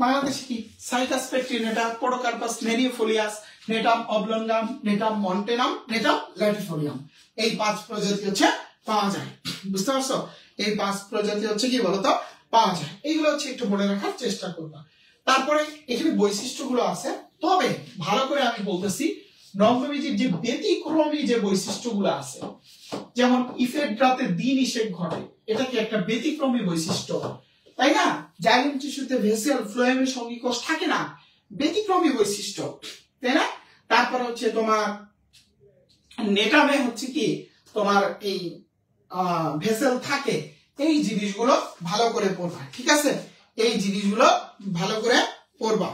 বাংলাদেশে কি? সাইকাস পেট্রিনেটা, পোডোকার্পাস নেরিওফোলিয়াস, নেটাম অবলঙ্গাম, নেটাম মন্টেনাম, নেটাম ল্যাটিফোলিয়াম, এই 5 প্রজাতি হচ্ছে পাওয়া যায়। বুঝতে পারছো? এই 5 প্রজাতি হচ্ছে কি বলতো পাওয়া যায়। এইগুলো হচ্ছে একটু মনে রাখার চেষ্টা করবা। তারপরে এখানে বৈশিষ্ট্যগুলো আছে, তবে ভালো করে আমি বলতেছি নগ্নবীজির যে ব্যতিক্রমী যে বৈশিষ্ট্যগুলো আছে, যেমন ইফেড্রাতে দ্বিনিষেক ঘটে, এটা কি একটা ব্যতিক্রমী বৈশিষ্ট্য, তাই না? জাইলেম টিস্যুতে ভেসেল ফ্লোয়েমের সঙ্গীকোষ থাকে না, ব্যতিক্রমী বৈশিষ্ট্য, তাই না? তারপরে হচ্ছে তোমার নেটামে হচ্ছে কি তোমার এই ভেসেল থাকে। এই জিনিসগুলো ভালো করে পড়বা। ঠিক আছে, এই জিনিসগুলো ভালো করে পড়বা।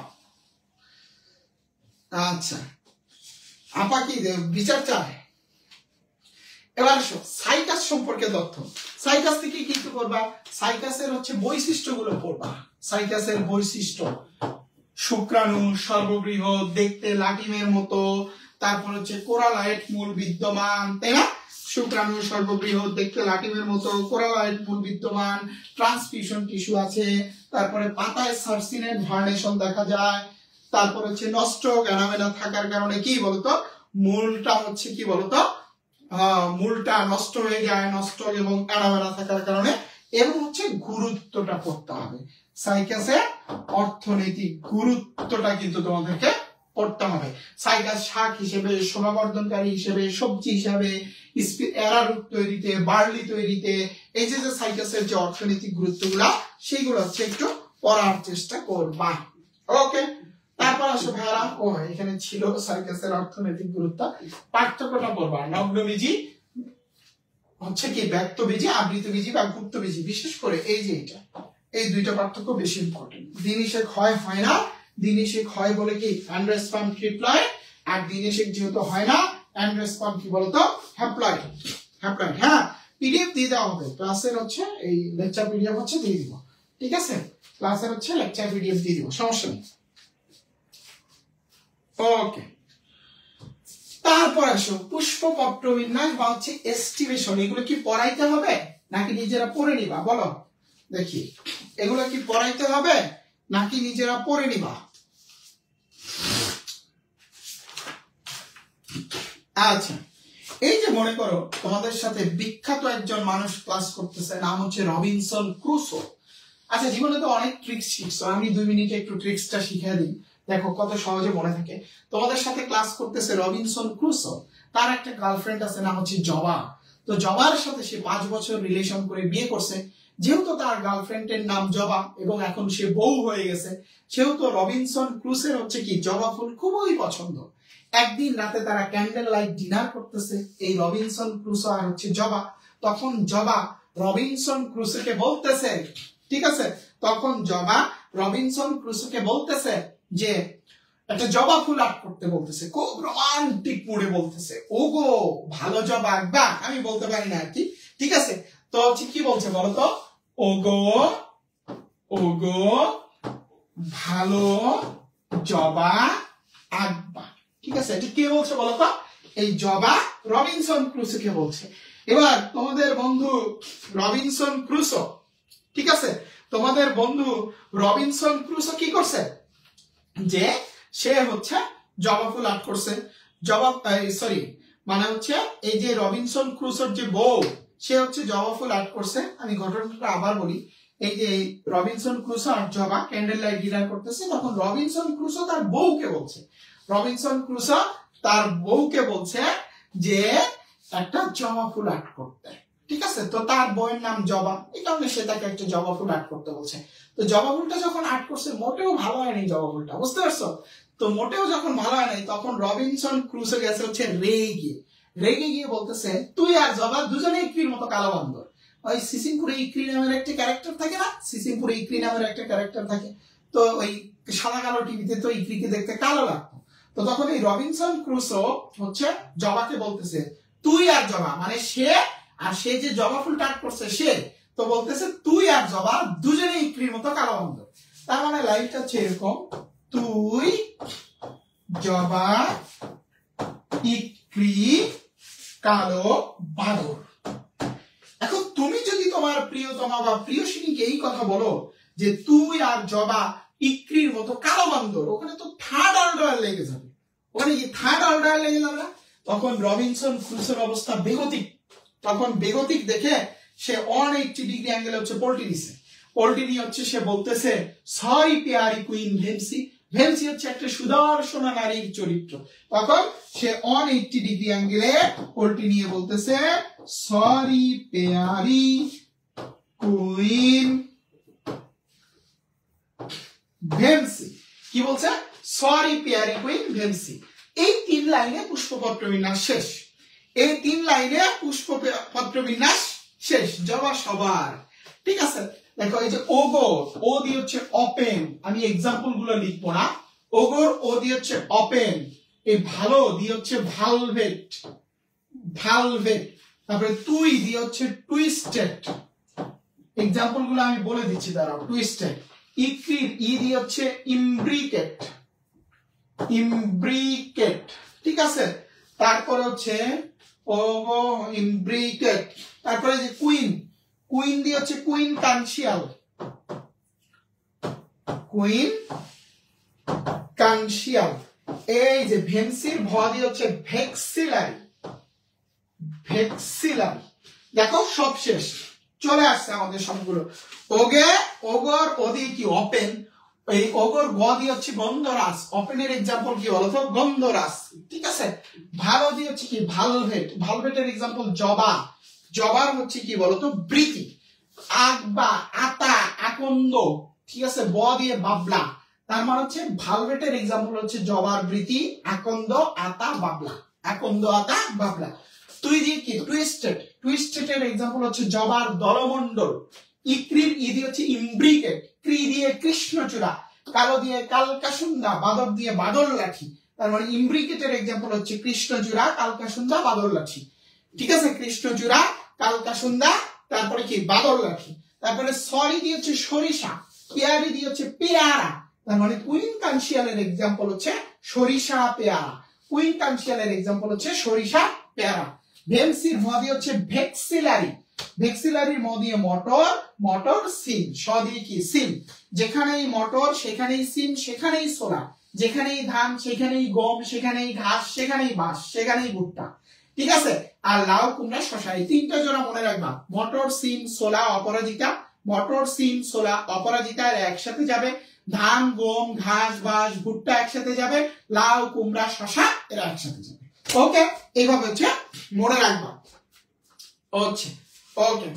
আচ্ছা, আপা কি বিচার চায়? এবার আসো সাইকাস সম্পর্কে তথ্য। সাইকাস থেকে কি কি করবা? সাইকাসের হচ্ছে বৈশিষ্ট্যগুলো পড়বা। সাইকাসের বৈশিষ্ট্য, শুক্রাণু সর্ববৃহৎ, দেখতে লাটিমের মতো, তারপর হচ্ছে কোরালাইট মূল বিদ্যমান, তাই না? শুক্রাণু সর্ববৃহৎ, দেখতে লাটিমের মতো, কোরালাইট মূল বিদ্যমান, ট্রান্সফিউশন টিস্যু আছে, তারপরে পাতায় সার্সিনেট ভার্নেশন দেখা যায়, তারপর হচ্ছে নষ্ট গ্যানামেনা থাকার কারণে কি বলতো মূলটা হচ্ছে কি বলতো মূলটা নষ্ট হয়ে যায়, নষ্ট এবং গ্যানামেনা থাকার কারণে। এবং হচ্ছে গুরুত্বটা পড়তে হবে। সাইকাসের অর্থনৈতিক গুরুত্বটা কিন্তু তোমাদেরকে পড়তে হবে। সাইকাস শাক হিসেবে, শোভাবর্ধনকারী হিসেবে, সবজি হিসেবে, অ্যারারুট তৈরিতে, বার্লি তৈরিতে, এই যে সাইকাসের যে অর্থনৈতিক গুরুত্বগুলা সেইগুলো হচ্ছে একটু পড়ার চেষ্টা করবা। ওকে, তারপর আসো ভাইরা, ও এখানে ছিল সাইকাসের অর্থনৈতিক গুরুত্ব, পার্থক্যটা পড়বা। নগ্নবীজি হচ্ছে কি ব্যক্তবীজি, আবৃতবীজি বা গুপ্তবীজি, বিশেষ করে এই যে এটা, এই দুইটা পার্থক্য বেশি ইম্পর্টেন্ট। দ্বিনিষেক হয় না, দ্বিনিষেক হয় বলে কি অ্যান্ড্রোস্পার্ম ট্রিপ্লয়েড, আর দ্বিনিষেক যেহেতু হয় না, অ্যান্ড্রোস্পার্ম কি বলতো হ্যাপ্লয়েড। হ্যাপ্লয়েড, হ্যাঁ, পিডিএফ দিয়ে দেওয়া হবে ক্লাসের, হচ্ছে এই লেকচার পিডিএফ হচ্ছে দিয়ে দিব। ঠিক আছে, ক্লাসের হচ্ছে লেকচার পিডিএফ দিয়ে দিব, সমস্যা নেই। ওকে, তারপর আসো পুষ্পপত্র বিন্যাস বা হচ্ছে এস্টিমেশন। এগুলো কি পড়াইতে হবে নাকি নিজেরা পড়ে নিবা বলো দেখি, এগুলো কি পড়াইতে হবে নাকি নিজেরা পড়ে নিবা? আচ্ছা, এই যে মনে করো তোমাদের সাথে বিখ্যাত একজন মানুষ ক্লাস করতেছে, নাম হচ্ছে রবিনসন ক্রুসো। আচ্ছা, জীবনে তো অনেক ট্রিক্স শিখছো, আমি 2 মিনিটে একটু ট্রিক্সটা শিখিয়ে দিই, দেখো কত সহজে মনে থাকে। তোমাদের সাথে ক্লাস করতেছে রবিনসন ক্রুসো, তার একটা গার্লফ্রেন্ড আছে নাম হচ্ছে জবা। তো জবার সাথে সে 5 বছর রিলেশন করে বিয়ে করছে। যেহেতু তার গার্লফ্রেন্ডের নাম জবা এবং এখন সে বউ হয়ে গেছে, সেহেতু রবিনসন ক্রুসের হচ্ছে কি জবা ফুল খুবই পছন্দ। একদিন রাতে তারা ক্যান্ডেল লাইট ডিনার করতেছে, এই রবিনসন ক্রুসো আর হচ্ছে জবা। তখন জবা রবিনসন ক্রুসোকে বলতেছে, ঠিক আছে, তখন জবা রবিনসন ক্রুসোকে বলতেছে যে একটা জবা ফুল আর্ট করতে বলতেছে, খুব রোমান্টিক মুডে বলতেছে, ওগো ভালো জবা আঁকবা, আমি বলতে পারি না আর কি, ঠিক আছে। তো হচ্ছে কি বলছে বলতো, ওগো ওগো ভালো জবা আঁকবা, ঠিক আছে। এটা কে বলছে বলতো, এই জবা রবিনসন ক্রুসোকে বলছে। এবার তোমাদের বন্ধু রবিনসন ক্রুসো, ঠিক আছে, তোমাদের বন্ধু রবিনসন ক্রুসো কি করছে, যে সে হচ্ছে জবা ফুল আর্ট করছে। জবা সরি মানে হচ্ছে এই যে রবিনসন ক্রুসোর যে বউ, সে হচ্ছে জবা ফুল আর্ট করছে। আমি ঘটনাটা আবার বলি, এই যে রবিনসন ক্রুসো আর জবা ক্যান্ডেল লাইট ডিনার করতেছে, তখন রবিনসন ক্রুসো তার বউকে বলছে, রবিনসন ক্রুসো তার বউকে বলছে যে একটা জবা ফুল আর্ট করতে, ঠিক আছে। তো তার বউয়ের নাম জবা, এই কারণে সে তাকে একটা জবা ফুল আর্ট করতে বলছে। তো জবা ফুলটা যখন আর্ট করছে মোটেও ভালো হয়নি জবা ফুলটা, বুঝতে পারছো? তো মোটেও যখন ভালো হয় নাই, তখন রবিনসন ক্রুসো গেছে হচ্ছে রেগে গিয়ে বলতেছে, তুই আর জবা দুজনে ইকরির মতো কালো বান্দর। ওই সিসিমপুরে ইকরি নামের একটা ক্যারেক্টার থাকে না, সিসিমপুরে ইকরি নামের একটা ক্যারেক্টার থাকে, তো ওই সাদা কালো টিভিতে তো ইকরিকে দেখতে কালো লাগতো। তো তখন এই রবিনসন ক্রুসো হচ্ছে জবাকে বলতেছে, তুই আর জবা, মানে সে আর সে যে জবা ফুল আর্ট করছে সে, তো বলতেছে তুই আর জবা দুজনে ইকরির মতো কালো বান্দর। তার মানে লাইফটা হচ্ছে এরকম, তুই জবা ইকরি কালো বাঁদর। এখন তুমি যদি তোমার প্রিয়তমা বা প্রিয়সিনীকে এই কথা বলো যে তুই আর জবা ইকরির মতো কালো বান্দর, ওখানে তো থার্ড অর্ডার লেগে যাবে, ওখানে কি থার্ড অর্ডার লেগে যাবে না? তখন রবিনসন ক্রুসোর অবস্থা বেগতিক, তখন বেগতিক দেখে সে 180 ডিগ্রি অ্যাঙ্গেলে হচ্ছে পল্টি দিছে। পল্টি নিয়ে হচ্ছে সে বলতেছে, সরি পেয়ারি কুইন ভেমসি। ভেমসি হচ্ছে একটা সুদর্শনা নারীর চরিত্র। তখন সে 180 ডিগ্রি অ্যাঙ্গেলে পল্টি নিয়ে বলতেছে, সরি পেয়ারি কুইন ভেমসি। কি বলছে? সরি পেয়ারি কুইন ভেমসি। এই 3 লাইনে পুষ্পপত্র বিন্যাস শেষ। এই 3 লাইনে পুষ্পপত্র বিন্যাস শেষ, জবা সবার, ঠিক আছে। দেখো এই যে ওগো, ও দিয়ে হচ্ছে ওপেন, আমি এক্সাম্পল গুলো লিখবো না, ওগোর ও দিয়ে হচ্ছে ওপেন, এই ভালো দিয়ে হচ্ছে ভালভেট, তারপরে তুই দিয়ে হচ্ছে টুইস্টেড, এক্সাম্পল গুলো আমি বলে দিচ্ছি দাঁড়াও, টুইস্টেড। ইকরির ই দিয়ে হচ্ছে ইমব্রিকেট, ঠিক আছে। তারপরে হচ্ছে ওগো ইমব্রিকেট, তারপরে যে কুইন দিয়ে হচ্ছে কুইন কানশিয়াল। এই যে ভেমসির ভ দিয়ে হচ্ছে ভেক্সিলারি। দেখো সব শেষ, চলে আসছে আমাদের সবগুলো। ওগর ও দিয়ে কি ওপেন, এই ওগর গ দিয়ে হচ্ছে গন্ধরাস, ওপেনের এক্সাম্পল কি বলতো গন্ধরাস, ঠিক আছে। ভালো দিয়ে হচ্ছে কি ভালভেটের এক্সাম্পল জবার হচ্ছে কি বলতো বৃতি। আগবা আতা আকন্দ, ঠিক আছে, ব দিয়ে বাবলা, তার মানে হচ্ছে ভালভেটের এক্সাম্পল হচ্ছে জবার বৃতি, আকন্দ আতা বাবলা। তুই দিয়ে কি টুইস্টেড এর এক্সাম্পল হচ্ছে জবার দলমন্ডল। ইকরির ই দিয়ে হচ্ছে ইমব্রিকেট, ক্রি দিয়ে কৃষ্ণচূড়া, কালো দিয়ে কালকাসুন্দা, বাদর দিয়ে বাদল লাঠি। তার মানে ইমব্রিকেটের এক্সাম্পল হচ্ছে কৃষ্ণচূড়া, কালকাসুন্দা, বাদল লাঠি, ঠিক আছে। কৃষ্ণচূড়া, কালকাসুন্দা, তারপরে কি বাদল লাঠি। তারপরে সরি দিয়ে হচ্ছে সরিষা, পেয়ারি দিয়ে হচ্ছে পেয়ারা, তার মানে কুইন কানশিয়ালের এক্সাম্পল হচ্ছে সরিষা পেয়ারা। কুইনকানশিয়ালের এক্সাম্পল হচ্ছে সরিষা, পেয়ারা। ভেমসির ম দিয়ে হচ্ছে ভেক্সিলারি, ভেক্সিলারির ম দিয়ে মটর, মটর সিম, স দিয়ে কি সিম। যেখানেই মটর সেখানেই সিম, সেখানেই সোলা, যেখানেই ধান সেখানেই গম, সেখানেই ঘাস, সেখানেই বাঁশ, সেখানেই ভুট্টা। ঠিক আছে। আর লাউ, কুমড়া, শসা, এই তিনটা জোড়া মনে রাখবা। মটর, সিম, সোলা, অপরাজিতা। মটর, সিম, সোলা, অপরাজিতা একসাথে যাবে। ধান, গম, ঘাস, বাঁশ, ভুট্টা একসাথে যাবে। লাউ, কুমড়া, শসা এরা একসাথে যাবে। ওকে, এইভাবে হচ্ছে মনে রাখবা। হচ্ছে ওকে।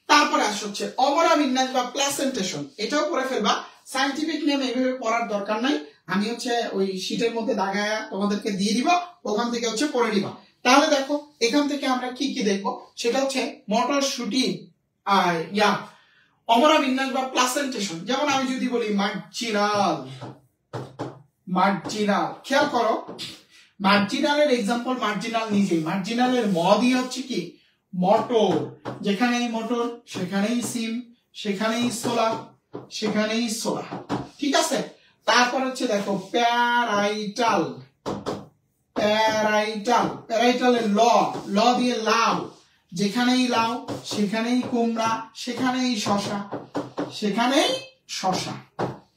তারপরে হচ্ছে অমরা বিন্যাস বা প্লাসেন্টেশন, এটাও পড়ে ফেলবা। সায়েন্টিফিক নেম এইভাবে পড়ার দরকার নাই, আমি হচ্ছে ওই শীটের মধ্যে দাগায়া তোমাদেরকে দিয়ে দিব, ওখান থেকে হচ্ছে পড়ে নিবা। তাহলে দেখো এখান থেকে আমরা কি কি দেখবো, সেটা হচ্ছে মটরশুটি আর অমরা বিন্যাস বা প্লাসেন্টেশন। যেমন আমি যদি বলি মার্জিনাল, মার্জিনাল, খেয়াল করো মার্জিনালের এক্সাম্পল মার্জিনাল নিজেই। মার্জিনালের ম দিয়ে হচ্ছে কি মটর, যেখানেই মটর সেখানেই সিম, সেখানেই সোলা, সেখানেই সোলা। ঠিক আছে। তারপর হচ্ছে দেখো প্যারাইটাল, প্যারাইটাল, প্যারাইটালের ল, ল দিয়ে লাউ, যেখানেই লাউ সেখানেই কুমড়া, সেখানেই শসা, সেখানেই শসা।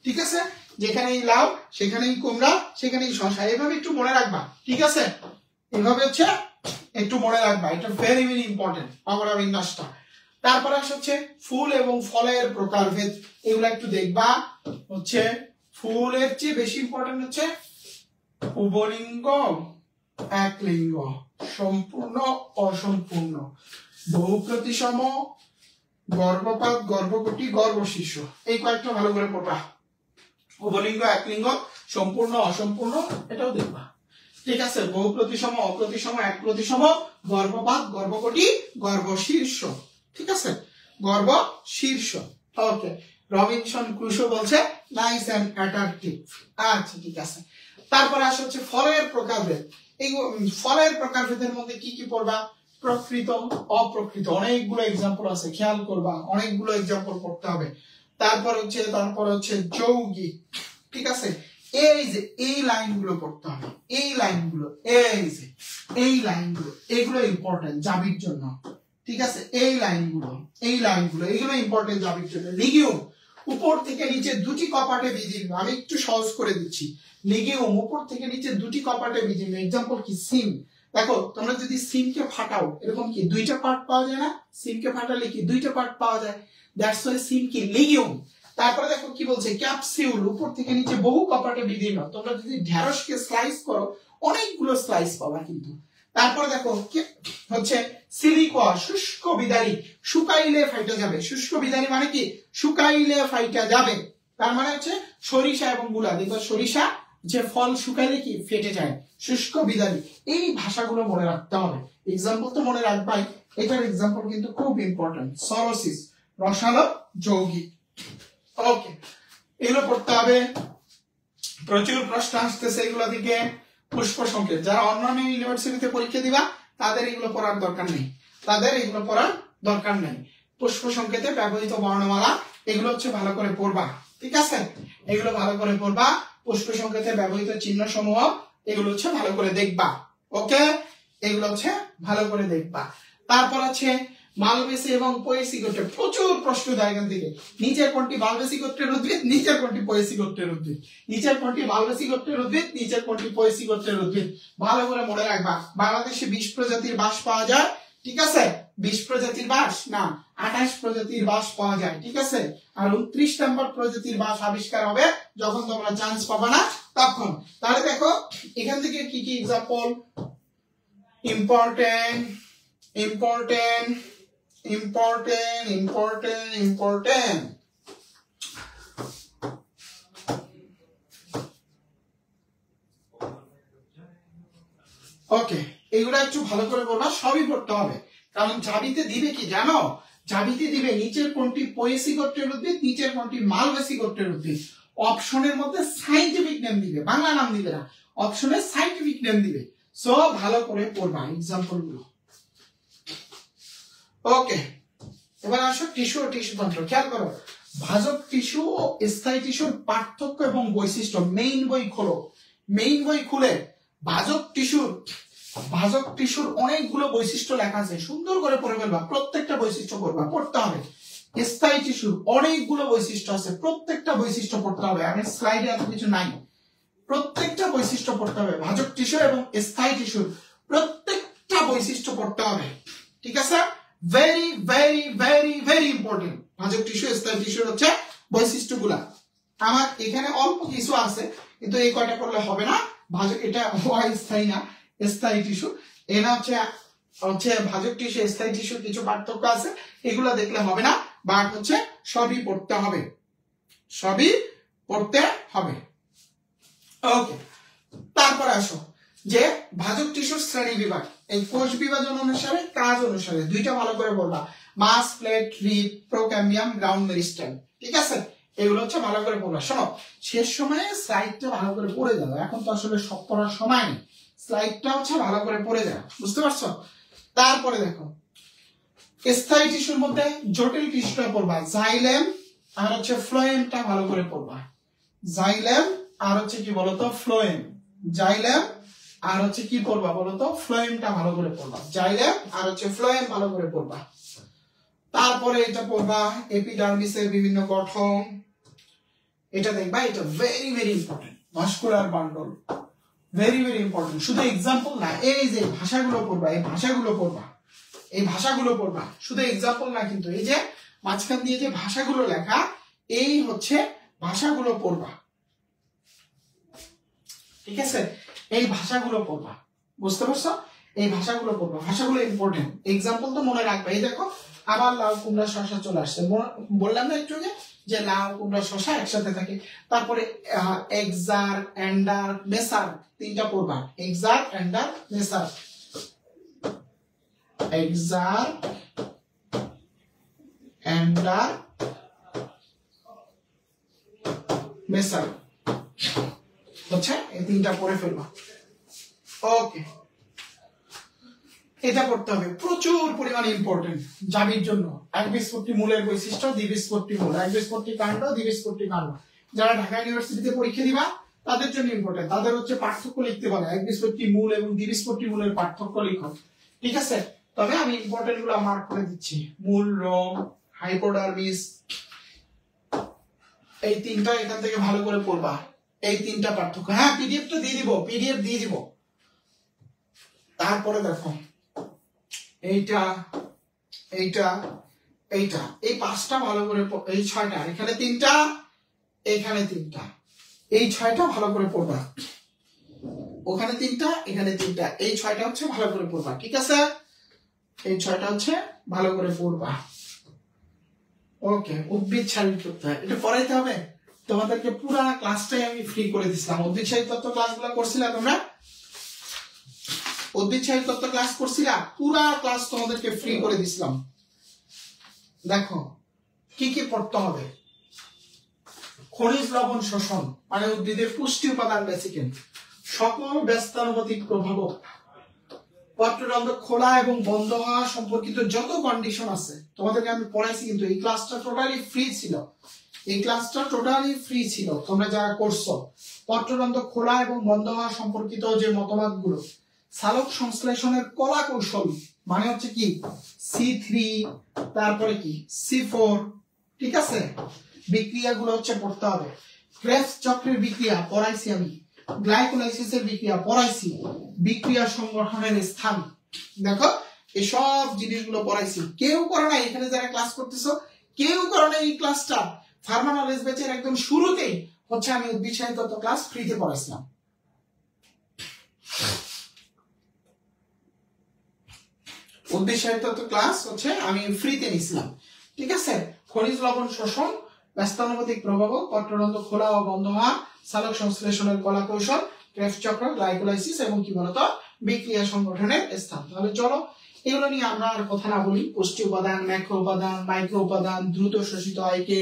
ঠিক আছে। যেখানেই লাউ সেখানেই কুমড়া, সেখানেই শসা। এভাবে একটু মনে রাখবা। ঠিক আছে। এভাবে হচ্ছে একটু মনে রাখবা, এটা ভেরি ভেরি ইম্পর্টেন্ট অমরা বিন্যাসটা। তারপরে হচ্ছে ফুল এবং ফলের প্রকারভেদ, এগুলো একটু দেখবা। হচ্ছে ফুলের চেয়ে বেশি ইম্পর্টেন্ট হচ্ছে উভলিঙ্গ, একলিঙ্গ, সম্পূর্ণ, অসম্পূর্ণ, বহুপ্রতিসম, গর্ভপাত, গর্ভকটি, গর্ভশীর্ষ, এই কয়েকটা ভালো করে পড়বা। উভলিঙ্গ, একলিঙ্গ, সম্পূর্ণ, অসম্পূর্ণ, এটাও দেখবা। ঠিক আছে। বহুপ্রতিসম, অপ্রতিসম, এক প্রতিসম, গর্ভপাত, গর্ভকটি, গর্ভশীর্ষ। ঠিক আছে। গর্ভশীর্ষ। ওকে। রবিনসন ক্রুশো বলছে নাইস এন্ড অ্যাট্রাকটিভ। আচ্ছা ঠিক আছে। তারপরে হচ্ছে ফলের প্রকারভেদ। এই ফলের প্রকারভেদের মধ্যে কি কি পড়বা, প্রকৃত, অপ্রকৃত, অনেকগুলো এক্সাম্পল আছে, খেয়াল করবা, অনেকগুলো এক্সাম্পল পড়তে হবে। তারপর হচ্ছে যৌগিক। ঠিক আছে। এই যে এই লাইনগুলো পড়তে হবে, এই লাইনগুলো, এই যে এই লাইনগুলো, এগুলো ইম্পর্টেন্ট জাবির জন্য। ঠিক আছে। এই লাইনগুলো, এই লাইনগুলো, এগুলো ইম্পর্টেন্ট জাবির জন্য। লিগিউম উপর থেকে নিচে দুটি কপাটে বিদীর্ণ, আমি একটু সহজ করে দিচ্ছি। লিগিউম উপর থেকে নিচে দুটি কপাটে বিদীর্ণ। এক্সাম্পল কি সিম। দেখো তোমরা যদি সিমকে ফাটাও এরকম কি দুইটা পার্ট পাওয়া যায় না, সিমকে ফাটালে কি দুইটা পার্ট পাওয়া যায়, দ্যাটস ওয়াই সিম কি লিগিউম। তারপরে দেখো কি বলছে ক্যাপসিউল উপর থেকে নিচে বহু কপাটে বিদীর্ণ। তোমরা যদি ঢেঁড়সকে স্লাইস করো অনেকগুলো স্লাইস পাবা কিন্তু। তারপরে দেখো হচ্ছে সিলিকোয়া শুষ্ক বিদারী, শুকাইলে ফাইটা যাবে। শুষ্ক বিদারী মানে কি শুকাইলে ফাইটা যাবে, তার মানে হচ্ছে সরিষা এবং মূলা। দেখো সরিষা যে ফল শুকাইলে কি ফেটে যায়, শুষ্ক বিদারী। এই ভাষাগুলো মনে রাখতে হবে। এক্সাম্পল তো মনে রাখবাই, এটার এক্সাম্পল কিন্তু খুব ইম্পর্টেন্ট। সরোসিস রসালো যৌগিক। ওকে, এগুলো পড়তে হবে। প্রচুর প্রশ্ন আসতেছে এগুলো থেকে। পুষ্প সংকেত, যারা অন্যান্য ইউনিভার্সিটিতে পরীক্ষা দিবা তাদের এগুলো পড়ার দরকার নেই, তাদের এগুলো পড়ার দরকার নেই। পুষ্প সংকেতে ব্যবহৃত বর্ণমালা, এগুলো হচ্ছে ভালো করে পড়বা। ঠিক আছে। এগুলো ভালো করে পড়বা। পুষ্প সংকেতে ব্যবহৃত চিহ্ন সমূহ, এগুলো হচ্ছে ভালো করে দেখবা। ওকে, এগুলো হচ্ছে ভালো করে দেখবা। তারপর আছে মালবেসি এবং পোয়েসি গোত্রের, প্রচুর প্রশ্ন দেয় এখান থেকে। নিচের কোনটি মালবেসি গোত্রের উদ্ভিদ, নিচের কোনটি পোয়েসি গোত্রের উদ্ভিদ, নিচের কোনটি মালবেসি গোত্রের উদ্ভিদ, নিচের কোনটি পোয়েসি গোত্রের উদ্ভিদ, ভালো করে মনে রাখবা। বাংলাদেশে 20 প্রজাতির বাঁশ পাওয়া যায়। ঠিক আছে। 20 প্রজাতির বাঁশ না, 28 প্রজাতির বাঁশ পাওয়া যায়। ঠিক আছে। আর 29 নম্বর প্রজাতির বাঁশ আবিষ্কার হবে যখন তোমরা চান্স পাবা না তখন। তাহলে দেখো এখান থেকে কি কি example important important important important important okay, এগুলো একটু ভালো করে বলবা, সবই পড়তে হবে। কারণ জাবিতে দিবে কি জানো, জাবিতে দিবে নিচের কোনটি পোয়েসি গোত্রের উদ্ভিদ, নিচের কোনটি মালবেসি গোত্রের উদ্ভিদ। অপশনের মধ্যে সায়েন্টিফিক নেম দিবে, বাংলা নাম দিবে না, অপশনে সায়েন্টিফিক নেম দিবে। সো ভালো করে পড়বা এক্সাম্পল গুলো। ওকে, এবার আসো টিস্যু ও টিস্যু তন্ত্র। খেয়াল করো ভাজক টিস্যু ও স্থায়ী টিস্যুর পার্থক্য এবং বৈশিষ্ট্য। মেইন বই খোলো, মেইন বই খুলে ভাজক টিস্যুর অনেকগুলো বৈশিষ্ট্য লেখা আছে, সুন্দর করে পড়ে ফেলবা, প্রত্যেকটা বৈশিষ্ট্য পড়বা, পড়তে হবে। স্থায়ী টিস্যুর অনেকগুলো বৈশিষ্ট্য আছে, প্রত্যেকটা বৈশিষ্ট্য পড়তে হবে। আমি স্লাইডে এত কিছু নাই, প্রত্যেকটা বৈশিষ্ট্য পড়তে হবে। ভাজক টিস্যু এবং স্থায়ী টিস্যুর প্রত্যেকটা বৈশিষ্ট্য পড়তে হবে, ঠিক আছে? Very very very very important ভাজক টিস্যু স্থায়ী টিস্যুর হচ্ছে বৈশিষ্ট্যগুলা। আমার এখানে অল্প কিছু আছে, কিন্তু এই কয়টা করলে হবে না। ভাজক এটা অস্থায়ী না, স্থায়ী টিস্যু। এটা হচ্ছে ভাজক টিস্যু স্থায়ী টিস্যুর কিছু পার্থক্য আছে, এগুলা দেখলে হবে না, বাট হচ্ছে সবই পড়তে হবে, সবই পড়তে হবে। ওকে, তারপরে আসো যে ভাজক টিস্যুর শ্রেণী বিভাগ। এই কোষ বিভাজন অনুসারে, কাজ অনুসারে দুইটা ভালো করে বলবা, mass, plate, rib, procambium, ground meristem, ঠিক আছে? এগুলো হচ্ছে ভালো করে পড়বা। শোনো, শেষ সময়ে স্লাইডটা ভালো করে পড়ে যাও, এখন তো আসলে সব পড়ার সময় নেই, স্লাইডটা হচ্ছে ভালো করে পড়ে যাও, বুঝতে পারছো? তারপরে দেখো, স্থায়ী টিস্যুর মধ্যে জটিল টিস্যুটা পড়বা, জাইলেম আর হচ্ছে ফ্লোয়েমটা ভালো করে পড়বা। জাইলেম আর হচ্ছে কি বলতো, ফ্লোয়েম। জাইলেম আর হচ্ছে কি পড়বা বলতো, ফ্লোয়েমটা ভালো করে পড়বা। জাইলেম আর হচ্ছে ফ্লোয়েম ভালো করে পড়বা। তারপরে এটা পড়বা এপিডার্মিসের বিভিন্ন গঠন, এটা দেখবা, এটা very very important. Muscular bundle very very important. শুধু এক্সাম্পল না, এই যে ভাষাগুলো পড়বা, এই ভাষাগুলো পড়বা, এই ভাষাগুলো পড়বা, শুধু এক্সাম্পল না কিন্তু, এই যে মাঝখান দিয়ে যে ভাষাগুলো লেখা, এই হচ্ছে ভাষাগুলো পড়বা, ঠিক আছে? এই ভাষাগুলো পড়বা, বুঝতে পারছো? এই ভাষাগুলো পড়বা, ভাষাগুলো ইম্পর্টেন্ট। এক্সাম্পল তো মনে রাখবা। এই দেখো, আবার লাউ, কুমড়া, শসা চলে আসছে, বললাম না একটু আগে যে লাউ, কুমড়া, শসা একসাথে থাকে। তারপরে এক্সার, এন্ডার, মেসার, তিনটা পড়বা। XR, endure, মেসার। এক্সার, এন্ডার, মেসার হচ্ছে এই তিনটা পড়ে ফেলবা। ওকে, এটা করতে হবে, প্রচুর পরিমাণে ইম্পর্টেন্ট জাবির জন্য। একবীজপত্রী মূলের বৈশিষ্ট্য, দ্বিবীজপত্রী মূল, একবীজপত্রী কাণ্ড, দ্বিবীজপত্রী কাণ্ড। যারা ঢাকা ইউনিভার্সিটিতে পরীক্ষা দিবা তাদের জন্য ইম্পর্টেন্ট, তাদের হচ্ছে পার্থক্য লিখতে বলে, একবীজপত্রী মূল এবং দ্বিবীজপত্রী মূলের পার্থক্য লিখো, ঠিক আছে? তবে আমি ইম্পর্টেন্ট গুলো মার্ক করে দিচ্ছি। মূল, রোম, হাইপোডার্মিস, এই তিনটা এখান থেকে ভালো করে পড়বা, এই তিনটা পার্থক্য। হ্যাঁ, পিডিএফ তো দিয়ে দিব। তারপরে দেখো, এইটা, এইটা, এইটা, এই পাঁচটা ভালো করে, এই ছয়টা, এখানে তিনটা, এখানে তিনটা, এই ছয়টা ভালো করে পড়বা। ওখানে তিনটা, এখানে তিনটা, এই ছয়টা হচ্ছে ভালো করে পড়বা, ঠিক আছে? এই ছয়টা হচ্ছে ভালো করে পড়বা। ওকে, উদ্ভিদ শারীরিক তত্ত্ব এটা পড়াইতে হবে তোমাদেরকে। পুরা ক্লাসটাই আমি ফ্রি করে দিছিলাম। উদ্ভিদ শারীরিক তত্ত্ব ক্লাসগুলো করছিলা তোমরা? উদ্ভিদ শারীরিক তত্ত্ব ক্লাস করছিলা? পুরা ক্লাস তোমাদেরকে ফ্রি করে দিছিলাম। দেখো কি কি পড়তে হবে। খনিজ লবণ শোষণ মানে উদ্ভিদের পুষ্টি উপাদান বেসিকেল, সকল ব্যস্তানুপাতিক প্রভাবক, পত্ররন্ধ্র খোলা এবং বন্ধ হওয়া সম্পর্কিত যত কন্ডিশন আছে তোমাদেরকে আমি পড়াইছি, কিন্তু এই ক্লাসটা টোটালি ফ্রি ছিল। এই ক্লাসটা টোটালি ফ্রি ছিল তোমরা যারা করছো। পত্ররন্ধ্র খোলা এবং বন্ধ হওয়া সম্পর্কিত যে মতবাদগুলো, সালোক সংশ্লেষণের কলা কৌশল মানে হচ্ছে কি C3, তারপরে কি C4, ঠিক আছে? বিক্রিয়াগুলো হচ্ছে পড়তে হবে। ক্রেবস চক্রের বিক্রিয়া পড়াইছি আমি, গ্লাইকোলাইসিসের বিক্রিয়া পড়াইছি, বিক্রিয়া সংগঠনের স্থান, দেখো এসব জিনিসগুলো পড়াইছি। কেউ করো না, এখানে যারা ক্লাস করতেছো কেউ করো না এই ক্লাসটা। ফার্মা নলেজ ব্যাচের একদম শুরুতেই হচ্ছে আমি উদ্ভিদ শারীরিক তত্ত্ব ক্লাস ফ্রিতে পড়াইছিলাম। উদ্ভিদ শারীরিক তত্ত্ব ক্লাস হচ্ছে আমি ফ্রিতে নিছিলাম, ঠিক আছে? খনিজ লবণ শোষণ, ব্যস্তানুপাতিক প্রভাবক, পত্ররন্ধ্র খোলা ও বন্ধ হওয়া, সালোক সংশ্লেষণের কলা কৌশল, ক্রেবস চক্র, গ্লাইকোলাইসিস এবং কি বলতো বিক্রিয়া সংগঠনের স্থান। তাহলে চলো এগুলো নিয়ে আমরা আর কথা না বলি। পুষ্টি উপাদান, ম্যাক্রো উপাদান, মাইক্রো উপাদান, দ্রুত শোষিত হয় কে,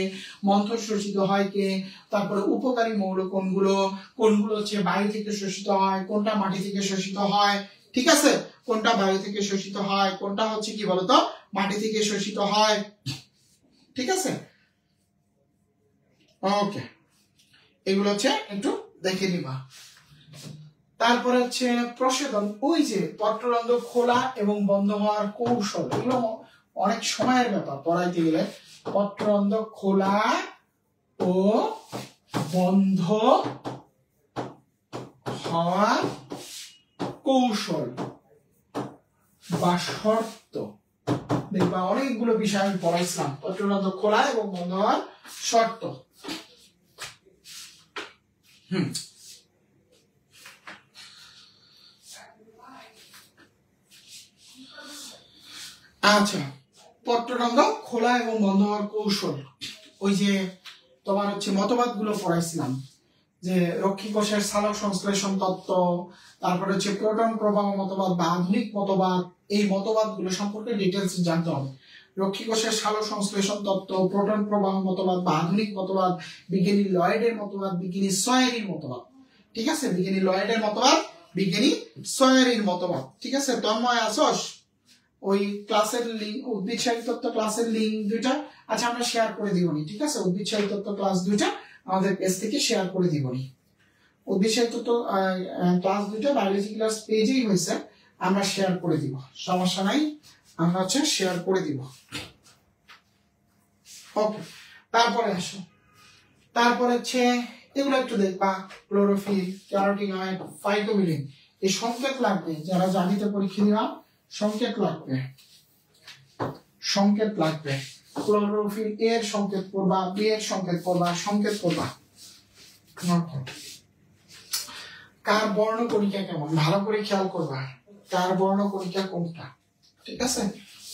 মন্থর শোষিত হয় কে, তারপরে উপকারী মৌল কোনগুলো, কোনগুলো হচ্ছে বায়ু থেকে শোষিত হয়, কোনটা মাটি থেকে শোষিত হয়, ঠিক আছে? কোনটা বায়ু থেকে শোষিত হয়, কোনটা হচ্ছে কি বলতো মাটি থেকে শোষিত হয়, ঠিক আছে? ওকে, এগুলো হচ্ছে একটু দেখে নিবা। তারপরে হচ্ছে প্রসাধন, ওই যে পত্ররন্ধ্র খোলা এবং বন্ধ হওয়ার কৌশল, এগুলো অনেক সময়ের ব্যাপার পড়াইতে গেলে। পত্ররন্ধ্র খোলা ও বন্ধ হওয়ার কৌশল বা শর্ত, দেখবা অনেকগুলো বিষয় আমি পড়াইছিলাম, পত্ররন্ধ্র খোলা এবং বন্ধ হওয়ার শর্ত। আচ্ছা, পত্ররন্ধ্র খোলা এবং বন্ধ হওয়ার কৌশল, ওই যে তোমার হচ্ছে মতবাদ গুলো পড়াইছিলাম, যে রক্ষী কোষের সালোক সংশ্লেষণ তত্ত্ব, তারপরে হচ্ছে প্রোটন প্রবাহ মতবাদ বা আধুনিক মতবাদ, এই মতবাদ গুলো সম্পর্কে ডিটেলস জানতে হবে। রক্ষী কোষের সালোক সংশ্লেষণ তত্ত্ব, প্রোটন প্রবাহ মতবাদ বা আধুনিক মতবাদ, বিজ্ঞানী লয়েডের মতবাদ, বিজ্ঞানী সয়ারির মতবাদ, ঠিক আছে, বিজ্ঞানী লয়েডের মতবাদ, বিজ্ঞানী সয়ারির মতবাদ, ঠিক আছে। তন্ময় আসস, ওই ক্লাসের লিংক, উদ্ভিদশালী তত্ত্ব ক্লাসের লিংক দুইটা আচ্ছা আমরা শেয়ার করে দিবনি, ঠিক আছে, উদ্ভিদশালী তত্ত্ব ক্লাস দুইটা আমাদের পেজ থেকে শেয়ার করে দিবনি। উদ্ভিদশালী তত্ত্ব ক্লাস দুইটা বায়োলজি ক্লাস পেজেই হয়েছে, আমরা শেয়ার করে দিব, সমস্যা নাই, আমরা হচ্ছে শেয়ার করে দিব। ওকে, তারপরে আসো, তারপরে হচ্ছে এগুলো একটু দেখবা, ক্লোরোফিল, ক্যারোটিনয়েড, ফাইটোবিলিন, এই সংকেত লাগবে, যারা জানিতে পরীক্ষা দিবা সংকেত লাগবে, সংকেত লাগবে। ক্লোরোফিল এর সংকেত করবা, বি এর সংকেত করবা, সংকেত করবা। কার বর্ণ কণিকা কেমন ভালো করে খেয়াল করবা, কার বর্ণ কণিকা কোনটা, ঠিক আছে,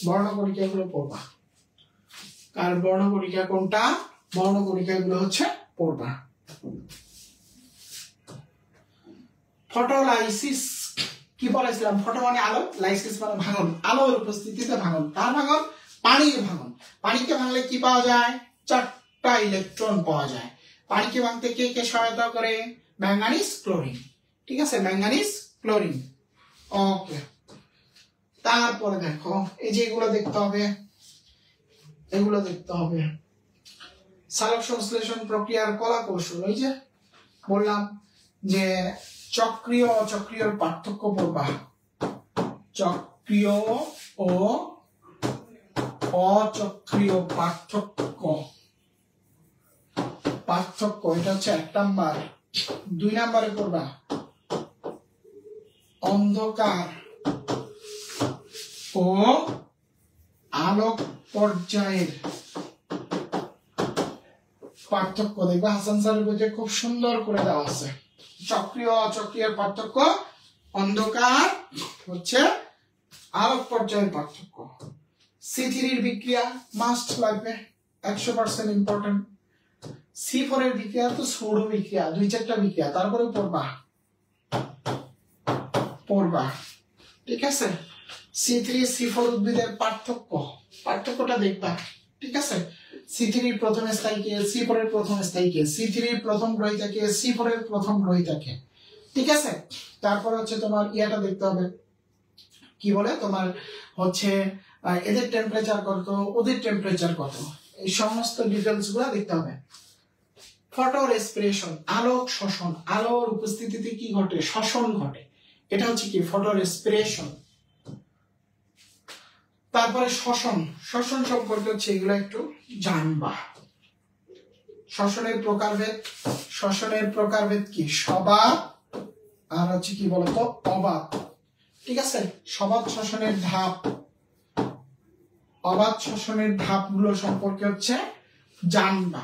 বর্ণ কণিকা গুলো পড়বা, কার বর্ণ কণিকা কোনটা, বর্ণ কণিকা গুলো হচ্ছে পড়বা। ফটোলাইসিস কি বলেছিলাম, ফটো মানে আলো, লাইসিস মানে ভাঙন, আলোর উপস্থিতিতে ভাঙন, কার ভাঙন, পানির ভাঙন। পানিকে ভাঙলে কি পাওয়া যায়, 4টা ইলেকট্রন পাওয়া যায়। পানিকে ভাঙতে কে কে সহায়তা করে, ম্যাঙ্গানিজ ক্লোরিন, ঠিক আছে, ম্যাঙ্গানিজ ক্লোরিন। ওকে, তারপরে দেখো এই যে এগুলো দেখতে হবে, এগুলো দেখতে হবে, সালোক সংশ্লেষণ প্রক্রিয়ার কলা কৌশল, ওই যে বললাম যে চক্রীয় অচক্রীয় পার্থক্য পড়বা, চক্রীয় ও অচক্রীয় পার্থক্য, পার্থক্য এটা হচ্ছে 1 নাম্বার। 2 নাম্বারে পড়বা অন্ধকার ও আলোক পর্যায়ের পার্থক্য, দেখবা হাসান স্যারের বইতে খুব সুন্দর করে দেওয়া আছে। চক্রীয় অচক্রীয় পার্থক্য, অন্ধকার হচ্ছে আলোক পর্যায়ের পার্থক্য। C3 এর বিক্রিয়া মাস্ট লাগবে, 100% ইম্পর্টেন্ট। C4 এর বিক্রিয়া তো সৌর বিক্রিয়া, 2-4টা বিক্রিয়া, তারপরে পড়বা, ঠিক আছে। C3 C4 উদ্ভিদের পার্থক্য, পার্থক্যটা দেখবা, ঠিক আছে। C3 এর প্রথম স্থায়ীকে, C4 এর প্রথম স্থায়ীকে, C3 এর প্রথম গ্রহিতাকে, C4 এর প্রথম গ্রহিতাকে, ঠিক আছে। তারপর হচ্ছে তোমার ইয়াটা দেখতে হবে, কি বলে তোমার হচ্ছে এদের টেম্পারেচার কত, ওদের টেম্পারেচার কত, এই সমস্ত ডিটেইলস গুলো দেখতে হবে। ফটো রেসপিরেশন, আলোক শোষণ, আলোর উপস্থিতিতে কি ঘটে, শোষণ ঘটে, এটা হচ্ছে কি ফটো রেসপিরেশন। তারপরে শ্বসন, শ্বসন সম্পর্কে হচ্ছে এগুলো একটু জানবা। শ্বসনের প্রকারভেদ, শ্বসনের প্রকারভেদ কি, সবাত আর হচ্ছে কি বলতো অবাত, ঠিক আছে। সবাত শ্বসনের ধাপ, অবাত শ্বসনের ধাপগুলো সম্পর্কে হচ্ছে জানবা।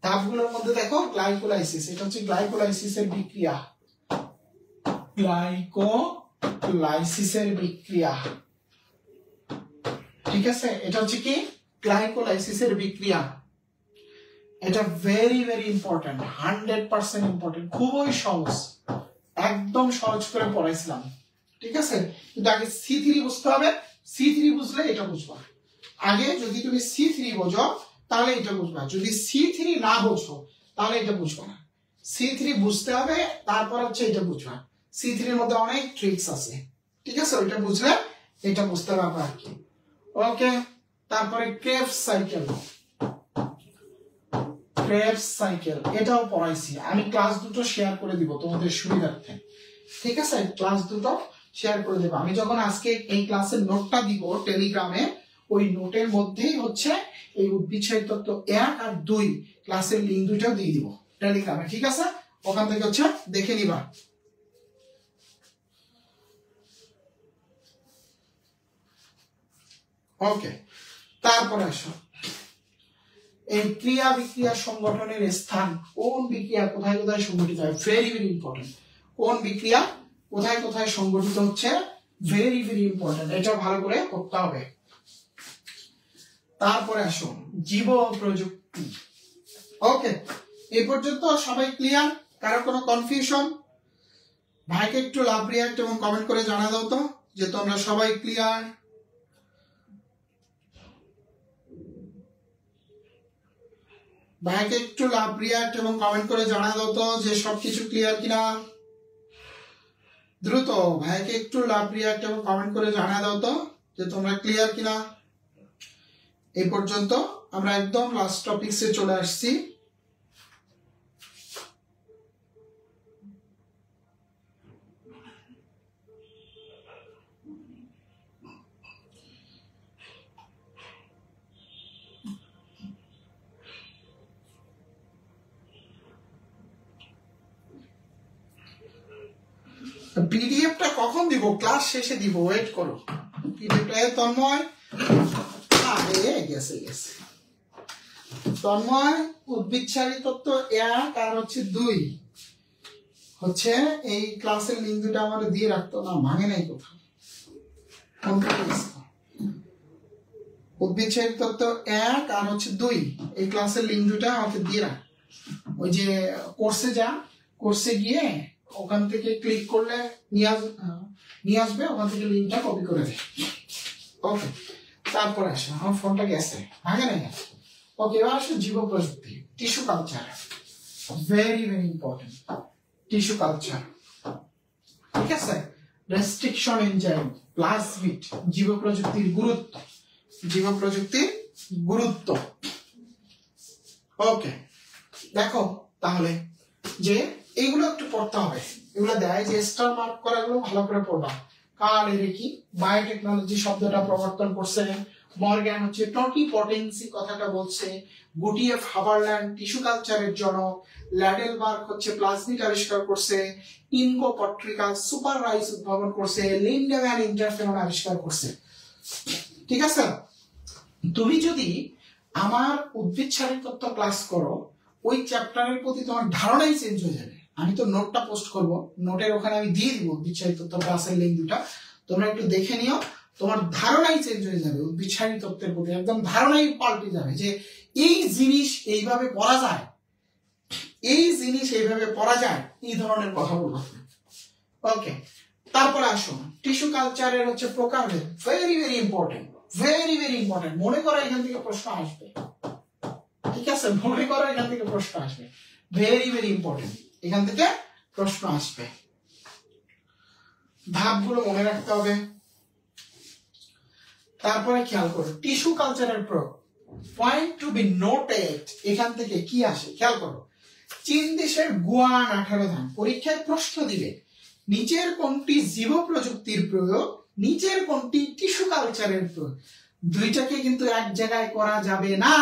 ধাপগুলোর মধ্যে দেখো গ্লাইকোলাইসিস, এটা হচ্ছে গ্লাইকোলাইসিসের বিক্রিয়া, গ্লাইকোলাইসিসের বিক্রিয়া, ঠিক আছে। এটা হচ্ছে কি গ্লাইকোলাইসিসের বিক্রিয়া, এটা ভেরি ভেরি ইম্পর্টেন্ট, 100% ইম্পর্টেন্ট, খুবই সহজ, একদম সহজ করে পড়াইছিলাম, ঠিক আছে। কিন্তু আগে C3 বুঝতে হবে, C3 বুঝলে এটা বুঝবা। আগে যদি তুমি C3 বোঝো তাহলে এটা বুঝবা, যদি C3 না বোঝো তাহলে এটা বুঝবা না। C3 বুঝতে হবে, তারপর হচ্ছে এটা বুঝবা। C3 এর মধ্যে অনেক ট্রিক্স আছে, ঠিক আছে, ওইটা বুঝলে এটা বুঝতে পারবা আর কি। ওকে, তারপরে ক্রেবস সাইকেল, ক্রেবস সাইকেল এটাও পড়াইছি আমি, ক্লাস দুটো শেয়ার করে দিব তোমাদের সুবিধার্থে। ঠিক আছে, ক্লাস দুটো শেয়ার করে দেবো। আমি যখন আজকে এই ক্লাসের নোটটা দিব টেলিগ্রামে, ওই নোটের মধ্যেই হচ্ছে এই উদ্ভিদশাহী তত্ত্ব 1 আর 2 ক্লাসের লিঙ্ক দুইটাও দিয়ে দিব টেলিগ্রামে। ঠিক আছে, ওখান থেকে হচ্ছে দেখে নিবা। ওকে, তারপরে আসো এই ক্রিয়া বিক্রিয়া সংগঠনের স্থান, কোন বিক্রিয়া কোথায় কোথায় সংগঠিত হয়, ভেরি ভেরি ইম্পর্টেন্ট। কোন বিক্রিয়া কোথায় কোথায় সংগঠিত হচ্ছে, ভেরি ভেরি ইম্পর্টেন্ট, এটা ভালো করে করতে হবে। তারপরে আসো জীব প্রযুক্তি। ওকে, এই পর্যন্ত সবাই ক্লিয়ার? কারো কোনো কনফিউশন? ভাইকে একটু লাভ রিয়াক্ট এবং কমেন্ট করে জানা দাও তো যে তোমরা সবাই ক্লিয়ার। ভাইকে একটু লাভ রিয়াক্ট এবং কমেন্ট করে জানা দাও তো যে সবকিছু ক্লিয়ার কিনা। দ্রুত ভাইকে একটু লাভ রিয়াক্ট এবং কমেন্ট করে জানা দাও তো যে তোমরা ক্লিয়ার কিনা। এই পর্যন্ত আমরা একদম লাস্ট টপিকসে চলে আসছি। পিডিএফটা কখন দিব? ক্লাস শেষে দিব, ওয়েট করো। পিডিএফটা তন্ময় গেছে তন্ময় উদ্ভিদশাহী তত্ত্ব 1 আর হচ্ছে 2 হচ্ছে এই ক্লাসের লিঙ্ক দুটো আমাদের দিয়ে রাখতো না, ভাঙে নাই কোথাও। উদ্ভিদশাহী তত্ত্ব 1 আর হচ্ছে 2 এই ক্লাসের লিঙ্ক দুটো আমাকে দিয়ে রাখ। ওই যে কোর্সে গিয়ে ওখান থেকে ক্লিক করলে নিয়ে আসবে, ওখান থেকে লিঙ্কটা কপি করে দে। ওকে, তারপরে আসো, আমার ফোনটা গেছে, ভাঙে নাই। ওকে, এবার আসো জীব প্রযুক্তি, tissue culture, very very important. Tissue culture, ঠিক আছে, রেস্ট্রিকশন এনজাইম, প্লাজমিড, জীব প্রযুক্তির গুরুত্ব, জীব প্রযুক্তির গুরুত্ব। ওকে, দেখো তাহলে যে এইগুলো একটু পড়তে হবে, এগুলো দেয় যে স্টার মার্ক করা, গুলো ভালো করে পড়বা। কার্ল এরিকি বায়োটেকনোলজি শব্দটা প্রবর্তন করছে, মর্গ্যান হচ্ছে টোটিপটেন্সি কথাটা বলছে, গুটিএফ হাবারল্যান্ড টিস্যু কালচারের জনক, ল্যাডেলবার্গ হচ্ছে প্লাজমিড আবিষ্কার করছে, ইনগো পট্রিকা সুপার রাইস উদ্ভাবন করছে, লিন্ডেম্যান ইন্টারফেরন আবিষ্কার করছে। ঠিক আছে, তুমি যদি আমার উদ্ভিদশাহী তত্ত্ব ক্লাস করো, ওই চ্যাপ্টারের প্রতি তোমার ধারণাই চেঞ্জ হয়ে যাবে। আমি তো নোটটা পোস্ট করব, নোটের ওখানে আমি দিয়ে দিব উদ্ভিদশাহী তত্ত্ব ক্লাসের লিঙ্ক দুটা, তোমরা একটু দেখে নিও। তোমার ধারণাই চেঞ্জ হয়ে যাবে উদ্ভিদশাহী তত্ত্বের প্রতি, একদম ধারণাই পাল্টে যাবে যে এই জিনিস এইভাবে পড়া যায়, এই জিনিস এইভাবে পড়া যায়, এই ধরনের কথা বলবো। ওকে, তারপরে আসো টিস্যু কালচারের হচ্ছে প্রকারভেদ, very very important, very very important. মনে করো এখান থেকে প্রশ্ন আসবে, ঠিক আছে, মনে করো এখান থেকে প্রশ্ন আসবে, ভেরি ভেরি ইম্পর্টেন্ট, এখান থেকে প্রশ্ন আসবে। ধাপগুলো মনে রাখতে হবে। তারপরে খেয়াল করো টিস্যু কালচারের প্রয়োগ, পয়েন্ট টু বি নোটেড, এখান থেকে কি আসে খেয়াল করো। চীন দেশের গুয়ান 18 ধান, পরীক্ষায় প্রশ্ন দিবে নিচের কোনটি জীব প্রযুক্তির প্রয়োগ, নিচের কোনটি টিস্যু কালচারের প্রয়োগ। দুইটাকে কিন্তু এক জায়গায় করা যাবে না।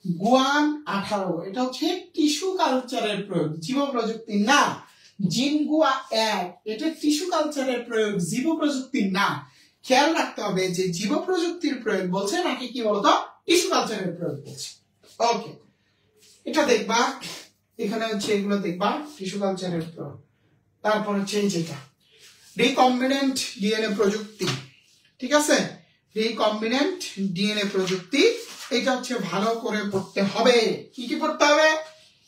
গুয়ান 18 এটা হচ্ছে টিস্যু কালচারের প্রয়োগ, জীব প্রযুক্তি না। জিনগুয়া 1 এটা টিস্যু কালচারের প্রয়োগ, জীব প্রযুক্তি না। খেয়াল রাখতে হবে যে জীব প্রযুক্তির প্রয়োগ বলছে নাকি কি বলতো টিস্যু কালচারের প্রয়োগ বলছে। ওকে, এটা দেখবা, এখানে হচ্ছে এগুলো দেখবা টিস্যু কালচারের প্রয়োগ। তারপর হচ্ছে এই যেটা রিকম্বিনেন্ট ডিএনএ প্রযুক্তি, ঠিক আছে, রিকম্বিনেন্ট ডিএনএ প্রযুক্তি, এটা হচ্ছে ভালো করে পড়তে হবে। কি কি পড়তে হবে?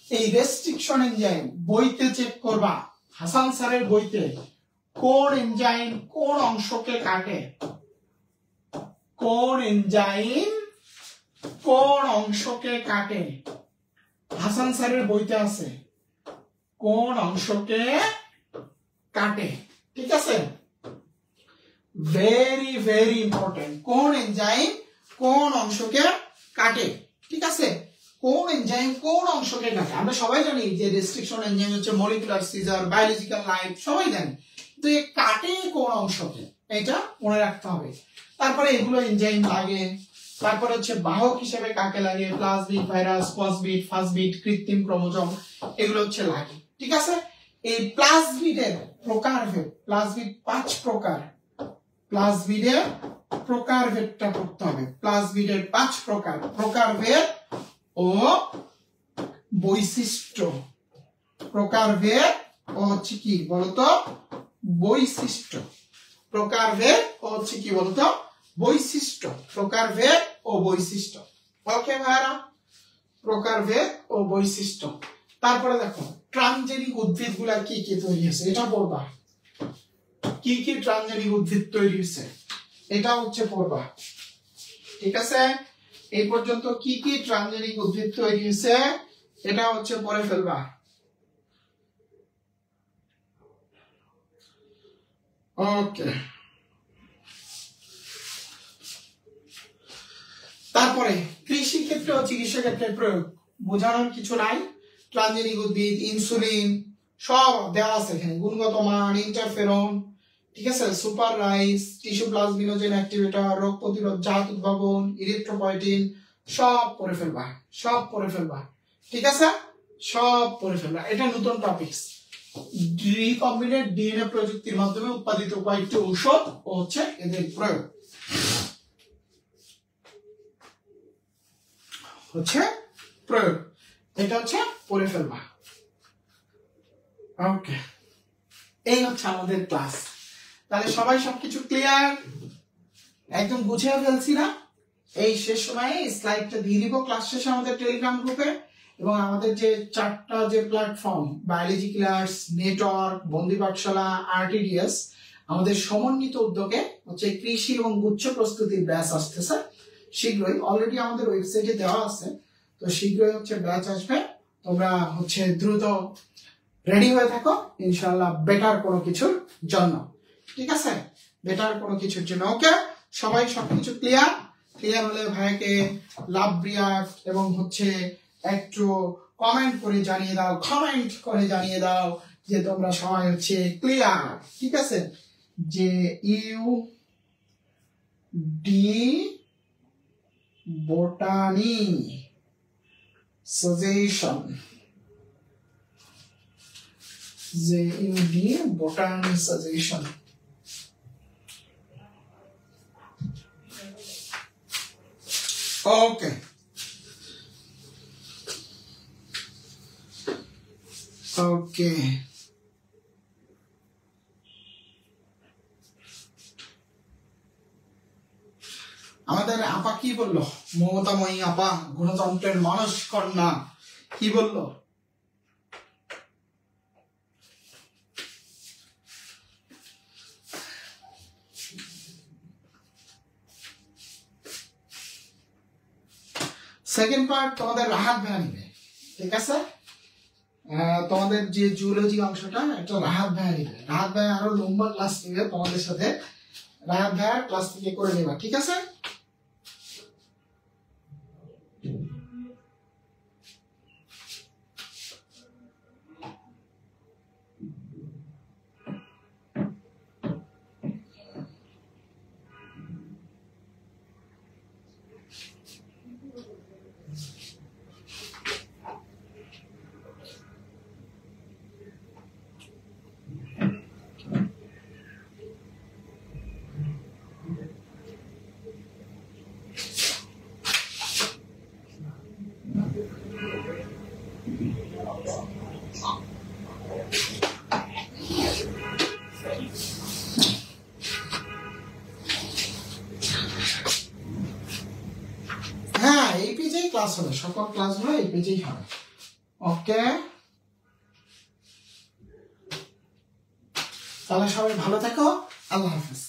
এই রেস্ট্রিকশন এনজাইম বইতে চেক করবা, হাসান স্যারের বইতে কোন এনজাইম কোন অংশকে কাটে, কোন এনজাইম কোন অংশকে কাটে, হাসান স্যারের বইতে আছে কোন অংশকে কাটে। ঠিক আছে, ভেরি ভেরি ইম্পর্টেন্ট, কোন এনজাইম কোন অংশকে কাটে। ঠিক আছে, কোন এনজাইম কোন অংশকে কাটে। আমরা সবাই জানি যে রেস্ট্রিকশন এনজাইম হচ্ছে মলিকুলার সিজার, বায়োলজিক্যাল লাইফ, সবাই জানি। তো এই কাটে কোন অংশকে, এটা মনে রাখতে হবে। তারপরে এগুলো এনজাইম লাগে। তারপরে হচ্ছে বাহক হিসেবে কাকে লাগে, প্লাজমিড, ভাইরাস, ফসফিড, ফাসফিড, কৃত্রিম ক্রোমোজোম, এগুলো হচ্ছে লাগে। ঠিক আছে, এই প্লাজমিডের প্রকারভেদ, প্লাজমিড 5 প্রকার, প্লাজমিডের প্রকারভেদটা করতে হবে। প্লাজমিডের 5 প্রকার, প্রকারভেদ ও বৈশিষ্ট্য। প্রকারভেদ ও হচ্ছে কি বলতো, বৈশিষ্ট্য। প্রকারভেদ ও হচ্ছে কি বলতো, বৈশিষ্ট্য। প্রকারভেদ ও বৈশিষ্ট্য। ওকে ভাইরা, প্রকারভেদ ও বৈশিষ্ট্য। তারপরে দেখো ট্রানজেনিক উদ্ভিদ গুলা কি কি তৈরি হয়েছে, এটা পড়বা। কি কি ট্রানজেনিক উদ্ভিদ তৈরি হয়েছে এটা হচ্ছে পড়বা। ঠিক আছে, এই পর্যন্ত কি কি ট্রানজেনিক উদ্ভিদ তৈরি হয়েছে এটা হচ্ছে পড়ে ফেলবা। ওকে, তারপরে কৃষি ক্ষেত্রে ও চিকিৎসা ক্ষেত্রে প্রয়োগ, বোঝানোর কিছু নাই। ট্রানজেনিক উদ্ভিদ, ইনসুলিন সব দেওয়া আছে এখানে, গুণগত মান, ইন্টারফেরন, ঠিক আছে, super rice, tissue plasminogen activator, রোগ প্রতিরোধ, জাত উদ্ভাবন, ইরিথ্রোপয়েটিন, সব পড়ে ফেলবা, সব পড়ে ফেলবা। ঠিক আছে, সব পড়ে ফেলবা। এটা নতুন টপিকস। রিকম্বিনেন্ট ডিএনএ প্রযুক্তির মাধ্যমে উৎপাদিত কয়েকটি ঔষধ ও হচ্ছে এদের প্রয়োগ হচ্ছে প্রয়োগ, এটা হচ্ছে পড়ে ফেলবা। ওকে, এই হচ্ছে আমাদের ক্লাস। তাহলে সবাই সবকিছু ক্লিয়ার, একদম গুছিয়ে ফেলছি না? এই শেষ সময়ে স্লাইডটা দিয়ে দিব ক্লাস শেষে আমাদের টেলিগ্রাম গ্রুপে। এবং আমাদের যে 4টা যে প্ল্যাটফর্ম, বায়োলজি ক্লাস, নেটওয়ার্ক, বন্দি পাঠশালা, আরটিডিএস, আমাদের সমন্বিত উদ্যোগে হচ্ছে কৃষি এবং গুচ্ছ প্রস্তুতির ব্যাচ আসতেছে শীঘ্রই। অলরেডি আমাদের ওয়েবসাইটে দেওয়া আছে, তো শীঘ্রই হচ্ছে ব্যাচ আসবে। তোমরা হচ্ছে দ্রুত রেডি হয়ে থাকো ইনশাআল্লাহ বেটার কোনো কিছুর জন্য। ঠিক আছে, বেটার কোনো কিছুর জন্য। ওকে, সবাই সবকিছু ক্লিয়ার? ক্লিয়ার হলে ভাইকে লাভ রিয়াক্ট এবং হচ্ছে একটু কমেন্ট করে জানিয়ে দাও, কমেন্ট করে জানিয়ে দাও যে তোমরা সবাই হচ্ছে ক্লিয়ার। ঠিক আছে, যে ইউ ডি বোটানি সাজেশন, যে ইউ ডি বোটানি সাজেশন। ওকে, ওকে, আমাদের আপা কি বললো, মমতাময়ী আপা, গণতন্ত্রের মানস কন্যা, কি বললো? সেকেন্ড পার্ট তোমাদের রাহাত ভাইয়া নিবে। ঠিক আছে, তোমাদের যে জুলজি অংশটা একটা রাহাত ভাইয়া নিবে। রাহাত ভাইয়া আরো লম্বা ক্লাস নিবে তোমাদের সাথে, রাহাত ভাইয়া ক্লাস থেকে করে নেবা। ঠিক আছে, হ্যাঁ এই পেজেই ক্লাস হবে, সকল ক্লাসগুলো এই পেজেই হবে। ওকে, তাহলে সবাই ভালো থেকো, আল্লাহ হাফেজ।